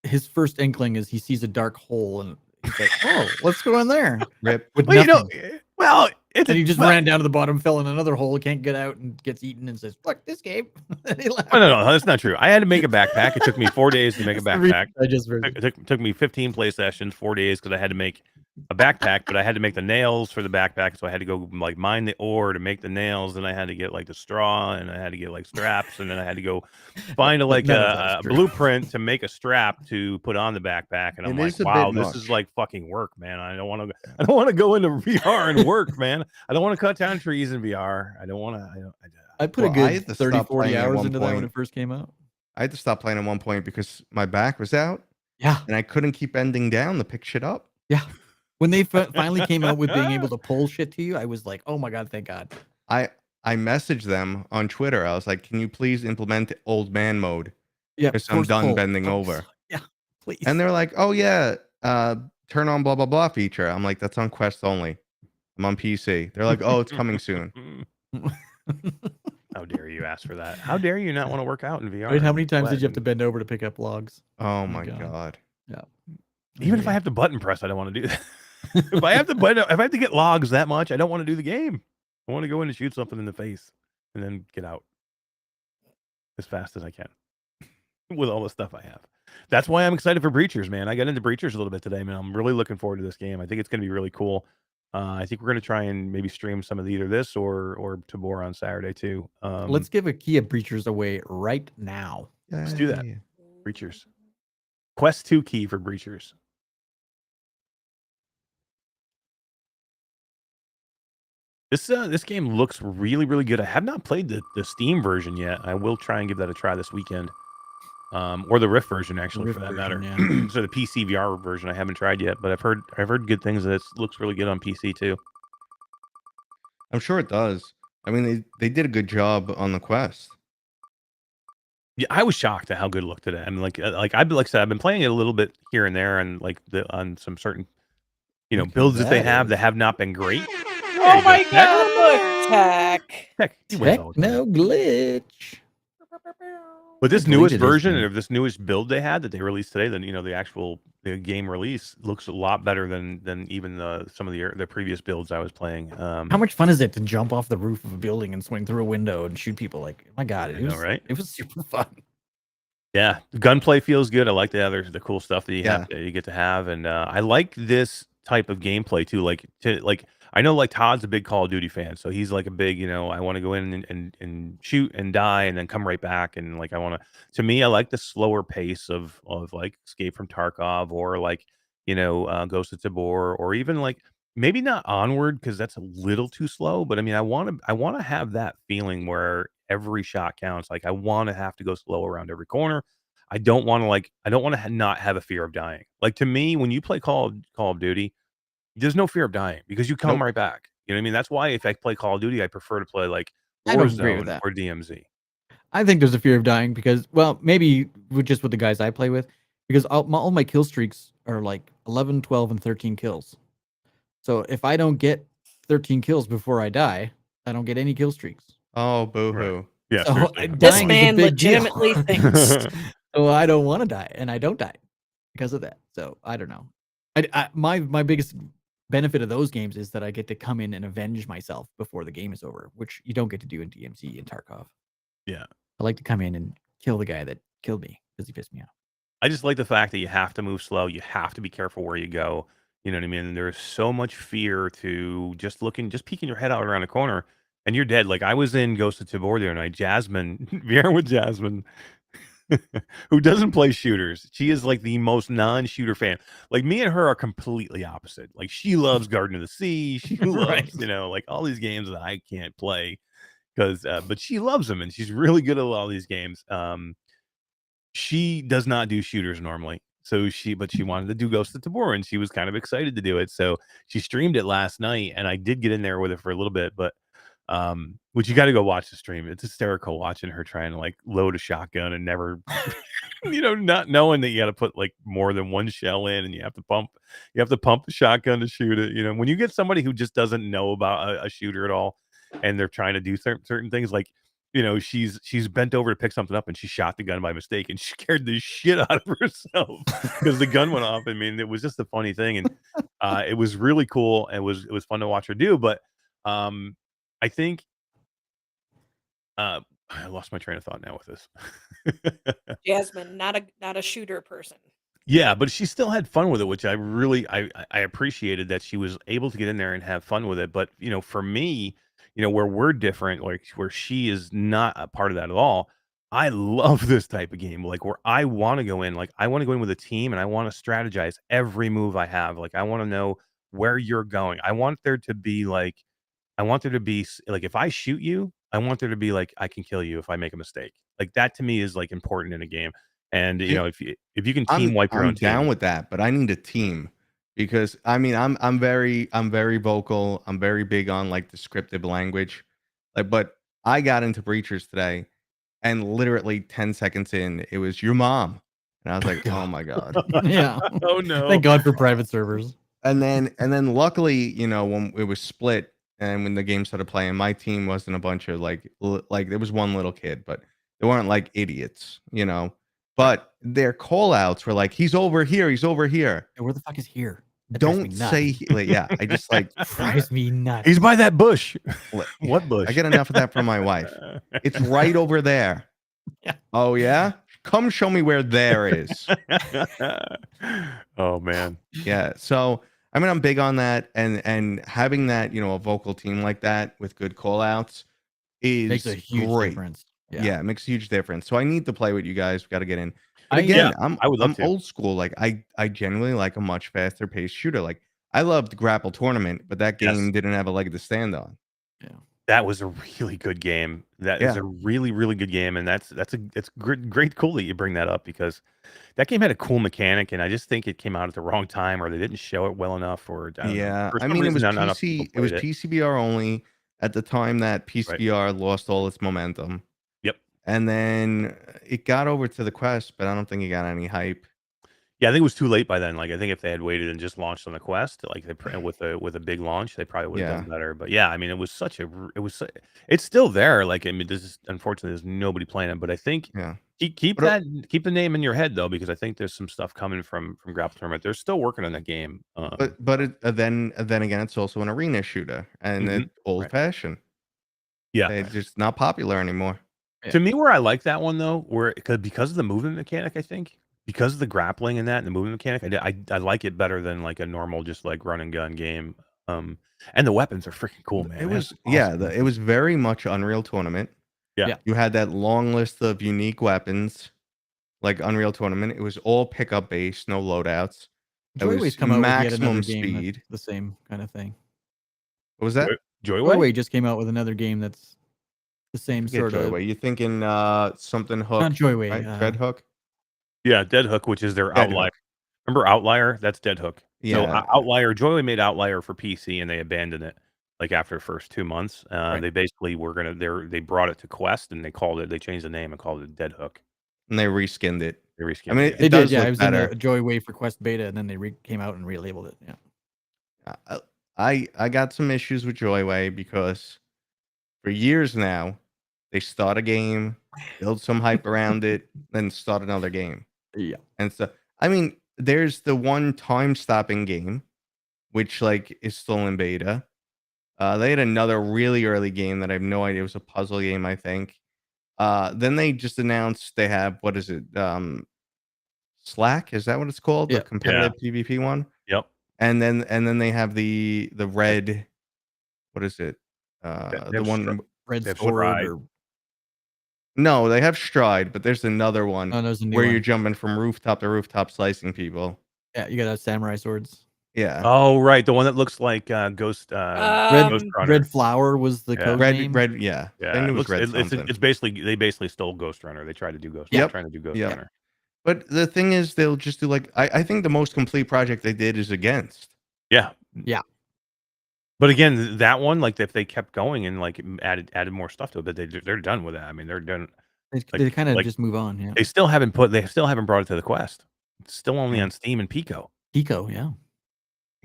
Speaker 2: his first inkling is he sees a dark hole, and he's like, "Oh, let's go in there."
Speaker 6: Rip.
Speaker 2: With
Speaker 1: Well,
Speaker 2: nothing.
Speaker 1: it's
Speaker 2: And he just ran down to the bottom, fell in another hole, can't get out, and gets eaten, and says, "Fuck this game." And he left.
Speaker 1: Oh, no, that's not true. I had to make a backpack. It took me 4 days to make a
Speaker 2: That's the reason
Speaker 1: backpack.
Speaker 2: I just
Speaker 1: It took me 15 play sessions, 4 days, because I had to make a backpack, but I had to make the nails for the backpack, so I had to go like mine the ore to make the nails, and I had to get like the straw, and I had to get like straps, and then I had to go find
Speaker 2: But
Speaker 1: like
Speaker 2: none of that's
Speaker 1: a
Speaker 2: true.
Speaker 1: blueprint to make a strap to put on the backpack, and I'm
Speaker 6: It
Speaker 1: like,
Speaker 6: is a
Speaker 1: wow,
Speaker 6: bit
Speaker 1: this is
Speaker 6: much.
Speaker 1: like fucking work, man. I don't want to go into VR and work, man. I don't want to cut down trees in VR. I don't want to.
Speaker 2: I put a
Speaker 6: Well, I
Speaker 2: good
Speaker 6: had to
Speaker 2: 30,
Speaker 6: stop
Speaker 2: 40
Speaker 6: playing at
Speaker 2: hours
Speaker 6: one
Speaker 2: into that when
Speaker 6: point.
Speaker 2: it first came out.
Speaker 6: I had to stop playing at one point because my back was out
Speaker 2: Yeah.
Speaker 6: and I couldn't keep bending down to pick shit up.
Speaker 2: Yeah. When they finally came out with being able to pull shit to you, I was like, oh my God, thank God.
Speaker 6: I messaged them on Twitter. I was like, "Can you please implement old man mode?
Speaker 2: Yeah.
Speaker 6: Because I'm
Speaker 2: force
Speaker 6: done
Speaker 2: pull.
Speaker 6: bending
Speaker 2: Force.
Speaker 6: over."
Speaker 2: Yeah. Please.
Speaker 6: And they're like, "Oh yeah, turn on blah blah blah feature." I'm like, "That's on Quest only. I'm on PC." They're like, "Oh, it's coming soon."
Speaker 1: How dare you ask for that? How dare you not want to work out in VR?
Speaker 2: Right, how many times did you have to
Speaker 1: Glad-
Speaker 2: bend over to pick up logs?
Speaker 6: Oh
Speaker 2: my
Speaker 6: my
Speaker 2: God.
Speaker 6: god.
Speaker 2: Yeah.
Speaker 1: Even if I have to button press, I don't want to do that. If I have to get logs that much, I don't want to do the game. I want to go in and shoot something in the face and then get out as fast as I can with all the stuff I have. That's why I'm excited for Breachers, man. I got into Breachers a little bit today, man. I'm really looking forward to this game. I think it's going to be really cool. I think we're going to try and maybe stream some of either this or Tabor on Saturday too.
Speaker 2: Let's give a key of Breachers away right now.
Speaker 1: Let's do that.
Speaker 6: Yay.
Speaker 1: Breachers. Quest 2 key for Breachers. This game looks really, really good. I have not played the Steam version yet. I will try and give that a try this weekend. Or the Rift version, actually,
Speaker 2: Rift
Speaker 1: for that
Speaker 2: version,
Speaker 1: matter. So the PC VR version I haven't tried yet, but I've heard good things that it looks really good on PC too.
Speaker 6: I'm sure it does. I mean, they did a good job on the Quest.
Speaker 1: Yeah, I was shocked at how good it looked today. I mean, like I said, I've been playing it a little bit here and there, and like on some certain
Speaker 2: Look who
Speaker 1: builds that they
Speaker 2: that
Speaker 1: have
Speaker 2: is.
Speaker 1: not been great.
Speaker 4: Oh my God! Look, Tech.
Speaker 1: Heck, he wins all the time.
Speaker 2: Techno glitch.
Speaker 1: But this
Speaker 2: I believe
Speaker 1: newest
Speaker 2: it is
Speaker 1: version
Speaker 2: new.
Speaker 1: of this newest build they had that they released today, then the game release looks a lot better than even some of the previous builds I was playing.
Speaker 2: How much fun is it to jump off the roof of a building and swing through a window and shoot people? Like, my God,
Speaker 1: I know, right?
Speaker 2: It was super fun.
Speaker 1: Yeah, the gunplay feels good. I like the cool stuff that
Speaker 6: Yeah.
Speaker 1: you get to have, and I like this type of gameplay too. I know like Todd's a big Call of Duty fan, so he's like a big I want to go in and shoot and die and then come right back, and like I want to. To me, I like the slower pace of like Escape from Tarkov or like Ghosts of Tabor, or even like maybe not Onward because that's a little too slow. But I mean, I want to have that feeling where every shot counts. Like I want to have to go slow around every corner. I don't want to not have a fear of dying. Like to me, when you play Call of Duty, there's no fear of dying because you come
Speaker 6: Nope.
Speaker 1: right back. You know what I mean? That's why if I play Call of Duty, I prefer to play like
Speaker 2: I don't agree with
Speaker 1: Warzone
Speaker 2: that.
Speaker 1: or DMZ.
Speaker 2: I think there's a fear of dying because, well, maybe with the guys I play with, because all my kill streaks are like 11, 12, and 13 kills. So if I don't get 13 kills before I die, I don't get any kill streaks.
Speaker 6: Oh, boo-hoo.
Speaker 1: Yeah,
Speaker 2: So
Speaker 1: seriously.
Speaker 4: This
Speaker 2: dying is a
Speaker 4: man
Speaker 2: big deal.
Speaker 4: legitimately thinks.
Speaker 2: So I don't want to die, and I don't die because of that. So I don't know. My biggest benefit of those games is that I get to come in and avenge myself before the game is over, which you don't get to do in DMZ and Tarkov.
Speaker 1: Yeah.
Speaker 2: I like to come in and kill the guy that killed me because he pissed me off.
Speaker 1: I just like the fact that you have to move slow. You have to be careful where you go. You know what I mean? And there's so much fear to just peeking your head out around a corner and you're dead. Like I was in Ghosts of Tabor the other night. Jasmine, VR with Jasmine, who doesn't play shooters. She is like the most non-shooter fan. Like me and her are completely opposite. Like she loves Garden of the Sea. She loves,
Speaker 2: Right.
Speaker 1: like all these games that I can't play because, but she loves them and she's really good at all these games. She does not do shooters normally. So she wanted to do Ghosts of Tabor, and she was kind of excited to do it. So she streamed it last night, and I did get in there with it for a little bit, but which you got to go watch the stream. It's hysterical watching her trying to like load a shotgun and never, not knowing that you got to put like more than one shell in, and you have to pump the shotgun to shoot it. When you get somebody who just doesn't know about a shooter at all, and they're trying to do certain things, like she's bent over to pick something up, and she shot the gun by mistake, and she scared the shit out of herself because the gun went off. I mean, it was just a funny thing, and it was really cool. And it was fun to watch her do, but I think I lost my train of thought now with this.
Speaker 4: Jasmine, not a shooter person.
Speaker 1: Yeah, but she still had fun with it, which I really I appreciated that she was able to get in there and have fun with it. But for me, where we're different, like where she is not a part of that at all. I love this type of game, like where I want to go in, like I want to go in with a team and I want to strategize every move I have. Like I want to know where you're going. I want there to be like if I shoot you, I want there to be like I can kill you if I make a mistake. Like that to me is like important in a game. And
Speaker 6: See,
Speaker 1: if you can team wipe your
Speaker 6: I'm
Speaker 1: own
Speaker 6: down
Speaker 1: team.
Speaker 6: with that, but I need a team because I mean I'm very vocal. I'm very big on like descriptive language. Like, but I got into Breachers today, and literally 10 seconds in, it was your mom, and I was like, oh my god.
Speaker 2: Yeah.
Speaker 1: Oh no.
Speaker 2: Thank God for private servers.
Speaker 6: And then luckily, when it was split and when the game started playing, my team wasn't a bunch of like there was one little kid, but they weren't like idiots. But their call outs were like, he's over here, he's over here.
Speaker 2: Hey, where the fuck is here? That drives me
Speaker 6: Don't
Speaker 2: nuts.
Speaker 6: say like, yeah, I just like
Speaker 2: Drives me nuts.
Speaker 1: He's by that bush.
Speaker 6: What-
Speaker 1: What bush?
Speaker 6: I get enough of that from my wife. It's right over there.
Speaker 2: Yeah.
Speaker 6: Oh yeah? Come show me where there is.
Speaker 1: Oh man.
Speaker 6: Yeah. So I mean I'm big on that, and having that, a vocal team like that with good call outs is
Speaker 2: Makes a huge
Speaker 6: great.
Speaker 2: difference.
Speaker 6: Yeah, it makes a huge difference. So I need to play with you guys. We got to get in. But
Speaker 2: I-
Speaker 6: again,
Speaker 1: yeah, I would love
Speaker 6: I'm
Speaker 1: to.
Speaker 6: old school. Like I genuinely like a much faster paced shooter. Like I loved Grapple Tournament, but that
Speaker 1: Yes.
Speaker 6: game didn't have a leg to stand on.
Speaker 1: That was a really good game. That is
Speaker 6: Yeah.
Speaker 1: a really, really good game, and it's great cool that you bring that up because that game had a cool mechanic, and I just think it came out at the wrong time, or they didn't show it well enough, or I don't know.
Speaker 6: Yeah,
Speaker 1: For
Speaker 6: I
Speaker 1: some
Speaker 6: mean it was
Speaker 1: reason, not enough people
Speaker 6: PC. It was
Speaker 1: played
Speaker 6: PCBR only at the time that PCBR lost all its momentum.
Speaker 1: Yep.
Speaker 6: And then it got over to the Quest, but I don't think it got any hype.
Speaker 1: Yeah, I think it was too late by then. Like, I think if they had waited and just launched on the Quest, like with a big launch, they probably would have done better. But yeah, I mean, it was it's still there. Like, I mean, unfortunately, there's nobody playing it. But I think keep the name in your head though, because I think there's some stuff coming from Grapple Tournament. They're still working on that game.
Speaker 6: Then again, it's also an arena shooter, and it's old fashioned.
Speaker 1: Yeah,
Speaker 6: It's just not popular anymore.
Speaker 1: To me, where I like that one though, because of the movement mechanic, I think. Because of the grappling and that and the movement mechanic, I like it better than like a normal just like run and gun game. And the weapons are freaking cool, man.
Speaker 6: It was
Speaker 1: awesome.
Speaker 6: it was very much Unreal Tournament.
Speaker 1: Yeah.
Speaker 6: You had that long list of unique weapons, like Unreal Tournament. It was all pickup based, no loadouts. It was
Speaker 2: Joyway's come out with yet another
Speaker 6: maximum
Speaker 2: game that's
Speaker 6: speed.
Speaker 2: the same kind of thing.
Speaker 6: What was that?
Speaker 1: Joyway?
Speaker 2: Joyway just came out with another game that's the same
Speaker 6: Forget
Speaker 2: sort of.
Speaker 6: Joyway. You thinking something Hook?
Speaker 2: Not Joyway.
Speaker 6: Right? Dread Hook.
Speaker 1: Yeah, Dead Hook, which is their
Speaker 6: Dead
Speaker 1: Outlier.
Speaker 6: Hook.
Speaker 1: Remember Outlier? That's Dead Hook. So
Speaker 6: Yeah.
Speaker 1: Outlier, Joyway made Outlier for PC and they abandoned it like after the first 2 months.
Speaker 2: Right.
Speaker 1: They basically they brought it to Quest and they changed the name and called it Dead Hook.
Speaker 6: And they reskinned it.
Speaker 1: They reskinned
Speaker 6: I mean,
Speaker 1: it.
Speaker 2: They
Speaker 6: it
Speaker 2: did,
Speaker 6: does
Speaker 2: yeah.
Speaker 6: look
Speaker 2: It was
Speaker 6: better.
Speaker 2: in the Joyway for Quest beta, and then they came out and relabeled it. Yeah.
Speaker 6: I got some issues with Joyway because for years now they start a game, build some hype around it, then start another game.
Speaker 2: Yeah.
Speaker 6: And so I mean, there's the one time stopping game, which like is still in beta. They had another really early game that I have no idea. It was a puzzle game, I think. Then they just announced they have, what is it? Slack, is that what it's called?
Speaker 2: Yeah.
Speaker 6: The competitive PvP one?
Speaker 1: Yep.
Speaker 6: And then they have the red, what is it? The one
Speaker 2: Red
Speaker 1: They have
Speaker 2: Sword
Speaker 1: Stride.
Speaker 2: or
Speaker 6: No, they have Stride, but there's another one
Speaker 2: oh, there's a new
Speaker 6: where
Speaker 2: one.
Speaker 6: you're jumping from rooftop to rooftop slicing people.
Speaker 2: Yeah, you got samurai swords.
Speaker 6: Yeah.
Speaker 1: Oh, right. The one that looks like Ghost Runner.
Speaker 2: Red Flower was the code name.
Speaker 6: Red, yeah.
Speaker 1: Yeah,
Speaker 6: I knew it was red something.
Speaker 1: it's basically they basically stole Ghost Runner. They tried to do Ghost.
Speaker 6: Yep.
Speaker 1: Trying to do Ghost
Speaker 6: Yep.
Speaker 1: Runner.
Speaker 6: But the thing is, they'll just do like I think the most complete project they did is Against.
Speaker 1: Yeah.
Speaker 2: Yeah.
Speaker 1: But again, that one, like if they kept going and like added more stuff to it, but they're done with that. I mean, they're done.
Speaker 2: They kind of
Speaker 1: like
Speaker 2: just move on. Yeah.
Speaker 1: they still haven't brought it to the Quest. It's still only
Speaker 2: Yeah.
Speaker 1: on Steam and Pico.
Speaker 2: Pico, yeah.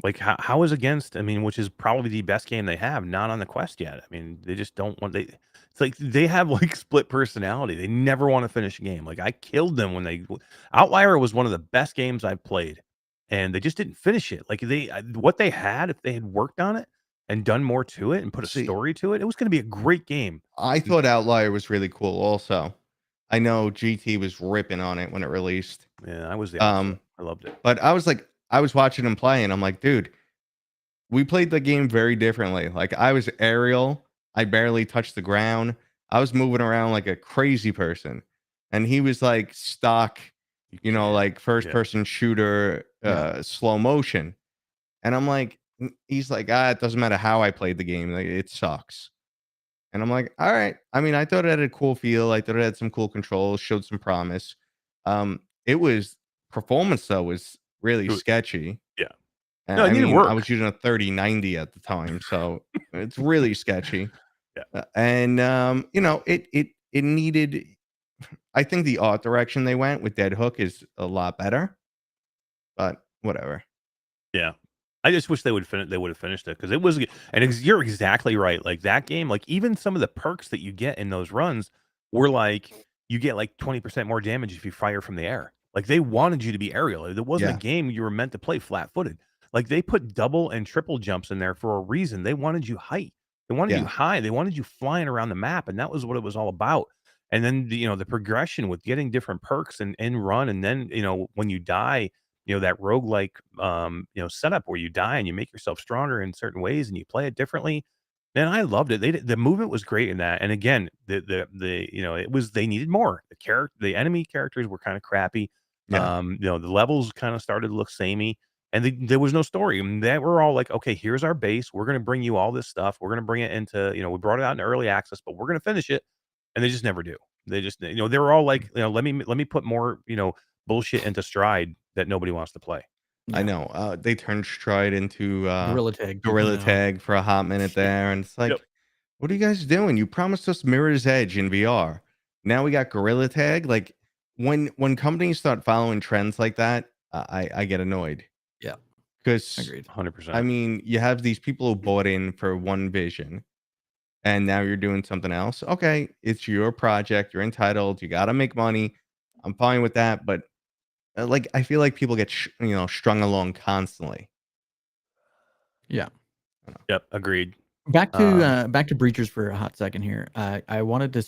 Speaker 1: Like how is Against? I mean, which is probably the best game they have, not on the Quest yet. I mean, they just don't want they. It's like they have like split personality. They never want to finish a game. Like I killed them when Outlier was one of the best games I've played, and they just didn't finish it. Like what they had, if they had worked on it and done more to it and put a
Speaker 6: See-
Speaker 1: story to it, it was going to be a great game.
Speaker 6: I thought Outlier was really cool. Also, I know GT was ripping on it when it released.
Speaker 1: Yeah, I was the opposite. I loved it.
Speaker 6: But I was watching him play, and I'm like, dude, we played the game very differently. Like I was aerial, I barely touched the ground. I was moving around like a crazy person, and he was like stock, like first person shooter, slow motion. And I'm like, he's like, it doesn't matter how I played the game, like, it sucks. And I'm like, all right. I mean, I thought it had a cool feel. I thought it had some cool controls, showed some promise. It was performance though was really sketchy.
Speaker 1: Yeah.
Speaker 6: And
Speaker 1: No, it needed work.
Speaker 6: I was using a 3090 at the time, so it's really sketchy.
Speaker 1: Yeah.
Speaker 6: And it needed. I think the art direction they went with Dead Hook is a lot better, but whatever.
Speaker 1: Yeah. I just wish they would have finished it because it was, and you're exactly right. Like that game, like even some of the perks that you get in those runs were like you get like 20% more damage if you fire from the air. Like they wanted you to be aerial. It wasn't a game you were meant to play flat-footed. Like they put double and triple jumps in there for a reason. They wanted you height. They wanted you high. They wanted you flying around the map, and that was what it was all about. And then the progression with getting different perks and run, and then when you die, that roguelike setup where you die and you make yourself stronger in certain ways and you play it differently. Man, I loved it. The movement was great in that. And again, they needed more. The enemy characters were kind of crappy.
Speaker 6: Yeah.
Speaker 1: The levels kind of started to look samey, and there was no story. I mean, they were all like, okay, here's our base. We're going to bring you all this stuff. We're going to bring it into, we brought it out in early access, but we're going to finish it. And they just never do. They just, they were all like, let me put more, bullshit into Stride that nobody wants to play.
Speaker 2: Yeah.
Speaker 6: I know. They turned Stride into
Speaker 2: Gorilla Tag.
Speaker 6: Gorilla Tag for a hot minute there, and it's like, what are you guys doing? You promised us Mirror's Edge in VR. Now we got Gorilla Tag. Like when companies start following trends like that, I get annoyed.
Speaker 2: Yeah,
Speaker 6: because
Speaker 2: agreed,
Speaker 1: 100%.
Speaker 6: I mean, you have these people who bought in for one vision, and now you're doing something else. Okay, it's your project. You're entitled. You got to make money. I'm fine with that, but like I feel like people get strung along constantly.
Speaker 2: Yeah.
Speaker 1: Yep, agreed.
Speaker 2: Back to Breachers for a hot second here. I wanted to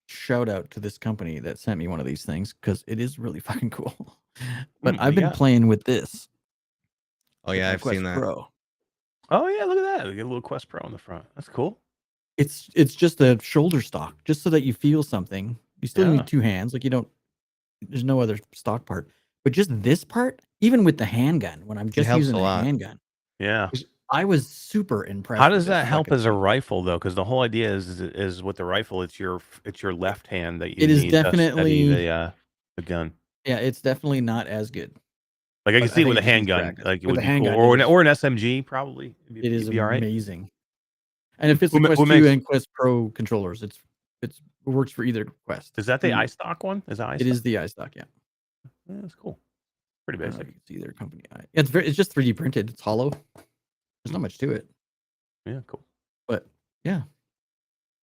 Speaker 2: shout out to this company that sent me one of these things because it is really fucking cool. But I've been playing with this.
Speaker 6: Oh yeah, I've
Speaker 2: Quest
Speaker 6: seen that.
Speaker 2: Pro.
Speaker 1: Oh yeah, look at that. We get a little Quest Pro on the front. That's cool.
Speaker 2: It's just a shoulder stock, just so that you feel something. You still need two hands, like you don't. There's no other stock part, but just this part, even with the handgun, when I'm just using the handgun, I was super impressed.
Speaker 1: How does that help as a rifle though? Because the whole idea is with the rifle, it's your left hand that you.
Speaker 2: It is definitely
Speaker 1: the gun.
Speaker 2: Yeah, it's definitely not as good.
Speaker 1: Like I can see it with a handgun, like it would be cool, or an SMG probably.
Speaker 2: It is
Speaker 1: right.
Speaker 2: amazing, and it fits the Quest 2 and Quest Pro controllers. It works for either Quest.
Speaker 1: Is that the iStock one? Is that iStock?
Speaker 2: It is the iStock, yeah.
Speaker 1: Yeah, that's cool. Pretty basic.
Speaker 2: You can see their company. It's just 3D printed. It's hollow. There's not much to it.
Speaker 1: Yeah, cool.
Speaker 2: But yeah,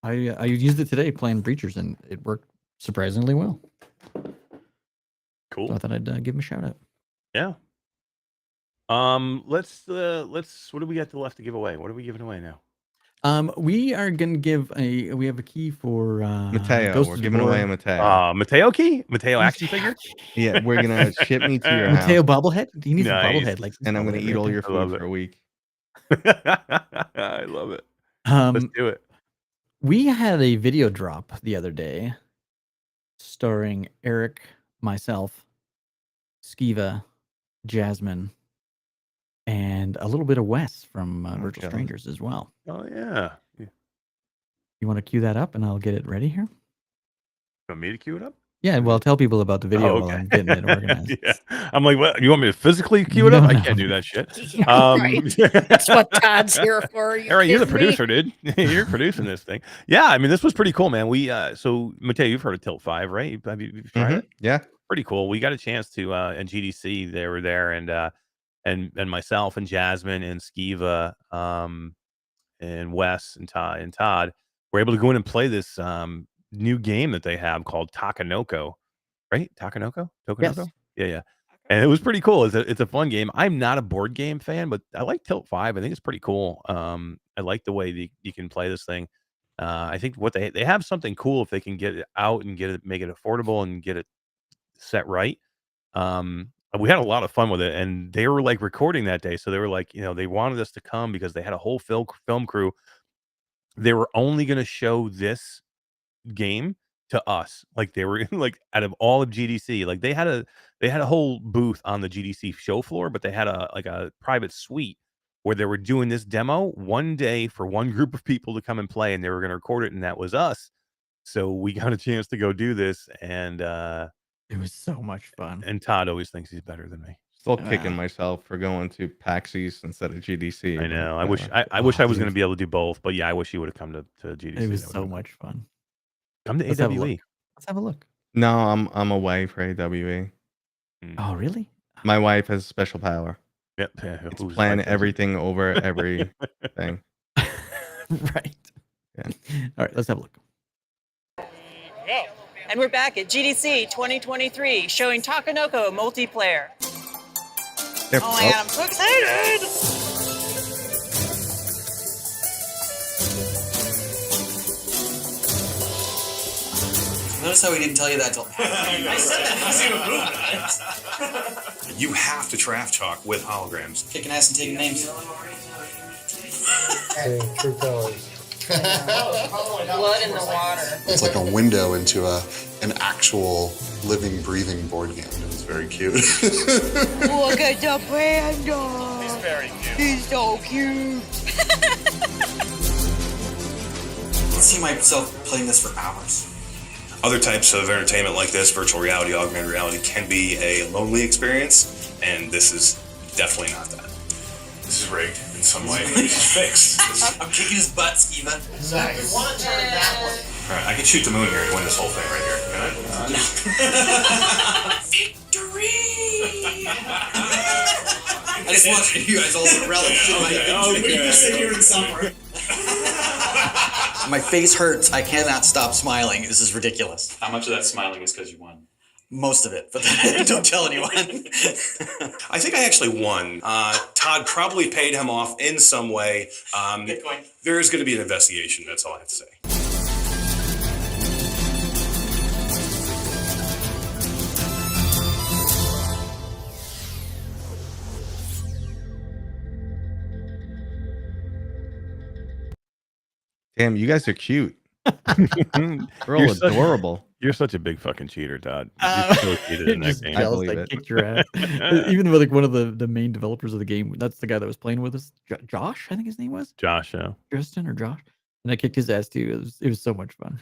Speaker 2: I used it today playing Breachers, and it worked surprisingly well.
Speaker 1: Cool.
Speaker 2: So I thought I'd give him a shout out.
Speaker 1: Yeah. Let's what do we got left to give away? What are we giving away now?
Speaker 2: We are gonna give we have a key for
Speaker 6: Mateo.
Speaker 2: Ghosts
Speaker 6: we're
Speaker 2: of
Speaker 6: giving
Speaker 2: Tabor.
Speaker 6: away a Mateo.
Speaker 1: Mateo key? Mateo action figure?
Speaker 6: Yeah, we're gonna ship me to your house.
Speaker 2: Mateo bobblehead? He needs a bobblehead like this.
Speaker 6: And I'm gonna eat all your food for a week.
Speaker 1: I love it. Let's do it.
Speaker 2: We had a video drop the other day starring Eric, myself, Skiva, Jasmine, and a little bit of Wes from Virtual Strangers as well.
Speaker 1: Oh yeah.
Speaker 2: You want to cue that up and I'll get it ready here?
Speaker 1: Want me to cue it up?
Speaker 2: Yeah, well, tell people about the video
Speaker 1: Oh,
Speaker 2: while I'm getting it organized.
Speaker 1: yeah. I'm like, what? You want me to physically queue it up?
Speaker 2: No,
Speaker 1: I
Speaker 2: no,
Speaker 1: can't do
Speaker 2: no.
Speaker 1: that shit.
Speaker 4: Yeah, right. That's what Todd's here for. Are you
Speaker 1: Aaron, you're the
Speaker 4: kidding me?
Speaker 1: producer, dude. You're producing this thing. Yeah, I mean, this was pretty cool, man. We so Mateo, you've heard of Tilt 5, right? Have you've tried it?
Speaker 6: Yeah.
Speaker 1: Pretty cool. We got a chance to and GDC, they were there, and myself and Jasmine and Skiva, and Wes and Todd were able to go in and play this new game that they have called Takanoko. Right? Takanoko?
Speaker 2: Yes.
Speaker 1: Tokanoko? Yeah. And it was pretty cool. It's a fun game. I'm not a board game fan, but I like Tilt 5. I think it's pretty cool. I like the way you can play this thing. I think what they have something cool if they can get it out and make it affordable and get it set right. We had a lot of fun with it, and they were like recording that day. So they were like, they wanted us to come because they had a whole film crew. They were only going to show this game to us. Like they were like out of all of GDC, like they had a whole booth on the GDC show floor, but they had a private suite where they were doing this demo one day for one group of people to come and play, and they were going to record it, and that was us. So we got a chance to go do this, and
Speaker 2: It was so much fun.
Speaker 1: and Todd always thinks he's better than me.
Speaker 6: Still kicking myself for going to PAX East instead of GDC.
Speaker 1: I know. I
Speaker 6: but,
Speaker 1: wish I
Speaker 2: Oh,
Speaker 1: wish I was
Speaker 2: dude.
Speaker 1: going to be able to do both, but yeah, I wish he would have come to GDC.
Speaker 2: It was
Speaker 1: That would've
Speaker 2: so
Speaker 1: been
Speaker 2: much fun.
Speaker 1: Come to
Speaker 2: Let's have a
Speaker 1: AWE.
Speaker 2: look. Let's have a look.
Speaker 6: No, I'm away for AWE.
Speaker 2: Oh, really?
Speaker 6: My wife has special power.
Speaker 1: Yep.
Speaker 6: It's
Speaker 1: Who's
Speaker 6: plan
Speaker 1: like-
Speaker 6: everything over everything.
Speaker 2: Right.
Speaker 6: Yeah.
Speaker 2: All right, let's have a look.
Speaker 7: And we're back at GDC 2023 showing Takanoko multiplayer.
Speaker 6: Yep.
Speaker 7: Oh my god, I'm so excited!
Speaker 8: Notice how he didn't tell you that till
Speaker 7: I said that.
Speaker 9: You have to trash talk with holograms.
Speaker 8: kicking ass and taking names.
Speaker 10: True colors.
Speaker 7: Blood in the water.
Speaker 10: It's like a window into an actual living, breathing board game. It was very cute.
Speaker 7: Look at the panda. He's very cute. He's so cute.
Speaker 8: I see myself playing this for hours.
Speaker 9: Other types of entertainment like this, virtual reality, augmented reality, can be a lonely experience, and this is definitely not that. This is rigged in some way. This is fixed.
Speaker 8: I'm kicking his butt, Skiva.
Speaker 10: Nice. Want to turn that one.
Speaker 9: All right, I can shoot the moon here to win this whole thing right here. Can I?
Speaker 8: Victory! I just want you guys all to relish in my
Speaker 9: Okay.
Speaker 8: My face hurts. I cannot stop smiling. This is ridiculous.
Speaker 9: How much of that smiling is because you won?
Speaker 8: Most of it, but don't tell anyone.
Speaker 9: I think I actually won. Todd probably paid him off in some way.
Speaker 8: Bitcoin.
Speaker 9: There is going to be an investigation. That's all I have to say.
Speaker 6: Damn, you guys are cute.
Speaker 1: You're
Speaker 6: Real
Speaker 1: such-
Speaker 6: adorable.
Speaker 1: You're such a big fucking cheater, Todd. You so cheated in that
Speaker 2: Just
Speaker 1: game.
Speaker 2: jealous
Speaker 6: believe
Speaker 2: I
Speaker 6: it.
Speaker 2: kicked your ass. Even with like one of the main developers of the game, that's the guy that was playing with us, Josh, I think his name was
Speaker 1: Josh,
Speaker 2: Tristan or Josh, and I kicked his ass too. It was so much fun.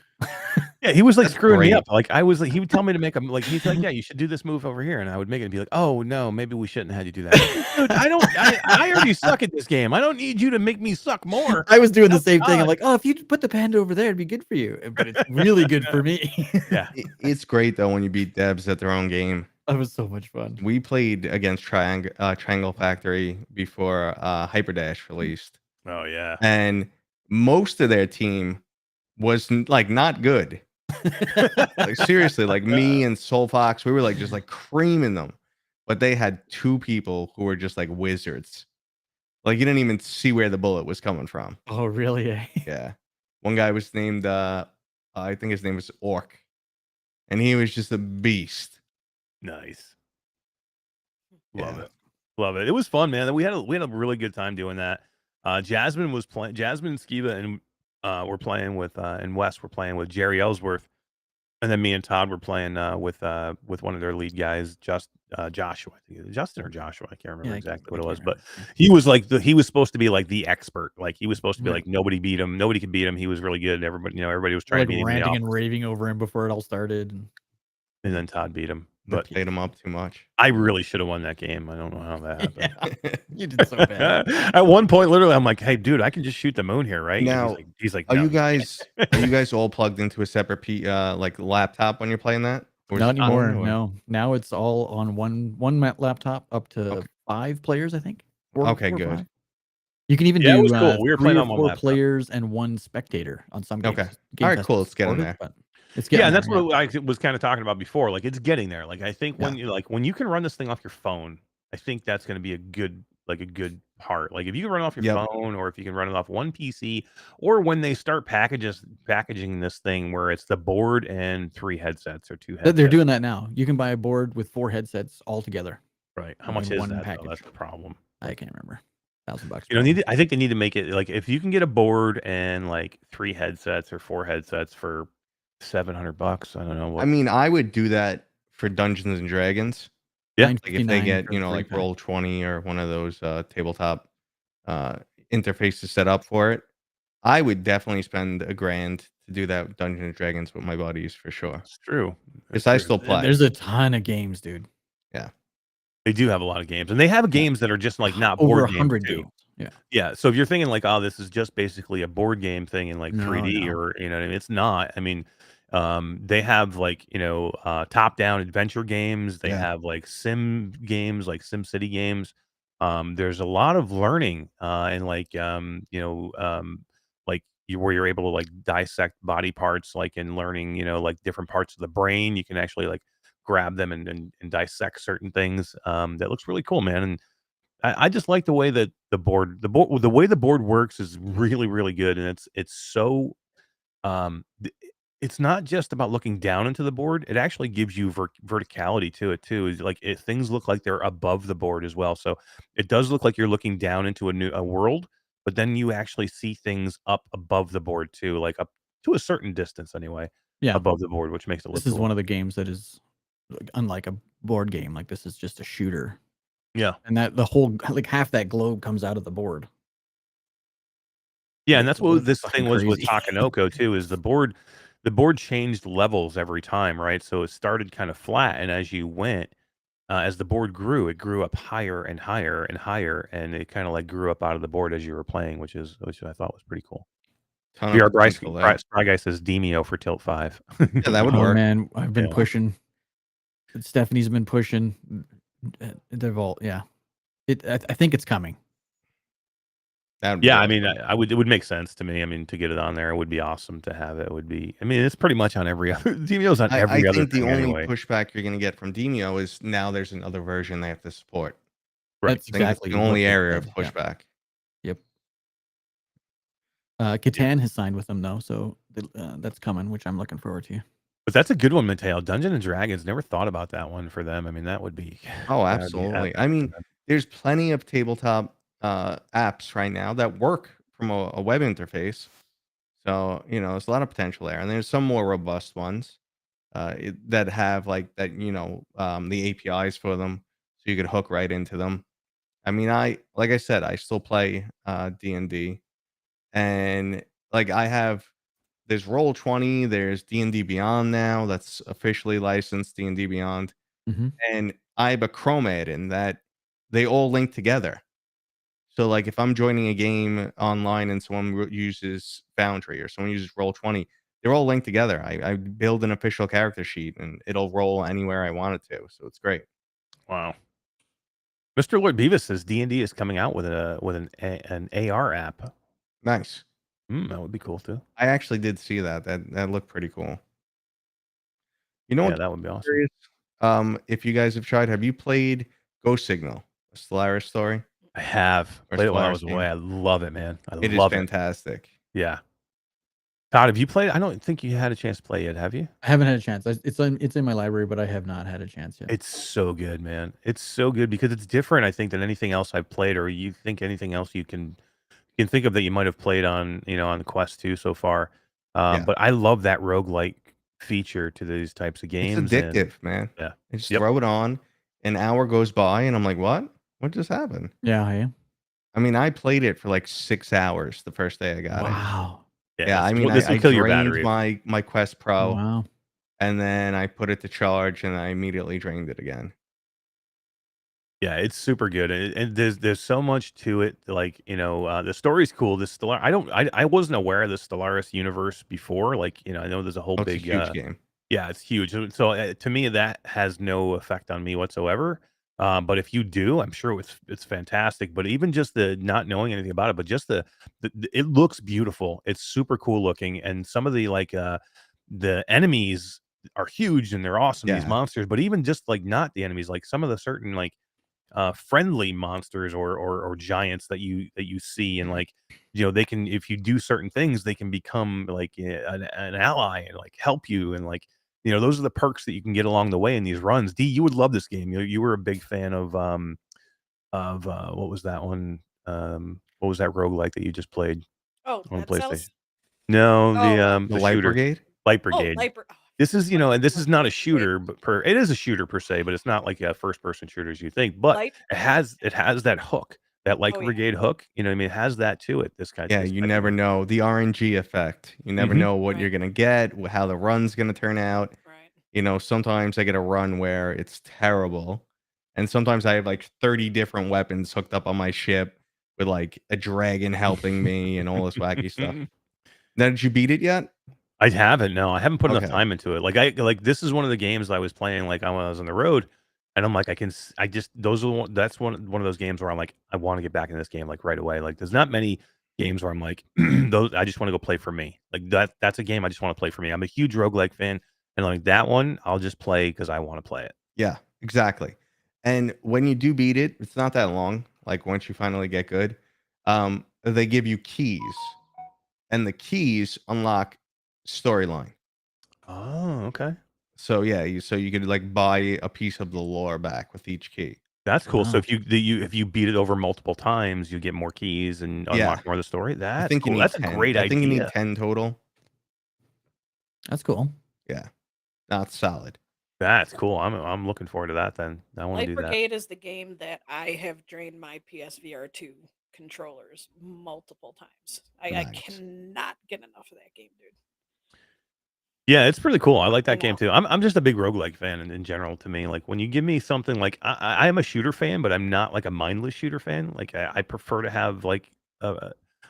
Speaker 1: yeah, he was like
Speaker 6: That's
Speaker 1: screwing me
Speaker 6: great.
Speaker 1: up. Like I was like, he would tell me to make him like he's like, yeah, you should do this move over here, and I would make it and be like, oh no, maybe we shouldn't have had you do that. Dude, I already suck at this game. I don't need you to make me suck more.
Speaker 2: I was doing the
Speaker 1: That's
Speaker 2: same thing. I'm
Speaker 1: odd.
Speaker 2: like, oh, if you put the panda over there, it'd be good for you. But it's really good for me.
Speaker 1: Yeah,
Speaker 6: It's great though when you beat Debs at their own game.
Speaker 2: That was so much fun.
Speaker 6: We played against Triangle Factory before Hyperdash released,
Speaker 1: oh yeah.
Speaker 6: and most of their team was like not good. Like seriously, like me and Soul Fox, we were like just like creaming them, but they had two people who were just like wizards. Like you didn't even see where the bullet was coming from.
Speaker 2: Oh, really? Eh?
Speaker 6: Yeah, one guy was named I think his name was Orc, and he was just a beast.
Speaker 1: Nice. Love
Speaker 6: Yeah.
Speaker 1: it. Love it. It was fun, man. We had a really good time doing that. Jasmine was playing. Jasmine and Skiba and were playing with and Wes were playing with Jerry Ellsworth, and then me and Todd were playing with one of their lead guys, Joshua. I think Justin or Joshua. I can't remember
Speaker 2: Yeah, I
Speaker 1: exactly
Speaker 2: can't
Speaker 1: what it was,
Speaker 2: remember.
Speaker 1: but he was like he was supposed to be like the expert. Like he was supposed to be
Speaker 2: Right.
Speaker 1: like nobody beat him. Nobody could beat him. He was really good. Everybody was
Speaker 2: We're,
Speaker 1: trying
Speaker 2: like
Speaker 1: to beat him. in the
Speaker 2: ranting
Speaker 1: office.
Speaker 2: and raving over him before it all started. And
Speaker 1: and then Todd beat him. But
Speaker 6: Played him up too much.
Speaker 1: I really should have won that game. I don't know how that happened.
Speaker 2: Yeah, you did so bad.
Speaker 1: At one point, literally, I'm like, "Hey, dude, I can just shoot the moon here, right?"
Speaker 6: Now,
Speaker 1: And he's like,
Speaker 6: Are
Speaker 1: "No,
Speaker 6: you
Speaker 1: can't."
Speaker 6: guys all plugged into a separate like laptop when you're playing that? Or is
Speaker 2: Not
Speaker 6: it
Speaker 2: anymore.
Speaker 6: phone, or-
Speaker 2: No, now it's all on one laptop, up to
Speaker 6: Okay.
Speaker 2: 5 players, I think.
Speaker 6: Okay,
Speaker 2: or
Speaker 6: good.
Speaker 2: 5. You can even
Speaker 1: Yeah, it
Speaker 2: do
Speaker 1: was cool. We were
Speaker 2: 3
Speaker 1: playing
Speaker 2: or
Speaker 1: on one
Speaker 2: 4
Speaker 1: laptop.
Speaker 2: players and 1 spectator on some games.
Speaker 6: Okay.
Speaker 2: Games
Speaker 6: All right,
Speaker 2: has
Speaker 6: cool.
Speaker 2: to
Speaker 6: It's getting
Speaker 2: support it,
Speaker 6: there.
Speaker 2: but it's getting
Speaker 1: Yeah, and
Speaker 2: there,
Speaker 1: that's what I was kind of talking about before. Like, it's getting there. Like, I think when you can run this thing off your phone, I think that's going to be a good part. Like, if you can run it off your
Speaker 6: Yep.
Speaker 1: phone, or if you can run it off one PC, or when they start packaging this thing where it's the board and 3 headsets or 2 headsets.
Speaker 2: They're doing that now. You can buy a board with 4 headsets all together.
Speaker 1: Right. How
Speaker 2: in
Speaker 1: much is
Speaker 2: one
Speaker 1: that, though?
Speaker 2: package.
Speaker 1: That's the problem.
Speaker 2: I can't remember. $1,000.
Speaker 1: You know, I think they need to make it like, if you can get a board and like 3 headsets or 4 headsets for $700, I don't know what.
Speaker 6: I mean, I would do that for Dungeons and Dragons.
Speaker 1: Yeah.
Speaker 6: Like if they
Speaker 2: $9.59
Speaker 6: get,
Speaker 2: for a
Speaker 6: like
Speaker 2: 3-pack.
Speaker 6: Roll20 or one of those tabletop interfaces set up for it, I would definitely spend $1,000 to do that with Dungeons and Dragons with my buddies for sure.
Speaker 1: It's true.
Speaker 6: Because I still play.
Speaker 2: There's a ton of games, dude.
Speaker 1: They do have a lot of games, and they have games that are just like not
Speaker 2: Over
Speaker 1: board
Speaker 2: 100
Speaker 1: games too.
Speaker 2: games. Yeah.
Speaker 1: Yeah. So if you're thinking like, oh, this is just basically a board game thing in like
Speaker 2: No,
Speaker 1: 3D,
Speaker 2: no.
Speaker 1: or you know what I mean? It's not. I mean, they have like, top-down adventure games. They
Speaker 6: Yeah.
Speaker 1: have like sim games, like Sim City games. There's a lot of learning, and like, like where you're able to like dissect body parts, like in learning, like different parts of the brain. You can actually like grab them and dissect certain things. That looks really cool, man. And I just like the way that the way the board works is really, really good. And it's so, it's not just about looking down into the board. It actually gives you verticality to it too. Is like, things look like they're above the board as well. So it does look like you're looking down into a world, but then you actually see things up above the board too, like up to a certain distance anyway.
Speaker 2: Yeah.
Speaker 1: Above the board, which makes it look
Speaker 2: This is
Speaker 1: cool.
Speaker 2: one of the games that is unlike a board game. Like, this is just a shooter.
Speaker 1: Yeah.
Speaker 2: And that the whole, like, half that globe comes out of the board.
Speaker 1: Yeah, and that's what this
Speaker 2: fucking
Speaker 1: thing was with
Speaker 2: crazy.
Speaker 1: Takenoko too, is the board changed levels every time, right? So it started kind of flat, and as you went, as the board grew, it grew up higher and higher and higher, and it kind of like grew up out of the board as you were playing, which I thought was pretty cool.
Speaker 6: Ton
Speaker 1: VR
Speaker 6: of
Speaker 1: Bryce
Speaker 6: potential there.
Speaker 1: Spry Guy says Demeo for Tilt 5.
Speaker 6: Yeah, that would
Speaker 2: Oh
Speaker 6: work.
Speaker 2: man, I've been
Speaker 1: Yeah.
Speaker 2: pushing. Stephanie's been pushing. They've all, yeah. I think it's coming.
Speaker 6: That'd be
Speaker 1: Yeah, I
Speaker 6: awesome.
Speaker 1: mean, it would make sense to me. I mean, to get it on there, it would be awesome to have it. It would be. I mean, it's pretty much on every other. Demeo's on
Speaker 6: I
Speaker 1: every other
Speaker 6: think the
Speaker 1: thing
Speaker 6: only
Speaker 1: anyway.
Speaker 6: pushback you're going to get from Demeo is now there's another version they have to support.
Speaker 1: Right.
Speaker 2: That's
Speaker 6: I think
Speaker 2: exactly
Speaker 6: that's the only
Speaker 2: what they
Speaker 6: area of
Speaker 2: said, yeah.
Speaker 6: pushback.
Speaker 2: Yep. Catan has signed with them though, so that's coming, which I'm looking forward to.
Speaker 1: But that's a good one, Mateo. Dungeons and Dragons. Never thought about that one for them. I mean, that would be.
Speaker 6: Oh,
Speaker 1: that would be
Speaker 6: absolutely.
Speaker 1: epic
Speaker 6: I
Speaker 1: for
Speaker 6: mean,
Speaker 1: them.
Speaker 6: there's plenty of tabletop apps right now that work from a web interface. So, there's a lot of potential there. And there's some more robust ones that have like that, the APIs for them. So you could hook right into them. I mean, like I said, I still play D&D. And like there's Roll20, there's D&D Beyond now. That's officially licensed, D&D Beyond.
Speaker 2: Mhm.
Speaker 6: And I have a Chrome add-in that they all link together. So like if I'm joining a game online and someone uses Foundry or someone uses Roll20, they're all linked together. I build an official character sheet and it'll roll anywhere I want it to. So it's great.
Speaker 1: Wow. Mr. Lord Beavis says D&D is coming out with an AR app.
Speaker 6: Nice.
Speaker 1: That would be cool too.
Speaker 6: I actually did see that. That looked pretty cool. You know
Speaker 1: Yeah,
Speaker 6: what?
Speaker 1: that would be awesome.
Speaker 6: Curious, if you guys have you played Ghost Signal, a Stellaris story?
Speaker 1: I have
Speaker 6: Or
Speaker 1: played it while I
Speaker 6: Stellaris
Speaker 1: was
Speaker 6: game.
Speaker 1: away. I love it, man.
Speaker 6: It is
Speaker 1: love it.
Speaker 6: fantastic.
Speaker 1: Yeah. Todd, have you played? I don't think you had a chance to play it. Have you?
Speaker 2: I haven't had a chance. It's in my library, but I have not had a chance yet.
Speaker 1: It's so good, man. It's so good because it's different, I think, than anything else I've played, or you think anything else you can think of that you might have played on, on the Quest 2 so far.
Speaker 6: Yeah.
Speaker 1: But I love that roguelike feature to these types of games.
Speaker 6: It's addictive, man.
Speaker 1: Yeah.
Speaker 6: I just
Speaker 1: Yep.
Speaker 6: throw it on, an hour goes by, and I'm like, what? What just happened?
Speaker 2: Yeah, I am.
Speaker 6: I mean, I played it for like 6 hours the first day I got it.
Speaker 2: Wow.
Speaker 6: Yeah, I mean,
Speaker 1: this will
Speaker 6: I
Speaker 1: kill your
Speaker 6: drained
Speaker 1: battery.
Speaker 6: my Quest Pro,
Speaker 2: Wow.
Speaker 6: and then I put it to charge, and I immediately drained it again.
Speaker 1: Yeah, it's super good, and there's so much to it. Like the story's cool. The Stellar, I wasn't aware of the Stellaris universe before. Like I know there's a whole
Speaker 6: Oh, it's a
Speaker 1: big
Speaker 6: huge game.
Speaker 1: yeah, it's huge. So to me, that has no effect on me whatsoever. But if you do, I'm sure it's fantastic. But even just the not knowing anything about it, but just it looks beautiful. It's super cool looking, and some of the enemies are huge and they're awesome. These
Speaker 6: Yeah.
Speaker 1: monsters, but even just like not the enemies, like some of the certain like friendly monsters or giants that you see, and like they can, if you do certain things, they can become like an ally and like help you, and like those are the perks that you can get along the way in these runs. D, you would love this game. You were a big fan of what was that one, what was that roguelike that you just played
Speaker 4: Oh,
Speaker 1: on
Speaker 4: Dead
Speaker 1: PlayStation?
Speaker 4: Cells?
Speaker 1: No,
Speaker 4: Oh,
Speaker 6: The
Speaker 1: the
Speaker 6: Light
Speaker 1: shooter.
Speaker 6: Brigade?
Speaker 1: Light
Speaker 4: oh,
Speaker 1: Brigade.
Speaker 4: Liber. Oh,
Speaker 1: This is,
Speaker 4: Light-
Speaker 1: and this is not a
Speaker 4: Light
Speaker 1: shooter, but it is a shooter per se, but it's not like a first person shooter as you think. But
Speaker 4: Light.
Speaker 1: it has that hook, that Light
Speaker 4: Oh, yeah.
Speaker 1: Brigade hook. You know what I mean? It has that to it. This
Speaker 6: Yeah,
Speaker 1: this
Speaker 6: you
Speaker 1: type of
Speaker 6: never
Speaker 1: game.
Speaker 6: know the RNG effect. You never
Speaker 1: Mhm.
Speaker 6: know what
Speaker 4: Right.
Speaker 6: you're gonna get, how the run's gonna turn out.
Speaker 4: Right.
Speaker 6: Sometimes I get a run where it's terrible, and sometimes I have like 30 different weapons hooked up on my ship with like a dragon helping me and all this wacky stuff. Now, did you beat it yet?
Speaker 1: I haven't. No, I haven't put enough
Speaker 6: Okay.
Speaker 1: time into it. Like this is one of the games I was playing like when I was on the road, and I'm like I just those are that's one of those games where I'm like I want to get back in this game like right away. Like there's not many games where I'm like those I just want to go play for me. Like that's a game I just want to play for me. I'm a huge roguelike fan, and like that one I'll just play because I want to play it.
Speaker 6: Yeah, exactly. And when you do beat it, it's not that long. Like once you finally get good, they give you keys, and the keys unlock storyline.
Speaker 1: Oh, okay.
Speaker 6: So yeah, you could like buy a piece of the lore back with each key.
Speaker 1: That's cool. So
Speaker 2: Wow.
Speaker 1: if you beat it over multiple times, you get more keys and
Speaker 6: Yeah.
Speaker 1: unlock more of the story.
Speaker 6: I
Speaker 1: That's
Speaker 6: think you
Speaker 1: cool.
Speaker 6: need
Speaker 1: That's a
Speaker 6: 10.
Speaker 1: great
Speaker 6: I think you need
Speaker 1: idea.
Speaker 6: 10 total.
Speaker 2: That's cool.
Speaker 6: Yeah, that's solid.
Speaker 1: That's cool. I'm looking forward to that then. I want to
Speaker 4: Light
Speaker 1: do that.
Speaker 4: Brigade is the game that I have drained my PSVR 2 controllers multiple times. I
Speaker 6: Nice.
Speaker 4: cannot get enough of that game, dude.
Speaker 1: Yeah, it's pretty cool. I like
Speaker 4: I
Speaker 1: that game
Speaker 4: know.
Speaker 1: too. I'm just a big roguelike fan in general. To me, like when you give me something like I am a shooter fan, but I'm not like a mindless shooter fan. Like I prefer to have like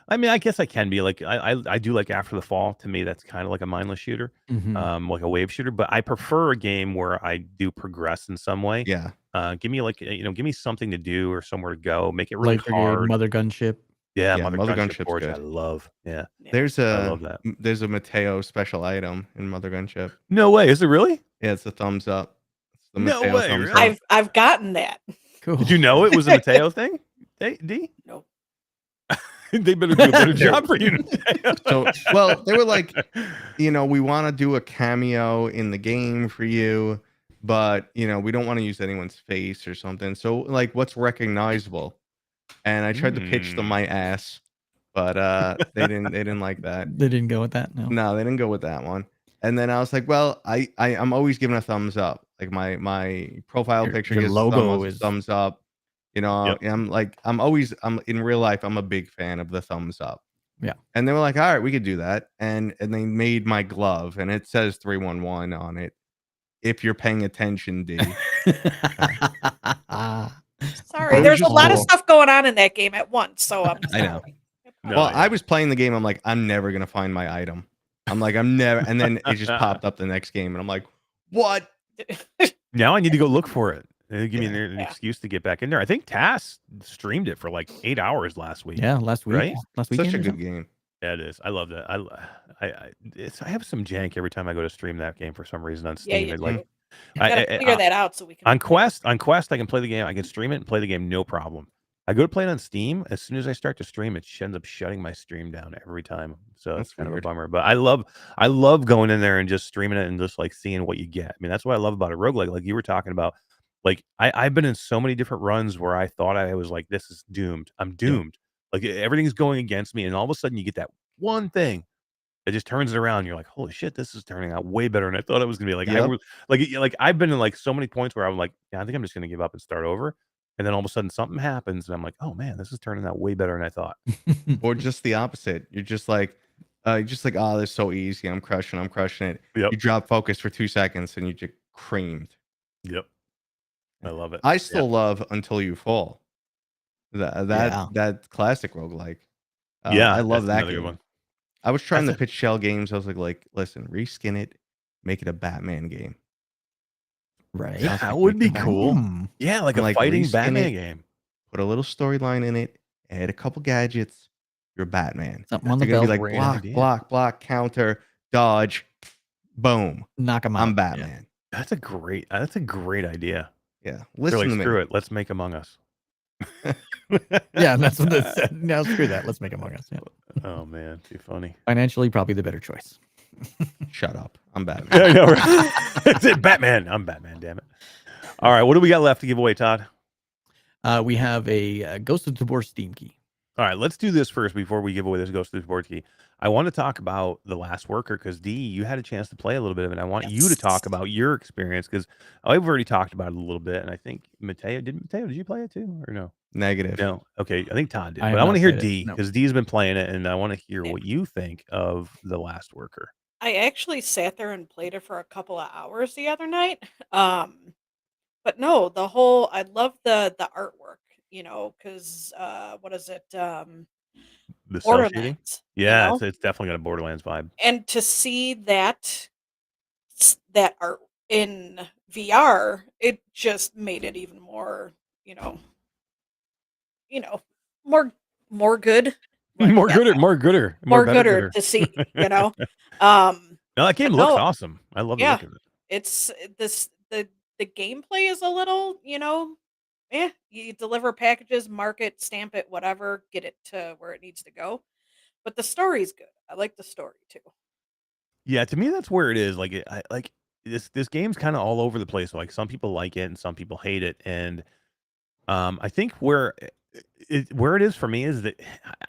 Speaker 1: I mean, I guess I can be like I do like After the Fall. To me, that's kind of like a mindless shooter,
Speaker 2: Mhm.
Speaker 1: like a wave shooter. But I prefer a game where I do progress in some way.
Speaker 6: Yeah.
Speaker 1: Give me like give me something to do or somewhere to go. Make it really
Speaker 2: Light Brigade,
Speaker 1: hard.
Speaker 2: Mother Gunship.
Speaker 1: Yeah,
Speaker 6: Yeah,
Speaker 1: Mother
Speaker 6: Mother
Speaker 1: Gunship
Speaker 6: Gunship's
Speaker 1: Forge. I
Speaker 6: good.
Speaker 1: love. Yeah,
Speaker 4: Yeah.
Speaker 6: There's
Speaker 1: I love that.
Speaker 6: there's a Mateo special item in Mother Gunship.
Speaker 1: No way. Is it really?
Speaker 6: Yeah, it's a thumbs up. It's the
Speaker 1: No
Speaker 6: Mateo
Speaker 1: way,
Speaker 6: thumbs
Speaker 1: really?
Speaker 6: up.
Speaker 4: I've gotten that.
Speaker 2: Cool.
Speaker 1: Did you know it was a Mateo thing? D?
Speaker 4: Nope.
Speaker 1: They better do a better job for you.
Speaker 6: So, well, they were like, we want to do a cameo in the game for you, but we don't want to use anyone's face or something. So, like, what's recognizable? And I tried to pitch them my ass, but they didn't like that.
Speaker 2: They didn't go with that. No.
Speaker 6: No, they didn't go with that one. And then I was like, well, I'm always giving a thumbs up. Like my profile picture
Speaker 2: your
Speaker 6: gives
Speaker 2: logo
Speaker 6: a
Speaker 2: is-
Speaker 6: thumbs up.
Speaker 1: Yep.
Speaker 6: I'm in real life, I'm a big fan of the thumbs up.
Speaker 2: Yeah.
Speaker 6: And they were like, all right, we could do that. And they made my glove, and it says 311 on it. If you're paying attention, D.
Speaker 4: Sorry,
Speaker 6: was
Speaker 4: there's a
Speaker 6: just
Speaker 4: lot of
Speaker 6: cool.
Speaker 4: stuff going on in that game at once, so I'm
Speaker 6: I know.
Speaker 4: sorry.
Speaker 1: No,
Speaker 6: Well,
Speaker 1: yeah.
Speaker 6: I was playing the game. I'm like, I'm never gonna find my item. I'm like, I'm never. And then it just popped up the next game, and I'm like, what?
Speaker 1: Now I need to go look for it. Give me an
Speaker 4: Yeah.
Speaker 1: excuse to get back in there. I think Tass streamed it for like 8 hours last week.
Speaker 2: Yeah, last week.
Speaker 1: Right?
Speaker 2: Last
Speaker 6: Such
Speaker 2: weekend.
Speaker 6: a
Speaker 2: or
Speaker 6: good
Speaker 2: something.
Speaker 6: game.
Speaker 1: Yeah, it is. I love that. I have some jank every time I go to stream that game for some reason on
Speaker 4: Yeah,
Speaker 1: Steam.
Speaker 4: you
Speaker 1: It,
Speaker 4: do.
Speaker 1: like
Speaker 4: You gotta figure that out so we can
Speaker 1: on Quest. On Quest, I can play the game. I can stream it and play the game no problem. I go to play it on Steam. As soon as I start to stream, it ends up shutting my stream down every time. So
Speaker 6: That's
Speaker 1: it's kind
Speaker 6: weird.
Speaker 1: of a bummer. But I love going in there and just streaming it and just like seeing what you get. I mean, that's what I love about a roguelike. Like you were talking about. Like I've been in so many different runs where I thought I was like, this is doomed. I'm doomed. Like everything's going against me, and all of a sudden you get that one thing that just turns it around. You're like, holy shit, this is turning out way better than I thought it was gonna be. Like
Speaker 6: Yep.
Speaker 1: like I've been in like so many points where I'm like, yeah, I think I'm just gonna give up and start over. And then all of a sudden something happens, and I'm like, oh man, this is turning out way better than I thought.
Speaker 6: Or just the opposite. You're just like, Just like, oh, this is so easy. I'm crushing it.
Speaker 1: Yep.
Speaker 6: You drop focus for 2 seconds and you just creamed.
Speaker 1: Yep. I love it.
Speaker 6: I still love Until You Fall. That classic roguelike.
Speaker 1: Yeah,
Speaker 6: I love
Speaker 1: that's
Speaker 6: that
Speaker 1: another good
Speaker 6: game.
Speaker 1: one.
Speaker 6: I was trying
Speaker 1: That's
Speaker 6: to pitch Shell Games. I was like, listen, reskin it, make it a Batman game.
Speaker 2: Right.
Speaker 1: That would be cool.
Speaker 2: Hmm.
Speaker 1: Yeah, like
Speaker 6: I'm
Speaker 1: a
Speaker 6: like,
Speaker 1: fighting
Speaker 6: reskin
Speaker 1: Batman
Speaker 6: it.
Speaker 1: game.
Speaker 6: Put a little storyline in it, add a couple gadgets. You're Batman.
Speaker 2: Something on the
Speaker 6: You're gonna be
Speaker 2: belt.
Speaker 6: like
Speaker 1: Great
Speaker 6: block,
Speaker 1: idea.
Speaker 6: block, block, counter, dodge, boom.
Speaker 2: Knock him out.
Speaker 6: I'm Batman.
Speaker 1: That's a great idea.
Speaker 6: Yeah.
Speaker 1: They're
Speaker 6: Listen
Speaker 1: like,
Speaker 6: to me.
Speaker 1: screw it. Let's make Among Us.
Speaker 2: Yeah, that's what they said. Now screw that. Let's make Among Us. Yeah.
Speaker 1: Oh man, too funny.
Speaker 2: Financially, probably the better choice.
Speaker 6: Shut up. I'm Batman.
Speaker 1: Yeah, I know, right? It's it, Batman. I'm Batman. Damn it. All right, what do we got left to give away, Todd?
Speaker 2: We have a Ghost of Tabor Steam key.
Speaker 1: All right, let's do this first before we give away this Ghost of Tabor key. I want to talk about The Last Worker because D, you had a chance to play a little bit of it. I want you to talk about your experience because I've already talked about it a little bit, and I think Mateo, did you play it too or no?
Speaker 6: Negative.
Speaker 1: No. Okay, I think Todd did,
Speaker 2: I
Speaker 1: but
Speaker 2: have
Speaker 1: I want to
Speaker 2: not
Speaker 1: hear
Speaker 2: played it,
Speaker 1: D
Speaker 2: no.
Speaker 1: because D's been playing it, and I want to hear
Speaker 4: Yeah.
Speaker 1: what you think of The Last Worker.
Speaker 4: I actually sat there and played it for a couple of hours the other night. But no, I love the artwork, because what is it?
Speaker 1: The cell shading?
Speaker 4: Borderlands.
Speaker 1: Yeah, it's definitely got a Borderlands vibe.
Speaker 4: And to see that art in VR, it just made it even more, more good.
Speaker 1: More gooder
Speaker 4: To see,
Speaker 1: No, that game
Speaker 4: But
Speaker 1: looks
Speaker 4: no,
Speaker 1: awesome. I love the
Speaker 4: yeah.
Speaker 1: look of it.
Speaker 4: it's the gameplay is a little, you deliver packages, mark it, stamp it, whatever, get it to where it needs to go. But the story's good. I like the story too.
Speaker 1: Yeah, to me that's where it is. Like this game's kind of all over the place. Like some people like it and some people hate it. And I think where it is for me is that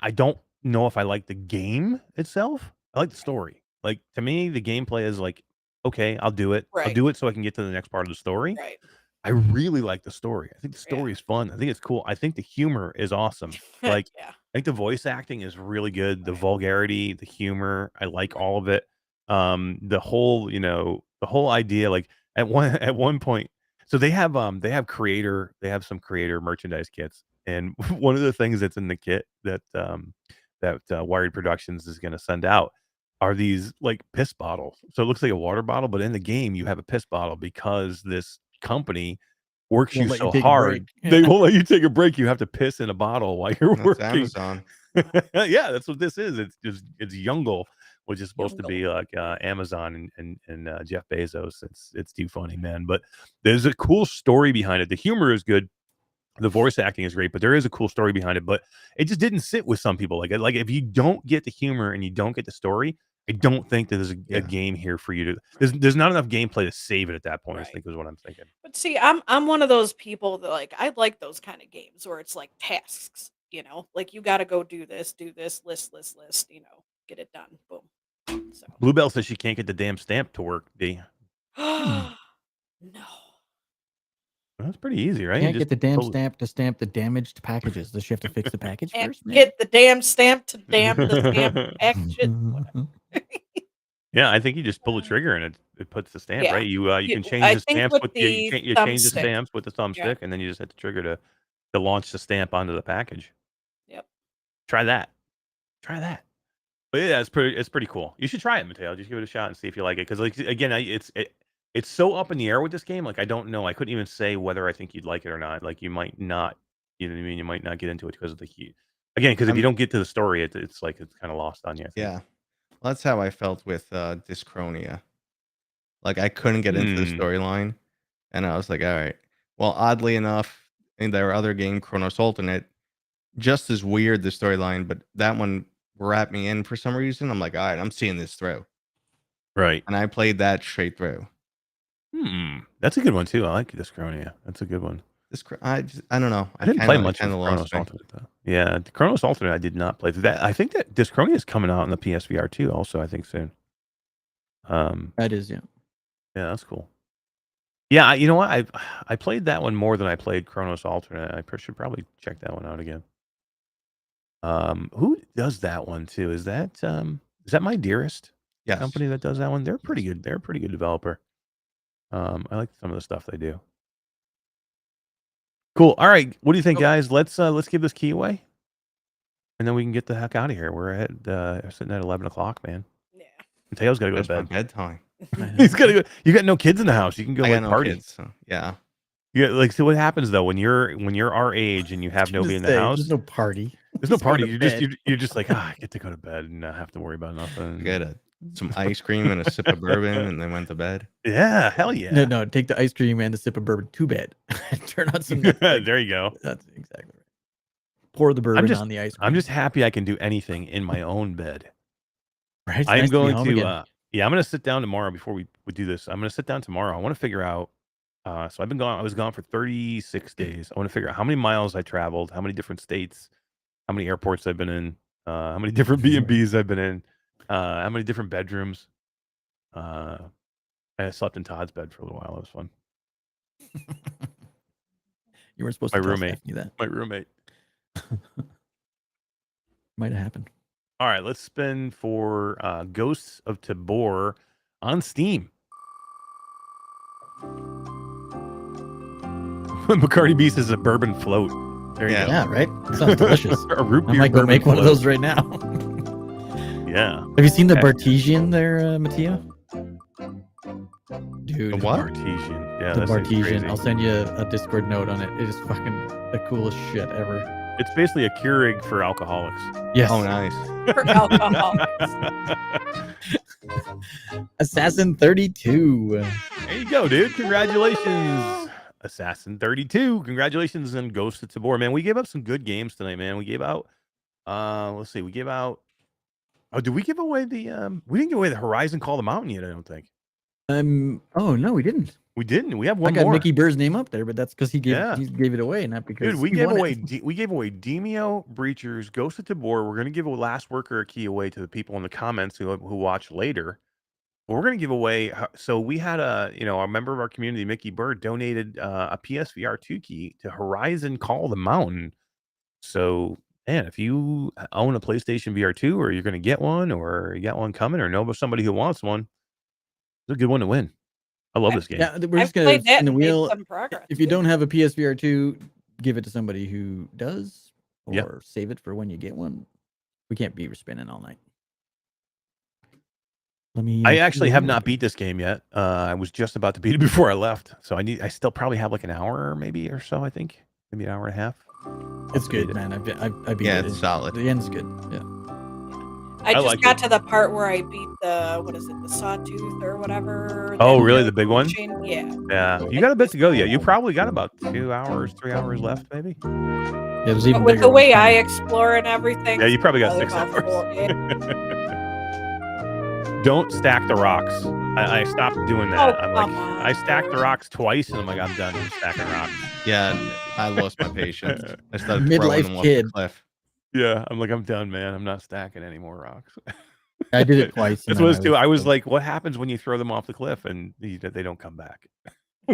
Speaker 1: I don't know if I like the game itself. I like the story. Like to me, the gameplay is like, okay, I'll do it. I'll
Speaker 4: Right.
Speaker 1: do it so I can get to the next part of the story.
Speaker 4: Right.
Speaker 1: I really like the story. I think the
Speaker 4: Yeah.
Speaker 1: story is fun. I think it's cool. I think the humor is awesome. Like
Speaker 4: Yeah.
Speaker 1: I think the voice acting is really good. The vulgarity, the humor, I like all of it. The whole, the whole idea, like at one point, so they have some creator merchandise kits, and one of the things that's in the kit that Wired Productions is going to send out are these like piss bottles. So it looks like a water bottle, but in the game you have a piss bottle because this company works
Speaker 2: Won't
Speaker 1: you
Speaker 2: let you
Speaker 1: so
Speaker 2: take a
Speaker 1: hard.
Speaker 2: break.
Speaker 1: They won't let you take a break. You have to piss in a bottle while you're
Speaker 6: That's
Speaker 1: working.
Speaker 6: Amazon.
Speaker 1: Yeah, that's what this is. It's Yungle, which is supposed to be like Amazon and Jeff Bezos. It's too funny, man. But there's a cool story behind it. The humor is good. The voice acting is great, but there is a cool story behind it. But it just didn't sit with some people. Like if you don't get the humor and you don't get the story, I don't think that there's a game here for you to. There's not enough gameplay to save it at that point. I think is what I'm thinking.
Speaker 4: But see, I'm one of those people that I like those kind of games where it's like tasks, like you got to go do this, list, get it done. Boom. So.
Speaker 1: Bluebell says she can't get the damn stamp to work. D.
Speaker 4: No.
Speaker 1: Well, that's pretty easy, right?
Speaker 2: Can't
Speaker 1: You
Speaker 2: get
Speaker 1: just
Speaker 2: the damn
Speaker 1: pull it-
Speaker 2: stamp to stamp the damaged packages. Does she have to fix the package
Speaker 4: And
Speaker 2: first? man?
Speaker 4: get the damn stamp to damn the stamp package.
Speaker 1: Yeah, I think you just pull the trigger and it puts the stamp,
Speaker 4: Yeah.
Speaker 1: right? You can change
Speaker 4: I
Speaker 1: the
Speaker 4: think
Speaker 1: stamps
Speaker 4: with
Speaker 1: with
Speaker 4: the
Speaker 1: you change the
Speaker 4: thumbstick.
Speaker 1: stamps with the thumbstick,
Speaker 4: Yeah.
Speaker 1: and then you just hit the trigger to launch the stamp onto the package.
Speaker 4: Yep.
Speaker 1: Try that. But yeah, it's pretty cool. You should try it, Mateo. Just give it a shot and see if you like it. Because like again, it's so up in the air with this game. Like I don't know. I couldn't even say whether I think you'd like it or not. Like you might not. You know what I mean? You might not get into it because of the heat. Again, because if you don't get to the story, it's like it's kind of lost on you. I think.
Speaker 6: Yeah. Well, that's how I felt with Dyschronia. Like I couldn't get into the storyline, and I was like, all right. Well, oddly enough, in their other game, Chronos Alternate, just as weird the storyline, but that one wrapped me in for some reason. I'm like, all right, I'm seeing this through.
Speaker 1: Right.
Speaker 6: And I played that straight through.
Speaker 1: That's a good one too. I like Dyschronia. That's a good one.
Speaker 6: I don't know.
Speaker 1: I didn't play much of
Speaker 6: kinda
Speaker 1: Chronos
Speaker 6: lost me.
Speaker 1: Alternate though. Yeah, the Chronos Alternate I did not play. That I think that Dyschronia is coming out in the PSVR too. Also, I think soon.
Speaker 2: That is, yeah.
Speaker 1: Yeah, that's cool. Yeah, you know what? I played that one more than I played Chronos Alternate. I should probably check that one out again. Who does that one too? Is that Is that My Dearest
Speaker 6: Yes.
Speaker 1: company that does that one? They're pretty good. They're a pretty good developer. I like some of the stuff they do. Cool. All right. What do you think, guys? Let's give this key away, and then we can get the heck out of here. We're sitting at 11 o'clock, man.
Speaker 4: Yeah.
Speaker 1: Mateo's got to go
Speaker 6: That's
Speaker 1: to
Speaker 6: my
Speaker 1: bed.
Speaker 6: bedtime.
Speaker 1: He's got to go. You got no kids in the house. You can go
Speaker 6: I
Speaker 1: like
Speaker 6: got no
Speaker 1: party.
Speaker 6: kids, so yeah.
Speaker 1: Yeah. Like, so what happens though when you're our age and you have nobody in the house?
Speaker 2: There's no party.
Speaker 1: There's no
Speaker 2: Just go
Speaker 1: party.
Speaker 2: to
Speaker 1: You're
Speaker 2: bed.
Speaker 1: just like, I get to go to bed and not have to worry about nothing.
Speaker 6: Get some ice cream and a sip of bourbon, and then went to bed.
Speaker 1: Yeah, hell yeah.
Speaker 2: No, take the ice cream and the sip of bourbon to bed. Turn on some.
Speaker 1: There you go.
Speaker 2: That's exactly right. Pour the bourbon on the ice cream.
Speaker 1: I'm just happy I can do anything in my own bed.
Speaker 2: Right. It's
Speaker 1: I'm
Speaker 2: nice
Speaker 1: going
Speaker 2: to.
Speaker 1: to I'm going to sit down tomorrow before we do this. I'm going to sit down tomorrow. I want to figure out. So I've been gone. I was gone for 36 days. I want to figure out how many miles I traveled, how many different states, how many airports I've been in, how many different B&Bs I've been in, how many different bedrooms. I slept in Todd's bed for a little while. It was fun.
Speaker 2: You weren't supposed
Speaker 1: My
Speaker 2: to tell
Speaker 1: roommate.
Speaker 2: Stephanie that.
Speaker 1: My roommate.
Speaker 2: Might have happened.
Speaker 1: All right, let's spin for Ghosts of Tabor on Steam. Bacardi Beast is a bourbon float. There you go.
Speaker 2: Yeah, right? Sounds delicious.
Speaker 1: A root
Speaker 2: I
Speaker 1: beer
Speaker 2: might go
Speaker 1: bourbon
Speaker 2: make one of
Speaker 1: float.
Speaker 2: those right now.
Speaker 1: Yeah.
Speaker 2: Have you seen the
Speaker 1: Yeah.
Speaker 2: Bartesian there, Mattia? Dude.
Speaker 6: The what?
Speaker 1: Bartesian. Yeah,
Speaker 2: The
Speaker 1: that seems
Speaker 2: Bartesian.
Speaker 1: crazy.
Speaker 2: I'll send you a Discord note on it. It is fucking the coolest shit ever.
Speaker 1: It's basically a Keurig for alcoholics.
Speaker 2: Yes.
Speaker 6: Oh, nice.
Speaker 4: For alcoholics.
Speaker 2: Assassin 32.
Speaker 1: There you go, dude. Congratulations, Assassin 32. Congratulations on Ghost of Tabor, man. We gave up some good games tonight, man. We gave out, let's see, we gave out. Oh, did we give away the? We didn't give away the Horizon Call the Mountain yet. I don't think
Speaker 2: Oh no, we didn't.
Speaker 1: we didn't. We have
Speaker 2: I
Speaker 1: one
Speaker 2: got
Speaker 1: more.
Speaker 2: Mickey Burr's name up there, but that's because he gave it away, not because
Speaker 1: Dude, we
Speaker 2: he
Speaker 1: gave
Speaker 2: won
Speaker 1: away
Speaker 2: it.
Speaker 1: we gave away Demeo, Breachers, Ghost of Tabor. We're gonna give a last worker a key away to the people in the comments who watch later. But we're gonna give away. So we had a member of our community, Mickey Bird, donated a PSVR 2 key to Horizon Call the Mountain. So man, if you own a PlayStation VR 2, or you're gonna get one, or you got one coming, or know of somebody who wants one, it's a good one to win. I love this game.
Speaker 2: Yeah, we're
Speaker 4: I've
Speaker 2: just gonna
Speaker 4: played that
Speaker 2: spin the
Speaker 4: and made
Speaker 2: wheel.
Speaker 4: some progress.
Speaker 2: If you don't have a PSVR 2, give it to somebody who does, or
Speaker 1: Yep.
Speaker 2: save it for when you get one. We can't be spinning all night. Let me.
Speaker 1: I actually have not beat this game yet. I was just about to beat it before I left, so I still probably have like an hour maybe or so. I think maybe an hour and a half.
Speaker 2: It's good, man. I beat
Speaker 6: Yeah,
Speaker 2: it.
Speaker 6: it's solid.
Speaker 2: The end's good. Yeah.
Speaker 4: I just
Speaker 1: like
Speaker 4: got to the part where I beat the sawtooth or whatever.
Speaker 1: Oh,
Speaker 4: that
Speaker 1: really?
Speaker 4: they're
Speaker 1: The big one?
Speaker 4: pushing. Yeah.
Speaker 1: Yeah, you got a bit to go yet. You probably got about 2 hours, 3 hours left, maybe.
Speaker 2: Yeah, there's even
Speaker 4: But with
Speaker 2: bigger
Speaker 4: the
Speaker 2: ones
Speaker 4: way I
Speaker 2: coming.
Speaker 4: explore and everything.
Speaker 1: Yeah, you probably got
Speaker 4: probably
Speaker 1: 6
Speaker 4: about
Speaker 1: hours.
Speaker 4: 4, yeah.
Speaker 1: Don't stack the rocks. I stopped doing that.
Speaker 4: Oh,
Speaker 1: I'm like,
Speaker 4: come on,
Speaker 1: I stacked the
Speaker 4: dude.
Speaker 1: rocks twice, and I'm like, I'm done with stacking rocks.
Speaker 6: Yeah, I lost my patience. I started
Speaker 2: Midlife
Speaker 6: throwing them off
Speaker 2: kid.
Speaker 6: the cliff.
Speaker 1: Yeah, I'm like, I'm done, man. I'm not stacking any more rocks.
Speaker 2: I did it twice. and
Speaker 1: That's
Speaker 2: then
Speaker 1: what it's too. I was
Speaker 2: like,
Speaker 1: like, what happens when you throw them off the cliff and they don't come back?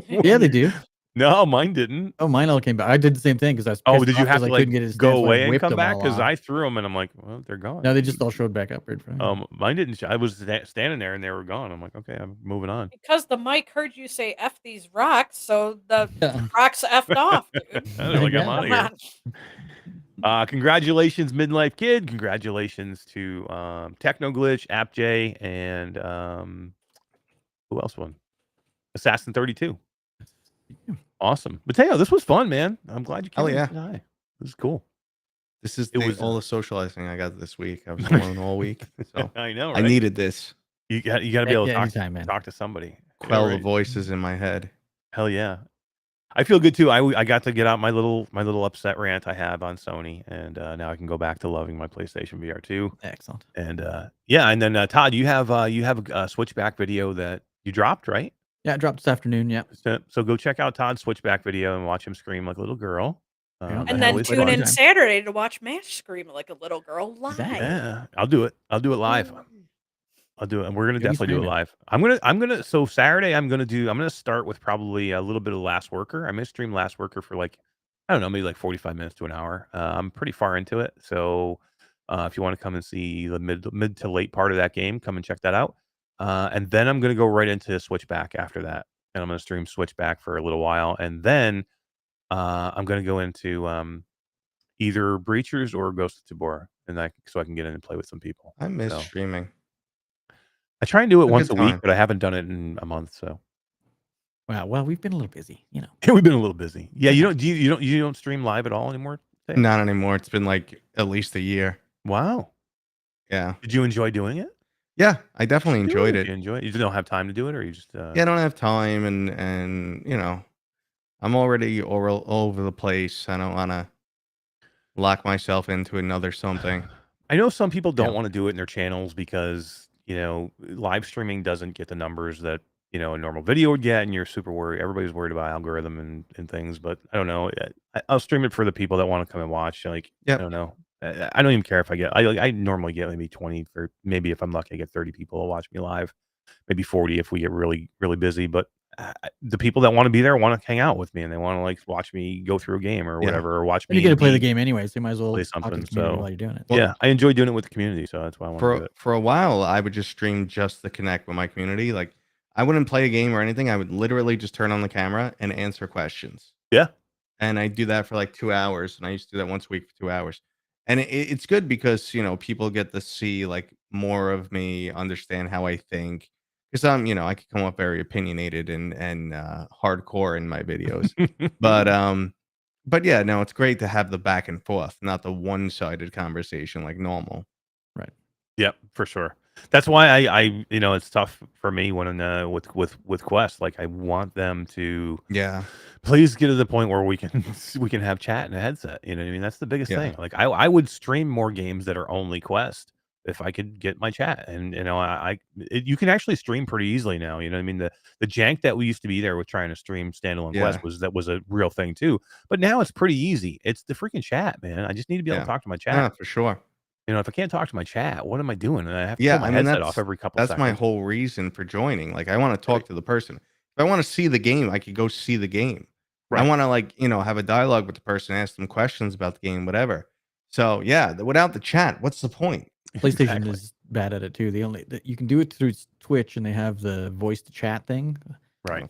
Speaker 2: yeah, they do.
Speaker 1: No, mine didn't.
Speaker 2: Oh, mine all came back. I did the same thing because I was.
Speaker 1: Oh,
Speaker 2: pissed
Speaker 1: did you
Speaker 2: off
Speaker 1: have
Speaker 2: 'cause
Speaker 1: to
Speaker 2: I
Speaker 1: like
Speaker 2: couldn't get his
Speaker 1: go
Speaker 2: stance, so I
Speaker 1: away and
Speaker 2: whipped
Speaker 1: come
Speaker 2: them
Speaker 1: back?
Speaker 2: all
Speaker 1: Because
Speaker 2: off.
Speaker 1: I threw them and I'm like, well, they're gone.
Speaker 2: No, they just all showed back up right in front of me.
Speaker 1: Mine didn't. I was standing there and they were gone. I'm like, okay, I'm moving on.
Speaker 4: Because the mic heard you say F these rocks, so the
Speaker 2: Yeah.
Speaker 4: rocks effed off, dude.
Speaker 1: They're like, I'm out of
Speaker 4: Come
Speaker 1: here.
Speaker 4: on.
Speaker 1: Congratulations, Midlife Kid. Congratulations to Technoglitch, AppJ, and who else won? Assassin 32. Awesome. Mateo, this was fun, man. I'm glad you came.
Speaker 6: Hell yeah.
Speaker 1: and said hi. This is cool.
Speaker 6: This is
Speaker 1: It was-
Speaker 6: all the socializing I got this week. I was alone all week, so
Speaker 1: I know,
Speaker 6: I
Speaker 1: right?
Speaker 6: needed this.
Speaker 1: You got to be able to
Speaker 2: Yeah,
Speaker 1: talk,
Speaker 2: anytime, man.
Speaker 1: talk to somebody.
Speaker 6: Quell
Speaker 1: Yeah,
Speaker 6: the
Speaker 1: right.
Speaker 6: voices in my head.
Speaker 1: Hell yeah. I feel good too. I got to get out my little upset rant I have on Sony, and now I can go back to loving my PlayStation VR 2.
Speaker 2: Excellent.
Speaker 1: And yeah, and then Todd, you have a switchback video that you dropped, right?
Speaker 2: Yeah, it dropped this afternoon. Yeah.
Speaker 1: So go check out Todd's switchback video and watch him scream like a little girl.
Speaker 2: Yeah.
Speaker 1: That
Speaker 4: And
Speaker 1: hell
Speaker 4: then
Speaker 1: is
Speaker 4: tune
Speaker 1: fun.
Speaker 4: in Saturday to watch Mash scream like a little girl live.
Speaker 2: Exactly.
Speaker 1: Yeah, I'll do it. I'll do it live. I'll do it. And we're gonna
Speaker 2: You'll be
Speaker 1: definitely do it
Speaker 2: streaming.
Speaker 1: live. I'm gonna so Saturday I'm gonna start with probably a little bit of Last Worker. I'm gonna stream Last Worker for like, I don't know, maybe like 45 minutes to an hour. I'm pretty far into it. So If you want to come and see the mid to late part of that game, come and check that out. And then I'm going to go right into Switchback after that, and I'm going to stream Switchback for a little while, and then I'm going to go into either Breachers or Ghosts of Tabor, and so I can get in and play with some people.
Speaker 6: I miss
Speaker 1: So
Speaker 6: streaming.
Speaker 1: I try and do it
Speaker 6: It's a
Speaker 1: once
Speaker 6: good
Speaker 1: a week,
Speaker 6: time.
Speaker 1: but I haven't done it in a month. So
Speaker 2: Wow. Well, we've been a little busy,
Speaker 1: we've been a little busy. Yeah, you don't stream live at all anymore? Dave?
Speaker 6: Not anymore. It's been like at least a year.
Speaker 1: Wow.
Speaker 6: Yeah.
Speaker 1: Did you enjoy doing it?
Speaker 6: Yeah, I definitely enjoyed
Speaker 1: Did
Speaker 6: it.
Speaker 1: you enjoy it? You just don't have time to do it, or you just
Speaker 6: Yeah, I don't have time, and I'm already all over the place. I don't want to lock myself into another something.
Speaker 1: I know some people don't
Speaker 2: Yeah.
Speaker 1: want to do it in their channels because, live streaming doesn't get the numbers that, a normal video would get, and you're super worried. Everybody's worried about algorithm and things, but I don't know. I'll stream it for the people that want to come and watch. Like, I
Speaker 6: Yep.
Speaker 1: don't know. I don't even care if I normally get maybe 20, or maybe if I'm lucky, I get 30 people to watch me live, maybe 40 if we get really, really busy. But the people that want to be there want to hang out with me, and they want to like watch me go through a game or
Speaker 6: Yeah.
Speaker 1: whatever, or watch
Speaker 2: And
Speaker 1: me
Speaker 2: you're gonna play the
Speaker 1: me
Speaker 2: game anyway, so you might as well
Speaker 1: play
Speaker 2: talk to
Speaker 1: something.
Speaker 2: the community
Speaker 1: So
Speaker 2: while you're doing it.
Speaker 6: Well,
Speaker 1: yeah, I enjoy doing it with the community, so that's why I want to do it.
Speaker 6: For a while, I would just stream just to connect with my community. Like, I wouldn't play a game or anything. I would literally just turn on the camera and answer questions.
Speaker 1: Yeah.
Speaker 6: And I do that for like 2 hours, and I used to do that once a week for 2 hours. And it's good because people get to see like more of me, understand how I think. Because I could come up very opinionated and hardcore in my videos. But yeah, no, it's great to have the back and forth, not the one-sided conversation like normal.
Speaker 2: Right.
Speaker 1: Yep, for sure. That's why I it's tough for me when with Quest. Like, I want them to
Speaker 6: Yeah.
Speaker 1: please get to the point where we can have chat in a headset. You know what I mean? That's the biggest
Speaker 6: Yeah.
Speaker 1: thing. Like, I would stream more games that are only Quest if I could get my chat. And you can actually stream pretty easily now. You know what I mean? The jank that we used to be there with trying to stream standalone Quest
Speaker 6: Yeah.
Speaker 1: was a real thing too. But now it's pretty easy. It's the freaking chat, man. I just need to be able
Speaker 6: Yeah.
Speaker 1: to talk to my chat.
Speaker 6: Yeah, for sure.
Speaker 1: If I can't talk to my chat, what am I doing? And I have to
Speaker 6: Yeah,
Speaker 1: pull my
Speaker 6: I mean
Speaker 1: headset off every couple
Speaker 6: that's
Speaker 1: seconds.
Speaker 6: my whole reason for joining. Like, I want to talk
Speaker 1: Right.
Speaker 6: to the person. If I want to see the game, I could go see the game.
Speaker 1: Right.
Speaker 6: I want to have a dialogue with the person, ask them questions about the game, whatever. So yeah, without the chat, what's the point?
Speaker 2: PlayStation
Speaker 1: Exactly.
Speaker 2: is bad at it too. You can do it through Twitch, and they have the voice to chat thing.
Speaker 1: Right.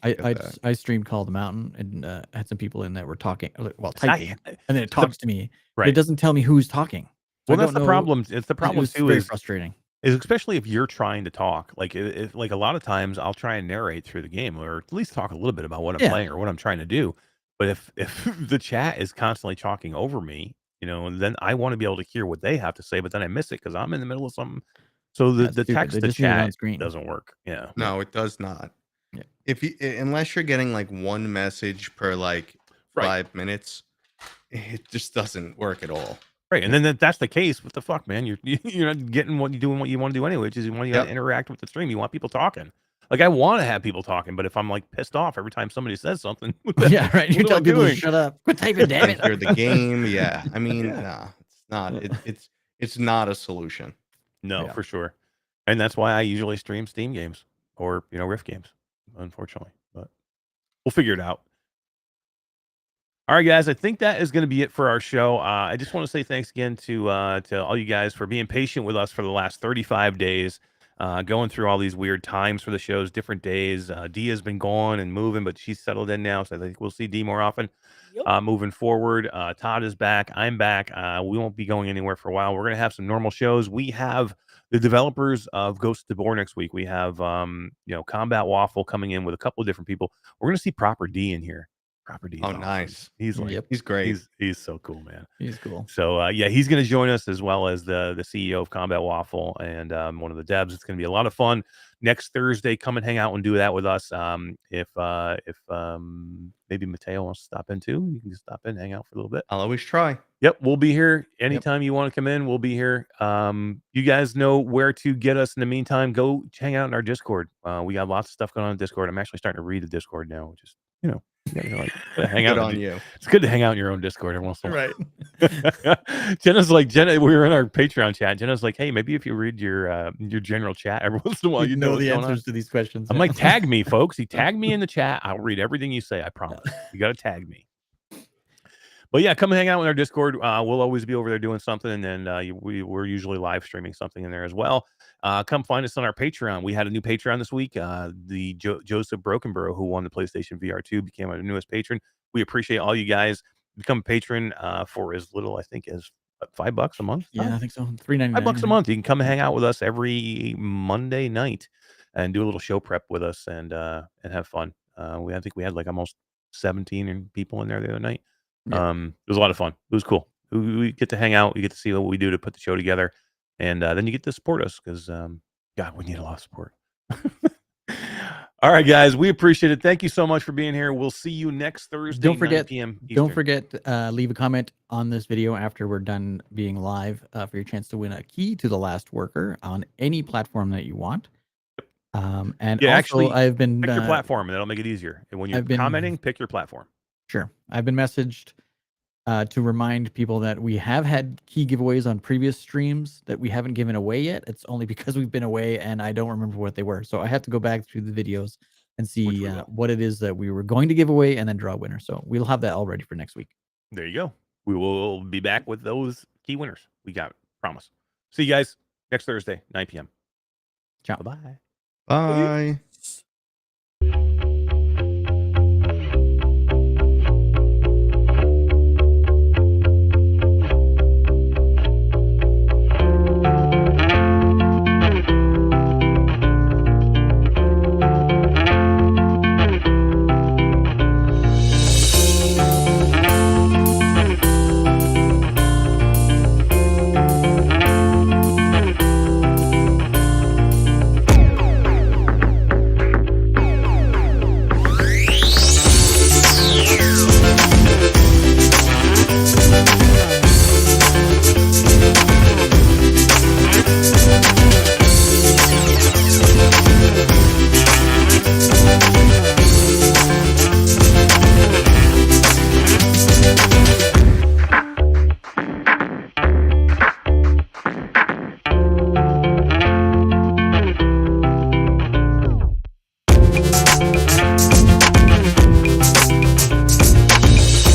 Speaker 2: I streamed Call of the Mountain, and had some people in that were talking, well,
Speaker 1: It's not-
Speaker 2: typing, and then it talks to me. But
Speaker 1: Right.
Speaker 2: it doesn't tell me who's talking. So
Speaker 1: Well,
Speaker 2: I
Speaker 1: that's the
Speaker 2: don't know-
Speaker 1: problem. It's the
Speaker 2: It
Speaker 1: problem
Speaker 2: was
Speaker 1: too
Speaker 2: very
Speaker 1: is
Speaker 2: frustrating.
Speaker 1: especially if you're trying to talk. Like, like a lot of times I'll try and narrate through the game, or at least talk a little bit about what I'm
Speaker 2: Yeah.
Speaker 1: playing or what I'm trying to do. But if the chat is constantly talking over me, then I want to be able to hear what they have to say, but then I miss it because I'm in the middle of something. So
Speaker 2: That's
Speaker 1: the
Speaker 2: stupid.
Speaker 1: text
Speaker 2: They
Speaker 1: to
Speaker 2: just need it on
Speaker 1: chat
Speaker 2: screen.
Speaker 1: doesn't work. Yeah.
Speaker 6: No, it does not.
Speaker 2: Yeah.
Speaker 6: Unless you're getting like one message per like
Speaker 1: Right.
Speaker 6: 5 minutes, it just doesn't work at all.
Speaker 1: Right. And then that's the case. What the fuck, man? You're not getting what you want to do anyway, which is when you
Speaker 6: Yep.
Speaker 1: interact with the stream, you want people talking. Like, I want to have people talking, but if I'm like pissed off every time somebody says something,
Speaker 2: Yeah, right. You
Speaker 1: what am I
Speaker 2: tell people to
Speaker 1: doing?
Speaker 2: shut up. Quit typing, damn it.
Speaker 6: Enter the game. Yeah. I mean,
Speaker 1: Yeah.
Speaker 6: nah, it's not. It's not a solution.
Speaker 1: No,
Speaker 2: Yeah.
Speaker 1: for sure. And that's why I usually stream Steam games or, Rift games, unfortunately. But we'll figure it out. All right, guys, I think that is going to be it for our show. I just want to say thanks again to all you guys for being patient with us for the last 35 days, going through all these weird times for the shows, different days. Dee has been gone and moving, but she's settled in now, so I think we'll see Dee more often
Speaker 4: Yep.
Speaker 1: moving forward. Todd is back. I'm back. We won't be going anywhere for a while. We're going to have some normal shows. We have the developers of Ghosts of Tabor next week. We have Combat Waffle coming in with a couple of different people. We're going to see Proper D in here. Proper D.
Speaker 6: Oh, nice.
Speaker 1: He's like,
Speaker 2: Yep.
Speaker 6: He's great.
Speaker 1: he's so cool, man.
Speaker 2: He's cool.
Speaker 1: So yeah, he's going to join us, as well as the CEO of Combat Waffle and one of the devs. It's going to be a lot of fun next Thursday. Come and hang out and do that with us. If maybe Mateo wants to stop in too, you can just stop in, hang out for a little bit.
Speaker 6: I'll always try.
Speaker 1: Yep, we'll be here anytime you want to come in. We'll be here. You guys know where to get us. In the meantime, go hang out in our Discord. We got lots of stuff going on in Discord. I'm actually starting to read the Discord now, which is you gotta, like, hang out
Speaker 6: Good
Speaker 1: in
Speaker 6: on
Speaker 1: the-
Speaker 6: you.
Speaker 1: It's good to hang out in your own Discord every once in a while.
Speaker 6: Right.
Speaker 1: Jenna's like, we were in our Patreon chat. Jenna's like, hey, maybe if you read your general chat every once in a while, you know
Speaker 2: the
Speaker 1: what's going on.
Speaker 2: answers to these questions.
Speaker 1: I'm like, tag me, folks. You tag me in the chat. I'll read everything you say. I promise. You got to tag me. But yeah, come hang out with our Discord. We'll always be over there doing something, and we're usually live streaming something in there as well. Come find us on our Patreon. We had a new Patreon this week. The Joseph Brokenborough, who won the PlayStation VR 2, became our newest patron. We appreciate all you guys. Become a patron for as little, I think, as $5 a month.
Speaker 2: Yeah, I think so. $3.99.
Speaker 1: $5 a month. You can come hang out with us every Monday night and do a little show prep with us and have fun. I think we had like almost 17 people in there the other night.
Speaker 2: Yeah.
Speaker 1: It was a lot of fun. It was cool. We get to hang out. You get to see what we do to put the show together, and then you get to support us because God, we need a lot of support. All right, guys, we appreciate it. Thank you so much for being here. We'll see you next Thursday.
Speaker 2: Don't forget,
Speaker 1: 9 p.m. Eastern.
Speaker 2: Don't forget, leave a comment on this video after we're done being live for your chance to win a key to the Last Worker on any platform that you want. And
Speaker 1: Yeah,
Speaker 2: also,
Speaker 1: actually,
Speaker 2: I've been
Speaker 1: pick your platform, and that'll make it easier. And when you're commenting, pick your platform.
Speaker 2: Sure, I've been messaged to remind people that we have had key giveaways on previous streams that we haven't given away yet. It's only because we've been away and I don't remember what they were. So I have to go back through the videos and see what it is that we were going to give away and then draw a winner. So we'll have that all ready for next week.
Speaker 1: There you go. We will be back with those key winners. We got it. Promise. See you guys next Thursday, 9 p.m.
Speaker 2: Ciao.
Speaker 1: Bye-bye.
Speaker 6: Bye.